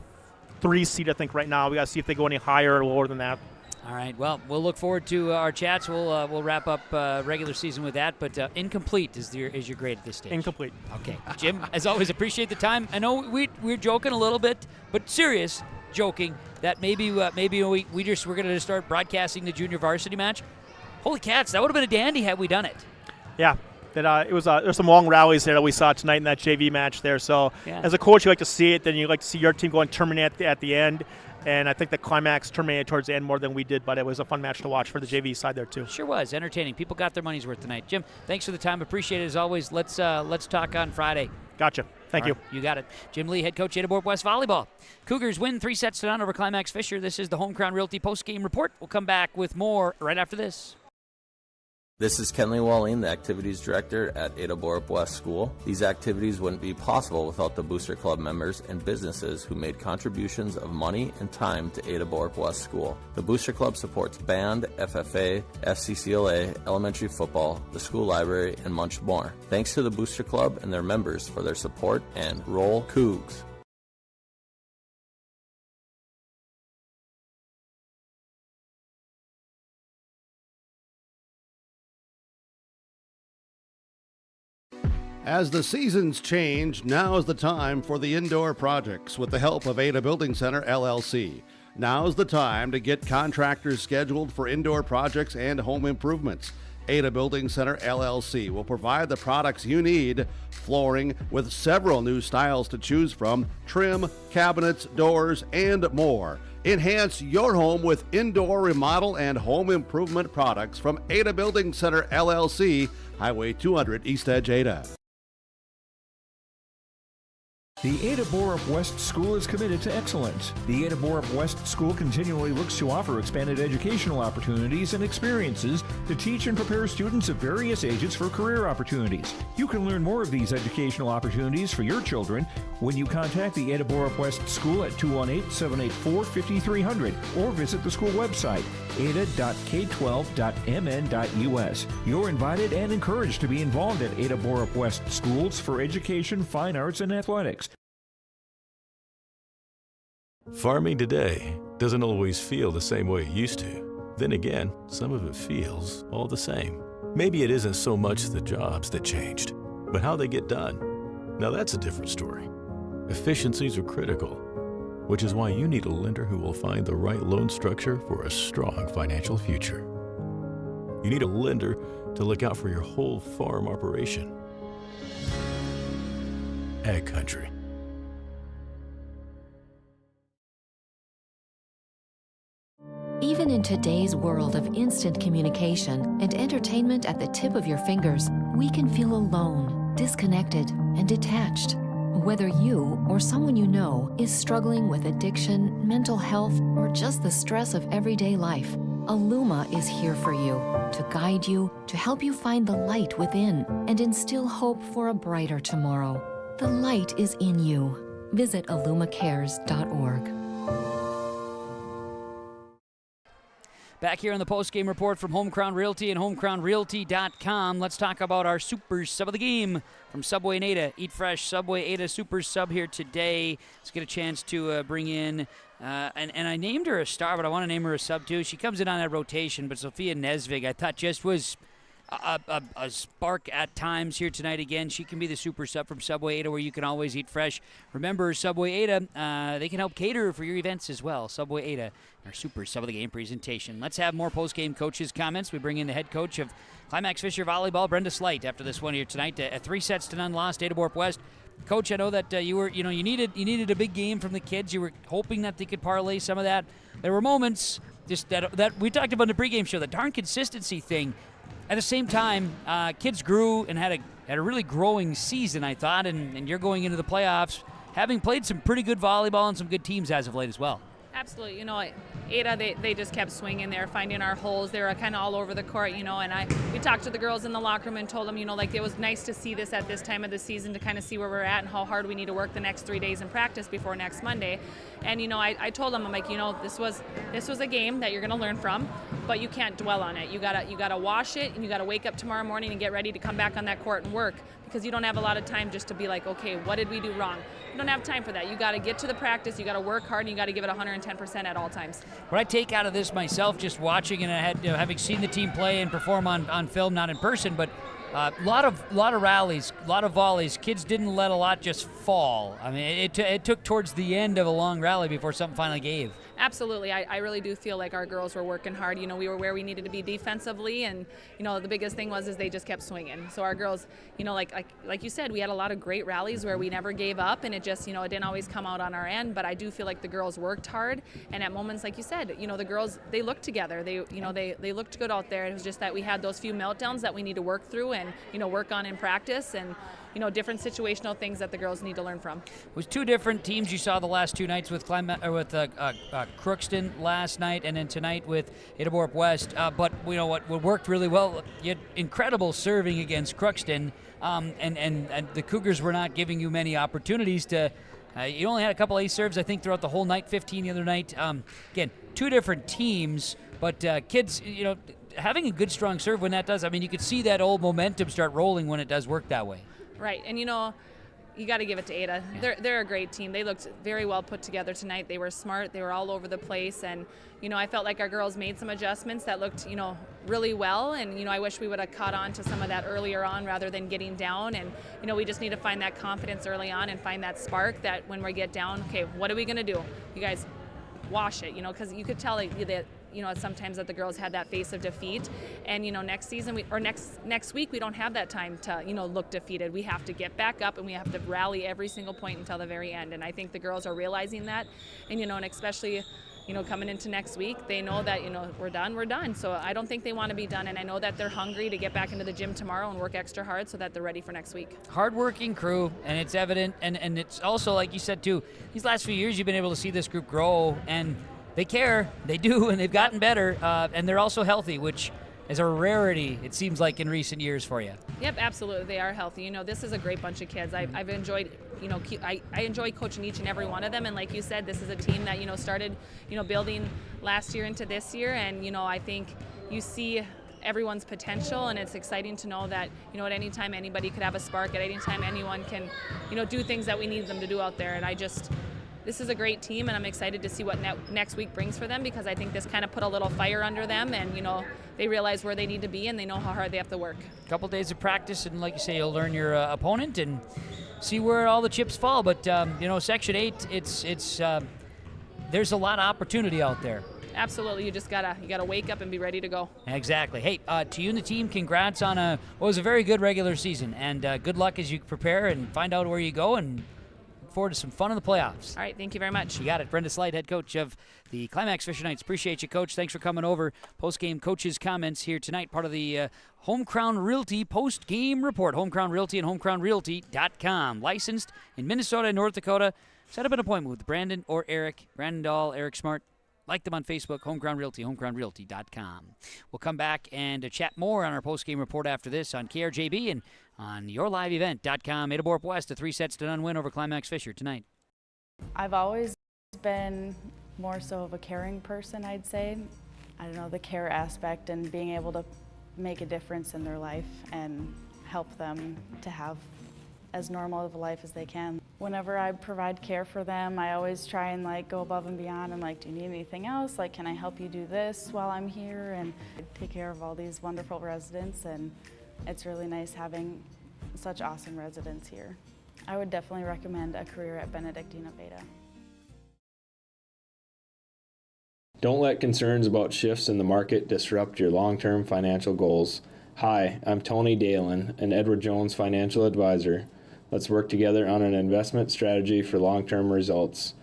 3 seed, I think, right now. We got to see if they go any higher or lower than that. All right. Well, we'll look forward to our chats. We'll wrap up regular season with that. But incomplete is your grade at this stage. Incomplete. Okay, Jim. As always, appreciate the time. I know we're joking a little bit, but serious joking that maybe we're going to start broadcasting the junior varsity match. Holy cats! That would have been a dandy had we done it. Yeah. That it was there's some long rallies there that we saw tonight in that JV match there. So Yeah. as a coach, you like to see it. Then you like to see your team go and terminate at the end. And I think the Climax terminated towards the end more than we did, but it was a fun match to watch for the JV side there too. Sure was entertaining. People got their money's worth tonight. Jim, thanks for the time. Appreciate it as always. Let's talk on Friday. Gotcha. Thank All you. right, you got it. Jim Lee, head coach, Ada-Borup-West Volleyball. Cougars win 3-0 over Climax-Fisher. This is the Home Crown Realty post-game report. We'll come back with more right after this. This is Kenley Walling, the Activities Director at Ada-Borup-West School. These activities wouldn't be possible without the Booster Club members and businesses who made contributions of money and time to Ada-Borup-West School. The Booster Club supports band, FFA, FCCLA, elementary football, the school library, and much more. Thanks to the Booster Club and their members for their support, and roll Cougs. As the seasons change, now is the time for the indoor projects with the help of Ada Building Center, LLC. Now is the time to get contractors scheduled for indoor projects and home improvements. Ada Building Center, LLC will provide the products you need. Flooring with several new styles to choose from, trim, cabinets, doors, and more. Enhance your home with indoor remodel and home improvement products from Ada Building Center, LLC, Highway 200 East Edge, Ada. The Ada-Borup-West School is committed to excellence. The Ada-Borup-West School continually looks to offer expanded educational opportunities and experiences to teach and prepare students of various ages for career opportunities. You can learn more of these educational opportunities for your children when you contact the Ada-Borup-West School at 218-784-5300 or visit the school website, ada.k12.mn.us. You're invited and encouraged to be involved at Ada-Borup-West Schools for education, fine arts, and athletics. Farming today doesn't always feel the same way it used to. Then again, some of it feels all the same. Maybe it isn't so much the jobs that changed, but how they get done. Now that's a different story. Efficiencies are critical, which is why you need a lender who will find the right loan structure for a strong financial future. You need a lender to look out for your whole farm operation. Ag Country. Even in today's world of instant communication and entertainment at the tip of your fingers, we can feel alone, disconnected, and detached. Whether you or someone you know is struggling with addiction, mental health, or just the stress of everyday life, Illuma is here for you, to guide you, to help you find the light within, and instill hope for a brighter tomorrow. The light is in you. Visit illumacares.org. Back here on the post-game report from Home Crown Realty and homecrownrealty.com. Let's talk about our Super Sub of the game from Subway and Ada. Eat Fresh Subway Ada Super Sub here today. Let's get a chance to bring in, and I named her a star, but I want to name her a sub too. She comes in on that rotation, but Sophia Nesvig, I thought just was a spark at times here tonight again. She can be the super sub from Subway Ada, where you can always eat fresh. Remember, Subway Ada, they can help cater for your events as well. Subway Ada, our super sub of the game presentation. Let's have more post-game coaches' comments. We bring in the head coach of Climax-Fisher Volleyball, Brenda Slight, after this one here tonight. A 3-0 loss to Ada-Borup-West. Coach, I know that you needed a big game from the kids. You were hoping that they could parlay some of that. There were moments just that we talked about in the pregame show, the darn consistency thing. At the same time, kids grew and had a really growing season, I thought, and you're going into the playoffs having played some pretty good volleyball and some good teams as of late as well. Absolutely. Ada, they just kept swinging there, finding our holes. They were kind of all over the court, and we talked to the girls in the locker room and told them, it was nice to see this at this time of the season to kind of see where we're at and how hard we need to work the next 3 days in practice before next Monday. And, I told them, I'm like, this was a game that you're going to learn from, but you can't dwell on it. You gotta wash it, and you gotta wake up tomorrow morning and get ready to come back on that court and work, because you don't have a lot of time just to be like, okay, what did we do wrong? You don't have time for that. You got to get to the practice, you got to work hard, and you got to give it 110% at all times. What I take out of this myself, just watching and having seen the team play and perform on film, not in person, but a lot of rallies, a lot of volleys. Kids didn't let a lot just fall. I mean, it took towards the end of a long rally before something finally gave. Absolutely. I really do feel like our girls were working hard. We were where we needed to be defensively, and the biggest thing was they just kept swinging. So our girls, like you said, we had a lot of great rallies where we never gave up, and it just, it didn't always come out on our end. But I do feel like the girls worked hard, and at moments, like you said, the girls, they looked together. They looked good out there. It was just that we had those few meltdowns that we need to work through and work on in practice, and different situational things that the girls need to learn from. It was two different teams you saw the last two nights with Crookston last night, and then tonight with Ada-Borup-West. But what worked really well, you had incredible serving against Crookston, and the Cougars were not giving you many opportunities to. You only had a couple ace serves, I think, throughout the whole night. 15 the other night. Again, two different teams, but kids, having a good strong serve when that does. I mean, you could see that old momentum start rolling when it does work that way. Right, and you got to give it to Ada. Yeah. They're a great team. They looked very well put together tonight. They were smart. They were all over the place, and I felt like our girls made some adjustments that looked really well. And I wish we would have caught on to some of that earlier on rather than getting down. And we just need to find that confidence early on and find that spark that when we get down, okay, what are we going to do? You guys wash it, because you could tell that. Sometimes that the girls had that face of defeat, and next season next week we don't have that time to look defeated. We have to get back up, and we have to rally every single point until the very end. And I think the girls are realizing that, and and especially coming into next week, they know that we're done. So I don't think they want to be done, and I know that they're hungry to get back into the gym tomorrow and work extra hard so that they're ready for next week. Hard-working crew, and it's evident, and it's also, like you said too, these last few years you've been able to see this group grow, and they care, they do, and they've gotten better, and they're also healthy, which is a rarity, it seems like, in recent years for you. Yep, absolutely, they are healthy. This is a great bunch of kids. I've enjoyed, I enjoy coaching each and every one of them, and like you said, this is a team that, started, building last year into this year, and, I think you see everyone's potential, and it's exciting to know that, at any time anybody could have a spark, at any time anyone can, do things that we need them to do out there, and this is a great team, and I'm excited to see what next week brings for them, because I think this kind of put a little fire under them, and they realize where they need to be, and they know how hard they have to work. A couple days of practice, and like you say, you'll learn your opponent and see where all the chips fall. But Section 8, it's there's a lot of opportunity out there. Absolutely, you gotta wake up and be ready to go. Exactly. Hey, to you and the team, congrats on what was a very good regular season, and good luck as you prepare and find out where you go, and forward to some fun in the playoffs. All right, thank you very much. You got it. Brenda Slide, head coach of the Climax-Fisher Knights. Appreciate you, Coach. Thanks for coming over. Post-game coaches' comments here tonight, part of the Home Crown Realty post-game report. Home Crown Realty and homecrownrealty.com. Licensed in Minnesota and North Dakota. Set up an appointment with Brandon or Eric. Brandon Dahl, Eric Smart. Like them on Facebook, Home Crown Realty, homecrownrealty.com. We'll come back and chat more on our post-game report after this on KRJB and on yourliveevent.com. Ada-Borup-West, a 3-0 win over Climax-Fisher tonight. I've always been more so of a caring person, I'd say. I don't know, the care aspect and being able to make a difference in their life and help them to have as normal of a life as they can. Whenever I provide care for them, I always try and go above and beyond. I'm like, do you need anything else? Can I help you do this while I'm here? And I take care of all these wonderful residents, and it's really nice having such awesome residents here. I would definitely recommend a career at Benedictine of Ada. Don't let concerns about shifts in the market disrupt your long-term financial goals. Hi, I'm Tony Dalen, an Edward Jones financial advisor. Let's work together on an investment strategy for long-term results.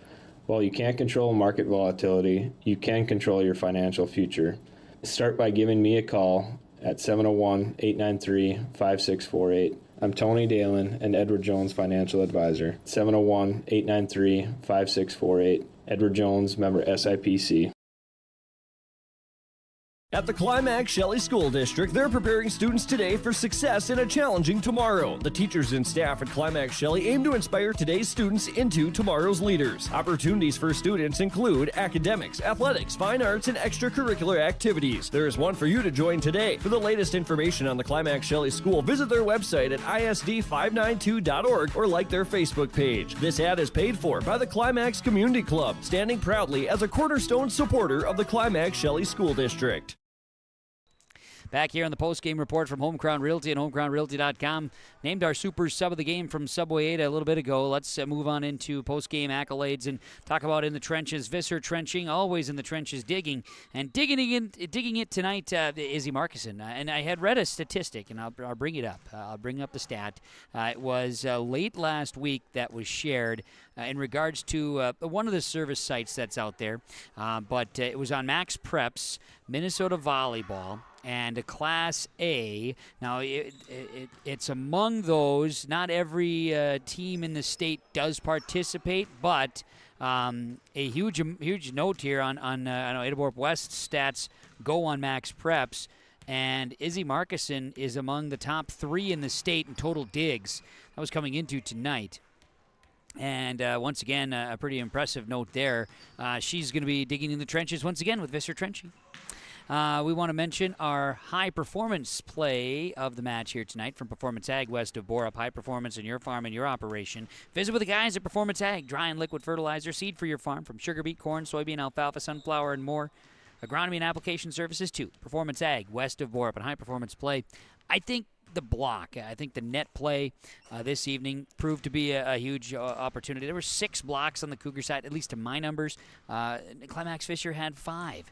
While you can't control market volatility, you can control your financial future. Start by giving me a call at 701-893-5648. I'm Tony Dalen, an Edward Jones financial advisor. 701-893-5648. Edward Jones, member SIPC. At the Climax-Shelley School District, they're preparing students today for success in a challenging tomorrow. The teachers and staff at Climax-Shelley aim to inspire today's students into tomorrow's leaders. Opportunities for students include academics, athletics, fine arts, and extracurricular activities. There is one for you to join today. For the latest information on the Climax-Shelley School, visit their website at isd592.org or like their Facebook page. This ad is paid for by the Climax Community Club, standing proudly as a cornerstone supporter of the Climax-Shelley School District. Back here on the post-game report from Home Crown Realty and homecrownrealty.com. Named our super sub of the game from Subway Ada a little bit ago. Let's move on into post-game accolades and talk about in the trenches. Visser trenching, always in the trenches, digging. And digging it tonight, Izzy Markison. And I had read a statistic, and I'll bring it up. I'll bring up the stat. It was late last week that was shared in regards to one of the service sites that's out there. But it was on Max Prep's Minnesota Volleyball. And a Class A. Now, it's among those. Not every team in the state does participate, but a huge note here on I know Ada-Borup-West stats go on Max Preps, and Izzy Markison is among the top 3 in the state in total digs. That was coming into tonight. And once again, a pretty impressive note there. She's going to be digging in the trenches once again with Visser Trenching. We want to mention our high-performance play of the match here tonight from Performance Ag west of Borup. High performance in your farm and your operation. Visit with the guys at Performance Ag. Dry and liquid fertilizer, seed for your farm from sugar beet, corn, soybean, alfalfa, sunflower, and more. Agronomy and application services, too. Performance Ag west of Borup and high-performance play. I think the block, I think the net play this evening proved to be a huge opportunity. There were 6 blocks on the Cougar side, at least to my numbers. Climax-Fisher had 5.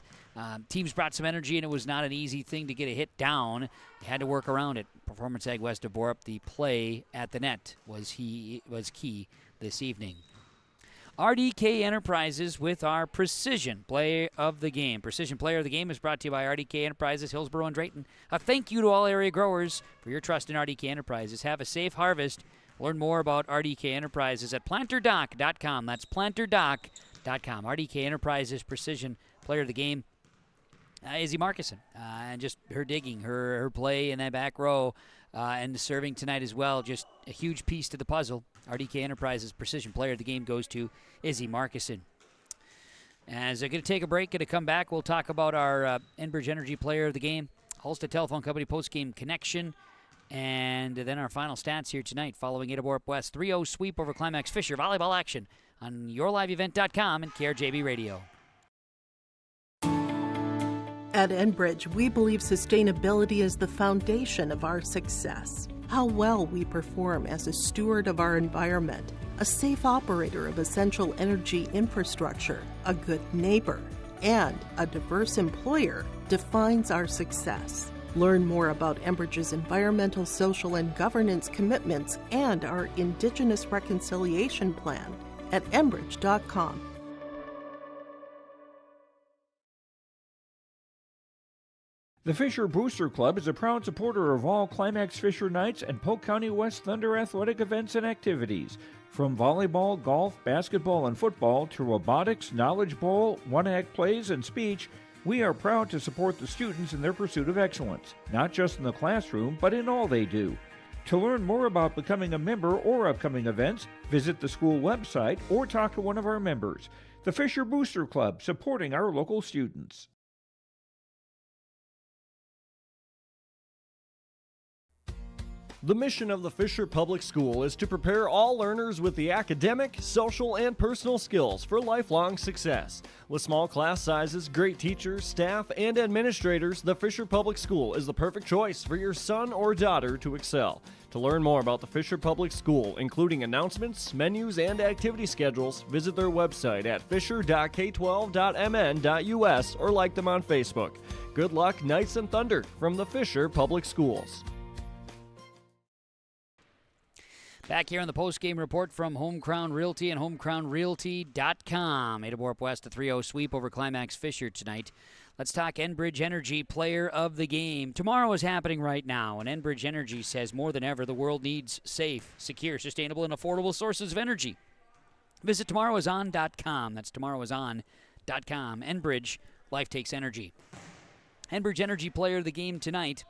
Teams brought some energy, and it was not an easy thing to get a hit down. You had to work around it. Performance Ag west of Borup, the play at the net was key this evening. RDK Enterprises with our Precision Player of the Game. Precision Player of the Game is brought to you by RDK Enterprises, Hillsborough and Drayton. A thank you to all area growers for your trust in RDK Enterprises. Have a safe harvest. Learn more about RDK Enterprises at planterdoc.com. That's planterdoc.com. RDK Enterprises Precision Player of the Game. Izzy Markison, and just her digging, her play in that back row, and serving tonight as well. Just a huge piece to the puzzle. RDK Enterprises Precision Player of the Game goes to Izzy Markison. As I'm going to take a break, and to come back, we'll talk about our Enbridge Energy Player of the Game, Halstead Telephone Company post-game connection, and then our final stats here tonight following Ada-Borup-West 3-0 sweep over Climax-Fisher. Volleyball action on yourliveevent.com and KRJB Radio. At Enbridge, we believe sustainability is the foundation of our success. How well we perform as a steward of our environment, a safe operator of essential energy infrastructure, a good neighbor, and a diverse employer defines our success. Learn more about Enbridge's environmental, social, and governance commitments and our Indigenous Reconciliation Plan at enbridge.com. The Fisher Booster Club is a proud supporter of all Climax-Fisher Nights and Polk County West Thunder athletic events and activities. From volleyball, golf, basketball, and football to robotics, knowledge bowl, one-act plays, and speech, we are proud to support the students in their pursuit of excellence, not just in the classroom, but in all they do. To learn more about becoming a member or upcoming events, visit the school website or talk to one of our members. The Fisher Booster Club, supporting our local students. The mission of the Fisher Public School is to prepare all learners with the academic, social, and personal skills for lifelong success. With small class sizes, great teachers, staff, and administrators, the Fisher Public School is the perfect choice for your son or daughter to excel. To learn more about the Fisher Public School, including announcements, menus, and activity schedules, visit their website at fisher.k12.mn.us or like them on Facebook. Good luck, Knights and Thunder, from the Fisher Public Schools. Back here on the post-game report from Home Crown Realty and homecrownrealty.com. Ada-Borup-West, a 3-0 sweep over Climax-Fisher tonight. Let's talk Enbridge Energy Player of the Game. Tomorrow is happening right now, and Enbridge Energy says more than ever the world needs safe, secure, sustainable, and affordable sources of energy. Visit tomorrowison.com. That's tomorrowison.com. Enbridge, life takes energy. Enbridge Energy Player of the Game tonight.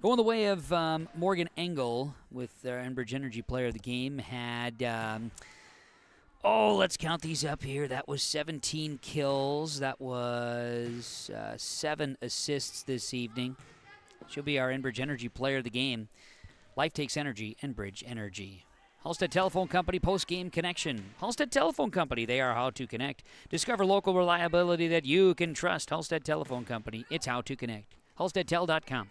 Going the way of Morgan Engel with their Enbridge Energy Player of the Game had, let's count these up here. That was 17 kills. That was 7 assists this evening. She'll be our Enbridge Energy Player of the Game. Life takes energy, Enbridge Energy. Halstead Telephone Company, post-game connection. Halstead Telephone Company, they are how to connect. Discover local reliability that you can trust. Halstead Telephone Company, it's how to connect. HalsteadTel.com.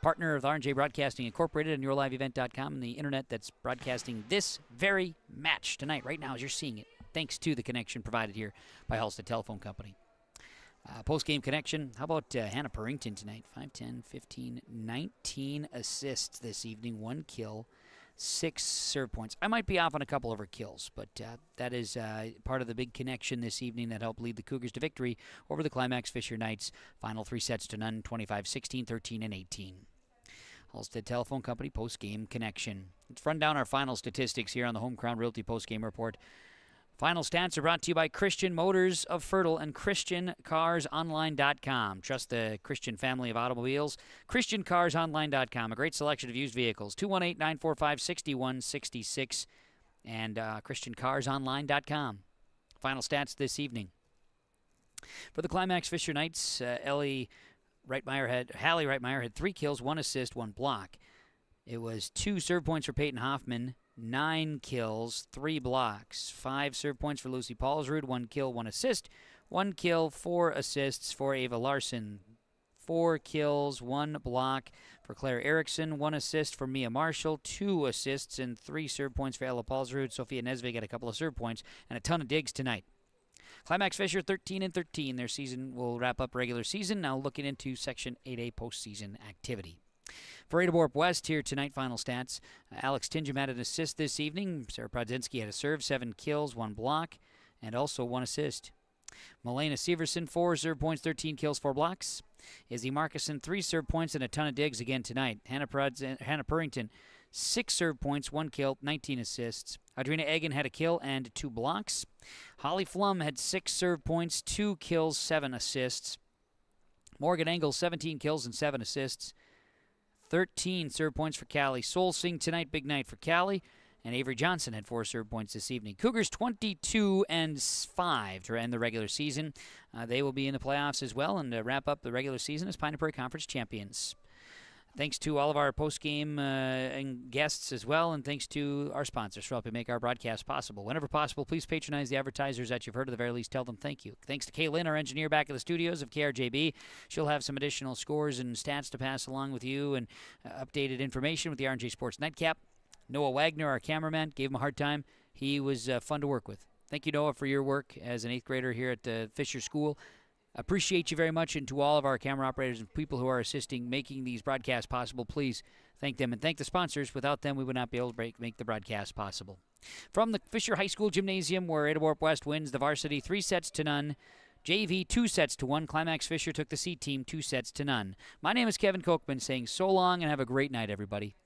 Partner of R&J Broadcasting Incorporated and YourLiveEvent.com and the internet that's broadcasting this very match tonight, right now as you're seeing it, thanks to the connection provided here by Halstead Telephone Company. Post-game connection, how about Hannah Purrington tonight? 5, 10, 15, 19 assists this evening, 1 kill, 6 serve points. I might be off on a couple of her kills, but that is part of the big connection this evening that helped lead the Cougars to victory over the Climax-Fisher Knights. Final 3-0, 25-16, 13, and 18. Halstead Telephone Company post-game connection. Let's run down our final statistics here on the Home Crown Realty post-game report. Final stats are brought to you by Christian Motors of Fertile and ChristianCarsOnline.com. Trust the Christian family of automobiles. ChristianCarsOnline.com. A great selection of used vehicles. 218-945-6166 and ChristianCarsOnline.com. Final stats this evening. For the Climax-Fisher Knights, Hallie Reitmeyer had 3 kills, 1 assist, 1 block. It was 2 serve points for Peyton Hoffman, 9 kills, 3 blocks. 5 serve points for Lucy Paulsrud, 1 kill, 1 assist. 1 kill, 4 assists for Ava Larson. 4 kills, 1 block for Claire Erickson, 1 assist for Mia Marshall, 2 assists and 3 serve points for Ella Paulsrud. Sophia Nesvig got a couple of serve points and a ton of digs tonight. Climax-Fisher 13-13. Their season will wrap up regular season. Now looking into Section 8A postseason activity. For Ada-Borup-West here tonight, final stats. Alex Tingham had an assist this evening. Sarah Prodzinski had a serve, 7 kills, 1 block, and also 1 assist. Milena Severson, 4 serve points, 13 kills, 4 blocks. Izzy Markison, 3 serve points and a ton of digs again tonight. Hannah Purrington, 6 serve points, 1 kill, 19 assists. Audrina Egan had a kill and 2 blocks. Holly Flum had 6 serve points, 2 kills, 7 assists. Morgan Engel, 17 kills and 7 assists. 13 serve points for Callie Solsing tonight, big night for Callie. And Avery Johnson had 4 serve points this evening. Cougars 22-5 to end the regular season. They will be in the playoffs as well and wrap up the regular season as Pine Prairie Conference champions. Thanks to all of our post-game and guests as well, and thanks to our sponsors for helping make our broadcast possible. Whenever possible, please patronize the advertisers that you've heard. At the very least, tell them thank you. Thanks to Kaylin, our engineer back at the studios of KRJB. She'll have some additional scores and stats to pass along with you and updated information with the R&J Sports Nightcap. Noah Wagner, our cameraman, gave him a hard time. He was fun to work with. Thank you, Noah, for your work as an 8th grader here at the Fisher School. Appreciate you very much, and to all of our camera operators and people who are assisting making these broadcasts possible, please thank them and thank the sponsors. Without them, we would not be able to make the broadcast possible. From the Fisher High School Gymnasium, where Ada-Borup-West wins the varsity 3-0, JV 2-1. Climax-Fisher took the C team 2-0. My name is Kevin Kochman, saying so long and have a great night, everybody.